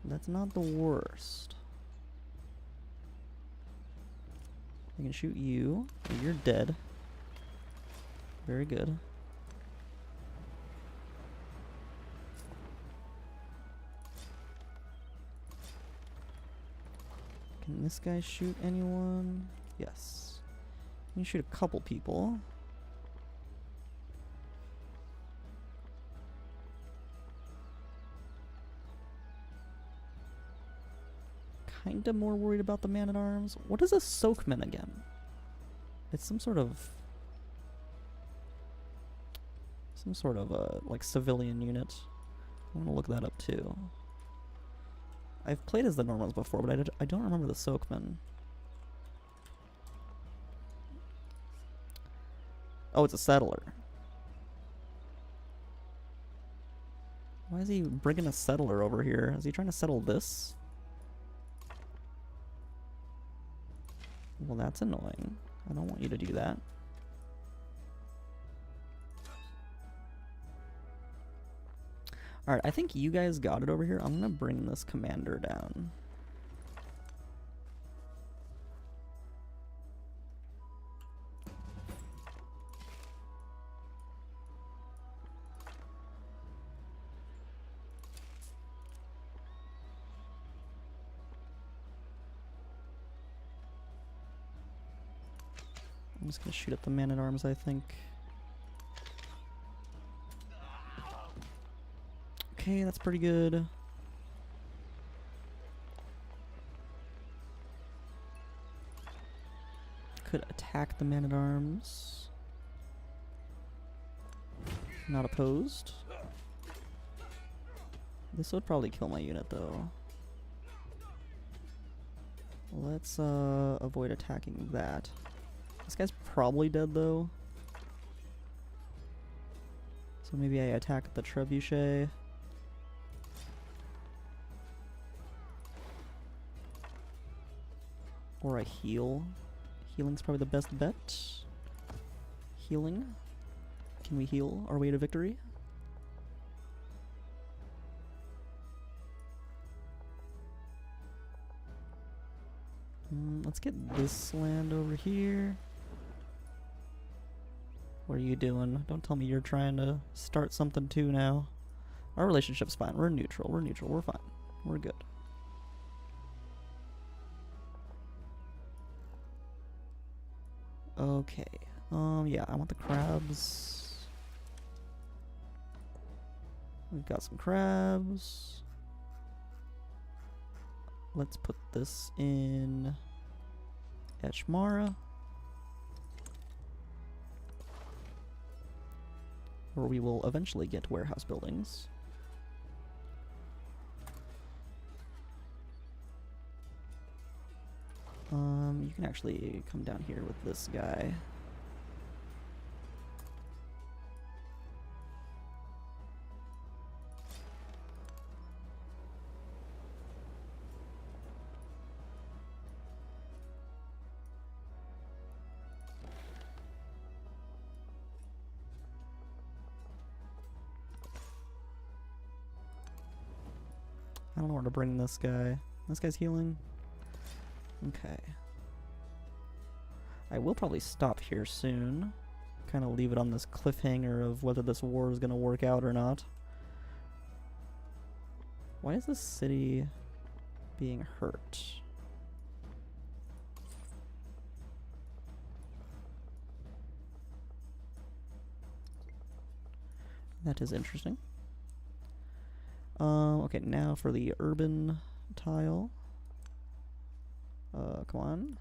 A: That's not the worst. I can shoot you. You're dead. Very good. Can this guy shoot anyone? Yes. You can shoot a couple people. Kinda more worried about the man-at-arms. What is a soakman again? It's some sort of like civilian unit. I want to look that up too. I've played as the normals before, but I don't remember the soakman. Oh, it's a settler. Why is he bringing a settler over here? Is he trying to settle this? Well, that's annoying. I don't want you to do that. Alright, I think you guys got it over here. I'm gonna bring this commander down. I'm just gonna shoot at the man-at-arms, I think. Okay, that's pretty good. Could attack the man-at-arms. Not opposed. This would probably kill my unit, though. Let's avoid attacking that. This guy's probably dead, though. So maybe I attack the trebuchet. Or I heal. Healing's probably the best bet. Healing. Can we heal our way to victory? Let's get this land over here. What are you doing? Don't tell me you're trying to start something too now. Our relationship's fine. We're neutral. We're neutral. We're fine. We're good. Okay. Yeah, I want the crabs. We've got some crabs. Let's put this in Etchmara, where we will eventually get warehouse buildings. You can actually come down here with this guy. I don't know where to bring this guy. This guy's healing. Okay. I will probably stop here soon. Kind of leave it on this cliffhanger of whether this war is going to work out or not. Why is this city being hurt? That is interesting. Okay, now for the urban tile. Come on.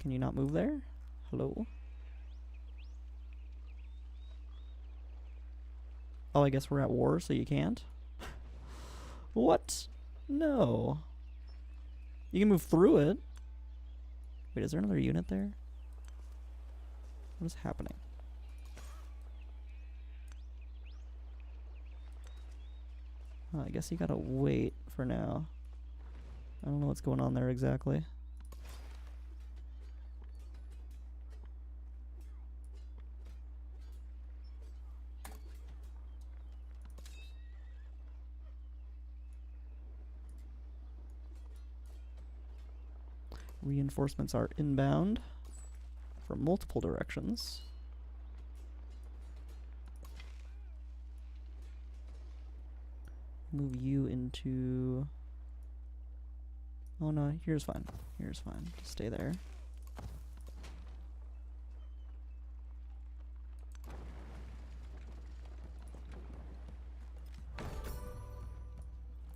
A: Can you not move there? Hello? Oh, I guess we're at war, so you can't? What? No. You can move through it. Wait, is there another unit there? What is happening? Oh, I guess you gotta wait for now. I don't know what's going on there exactly. Reinforcements are inbound from multiple directions. Move you into... Oh no, here's fine. Here's fine. Just stay there.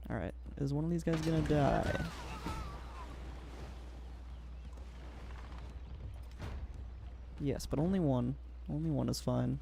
A: Alright, is one of these guys gonna die? Yes, but only one. Only one is fine.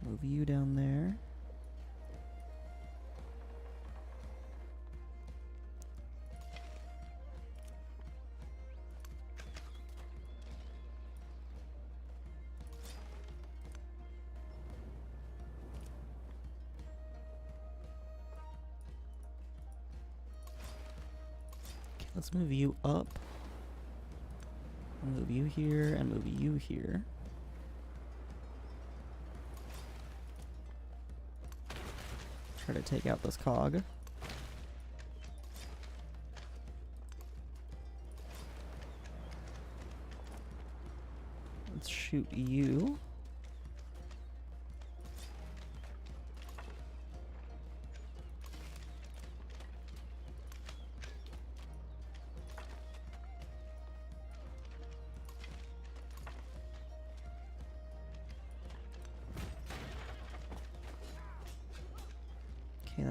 A: Move you down there. Okay, let's move you up. Move you here and move you here. Try to take out this cog. Let's shoot you.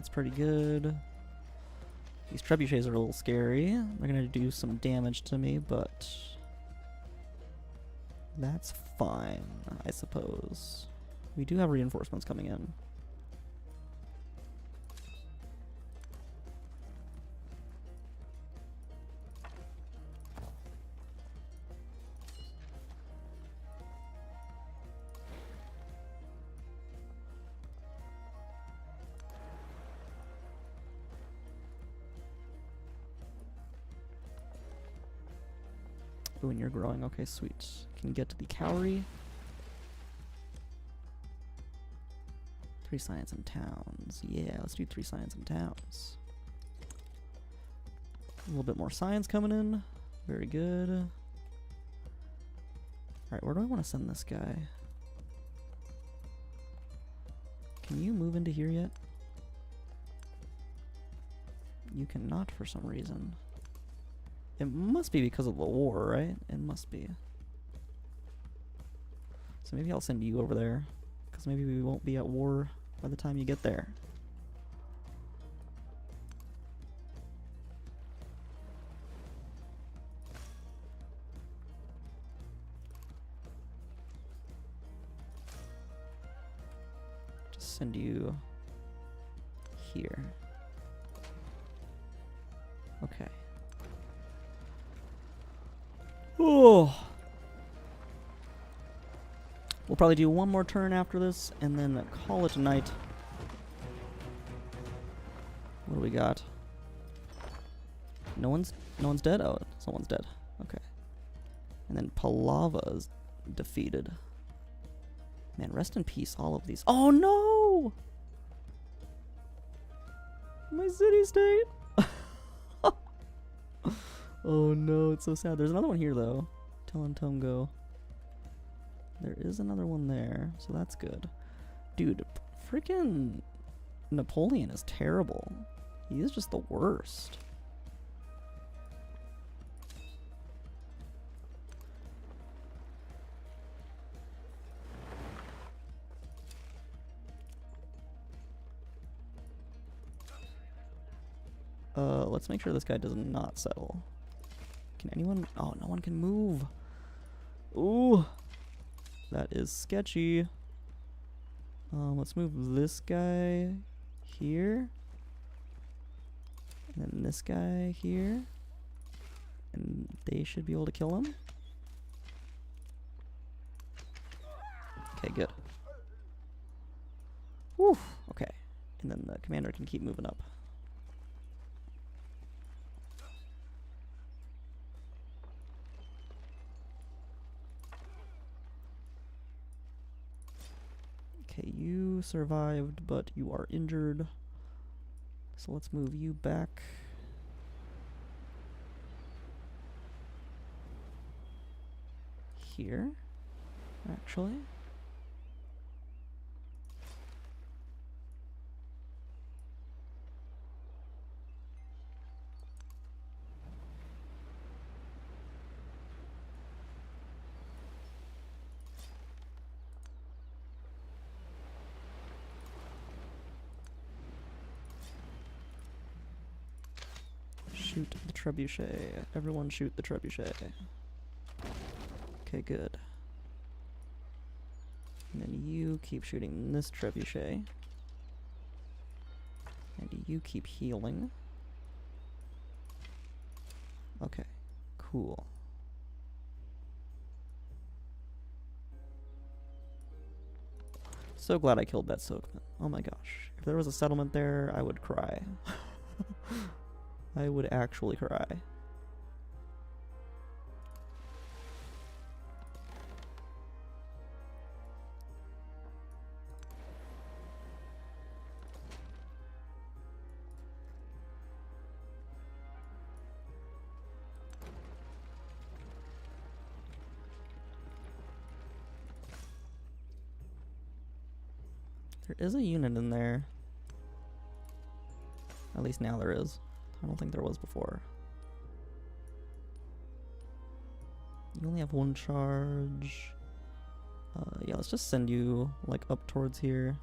A: That's pretty good. These trebuchets are a little scary. They're gonna do some damage to me, but that's fine, I suppose. We do have reinforcements coming in. Ooh, and you're growing. Okay, sweet. Can get to the Cowrie. 3 science and towns. Yeah, let's do 3 science and towns. A little bit more science coming in. Very good. Alright, where do I want to send this guy? Can you move into here yet? You cannot for some reason. It must be because of the war, right? It must be. So maybe I'll send you over there, because maybe we won't be at war by the time you get there. Just send you here. Okay. Oh. We'll probably do one more turn after this and then call it a night. What do we got? No one's dead? Oh, someone's dead. Okay. And then Palava is defeated. Man, rest in peace, all of these. Oh no! My city-state! Oh no, it's so sad. There's another one here though. Tonga. There is another one there, so that's good. Dude, freaking Napoleon is terrible. He is just the worst. Let's make sure this guy does not settle. Can anyone? Oh, no one can move. Ooh, that is sketchy. Let's move this guy here. And then this guy here. And they should be able to kill him. Okay, good. Whew, okay. And then the commander can keep moving up. Okay, you survived, but you are injured. So let's move you back. Here, actually. Shoot the trebuchet. Everyone shoot the trebuchet. Okay, good. And then you keep shooting this trebuchet. And you keep healing. Okay, cool. So glad I killed that Soakman. Oh my gosh. If there was a settlement there, I would cry. I would actually cry. There is a unit in there. At least now there is. I don't think there was before. You only have one charge. Yeah, let's just send you like up towards here.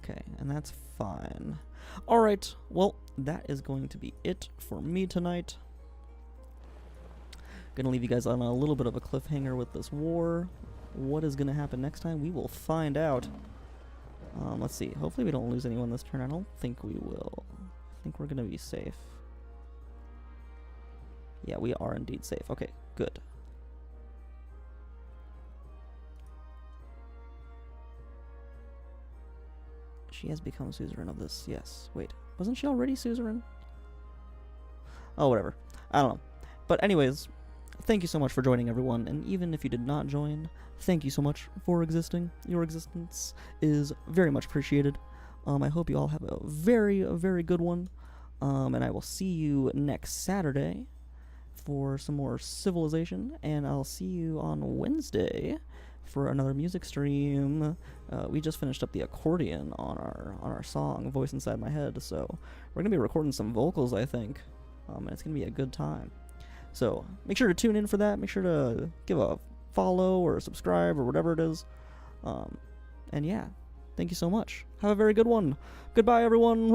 A: Okay, and that's fine. Alright, well, that is going to be it for me tonight. Gonna leave you guys on a little bit of a cliffhanger with this war. What is gonna happen next time? We will find out. Let's see. Hopefully we don't lose anyone this turn. I don't think we will. I think we're gonna be safe. Yeah, we are indeed safe. Okay, good. She has become suzerain of this. Yes. Wait. Wasn't she already suzerain? Oh, whatever. I don't know. But anyways, thank you so much for joining, everyone. And even if you did not join, thank you so much for existing. Your existence is very much appreciated. I hope you all have a very, very good one. And I will see you next Saturday for some more Civilization. And I'll see you on Wednesday for another music stream. We just finished up the accordion on our song, Voice Inside My Head. So we're going to be recording some vocals, I think. And it's going to be a good time. So make sure to tune in for that. Make sure to give a follow or subscribe or whatever it is. And yeah, thank you so much. Have a very good one. Goodbye, everyone.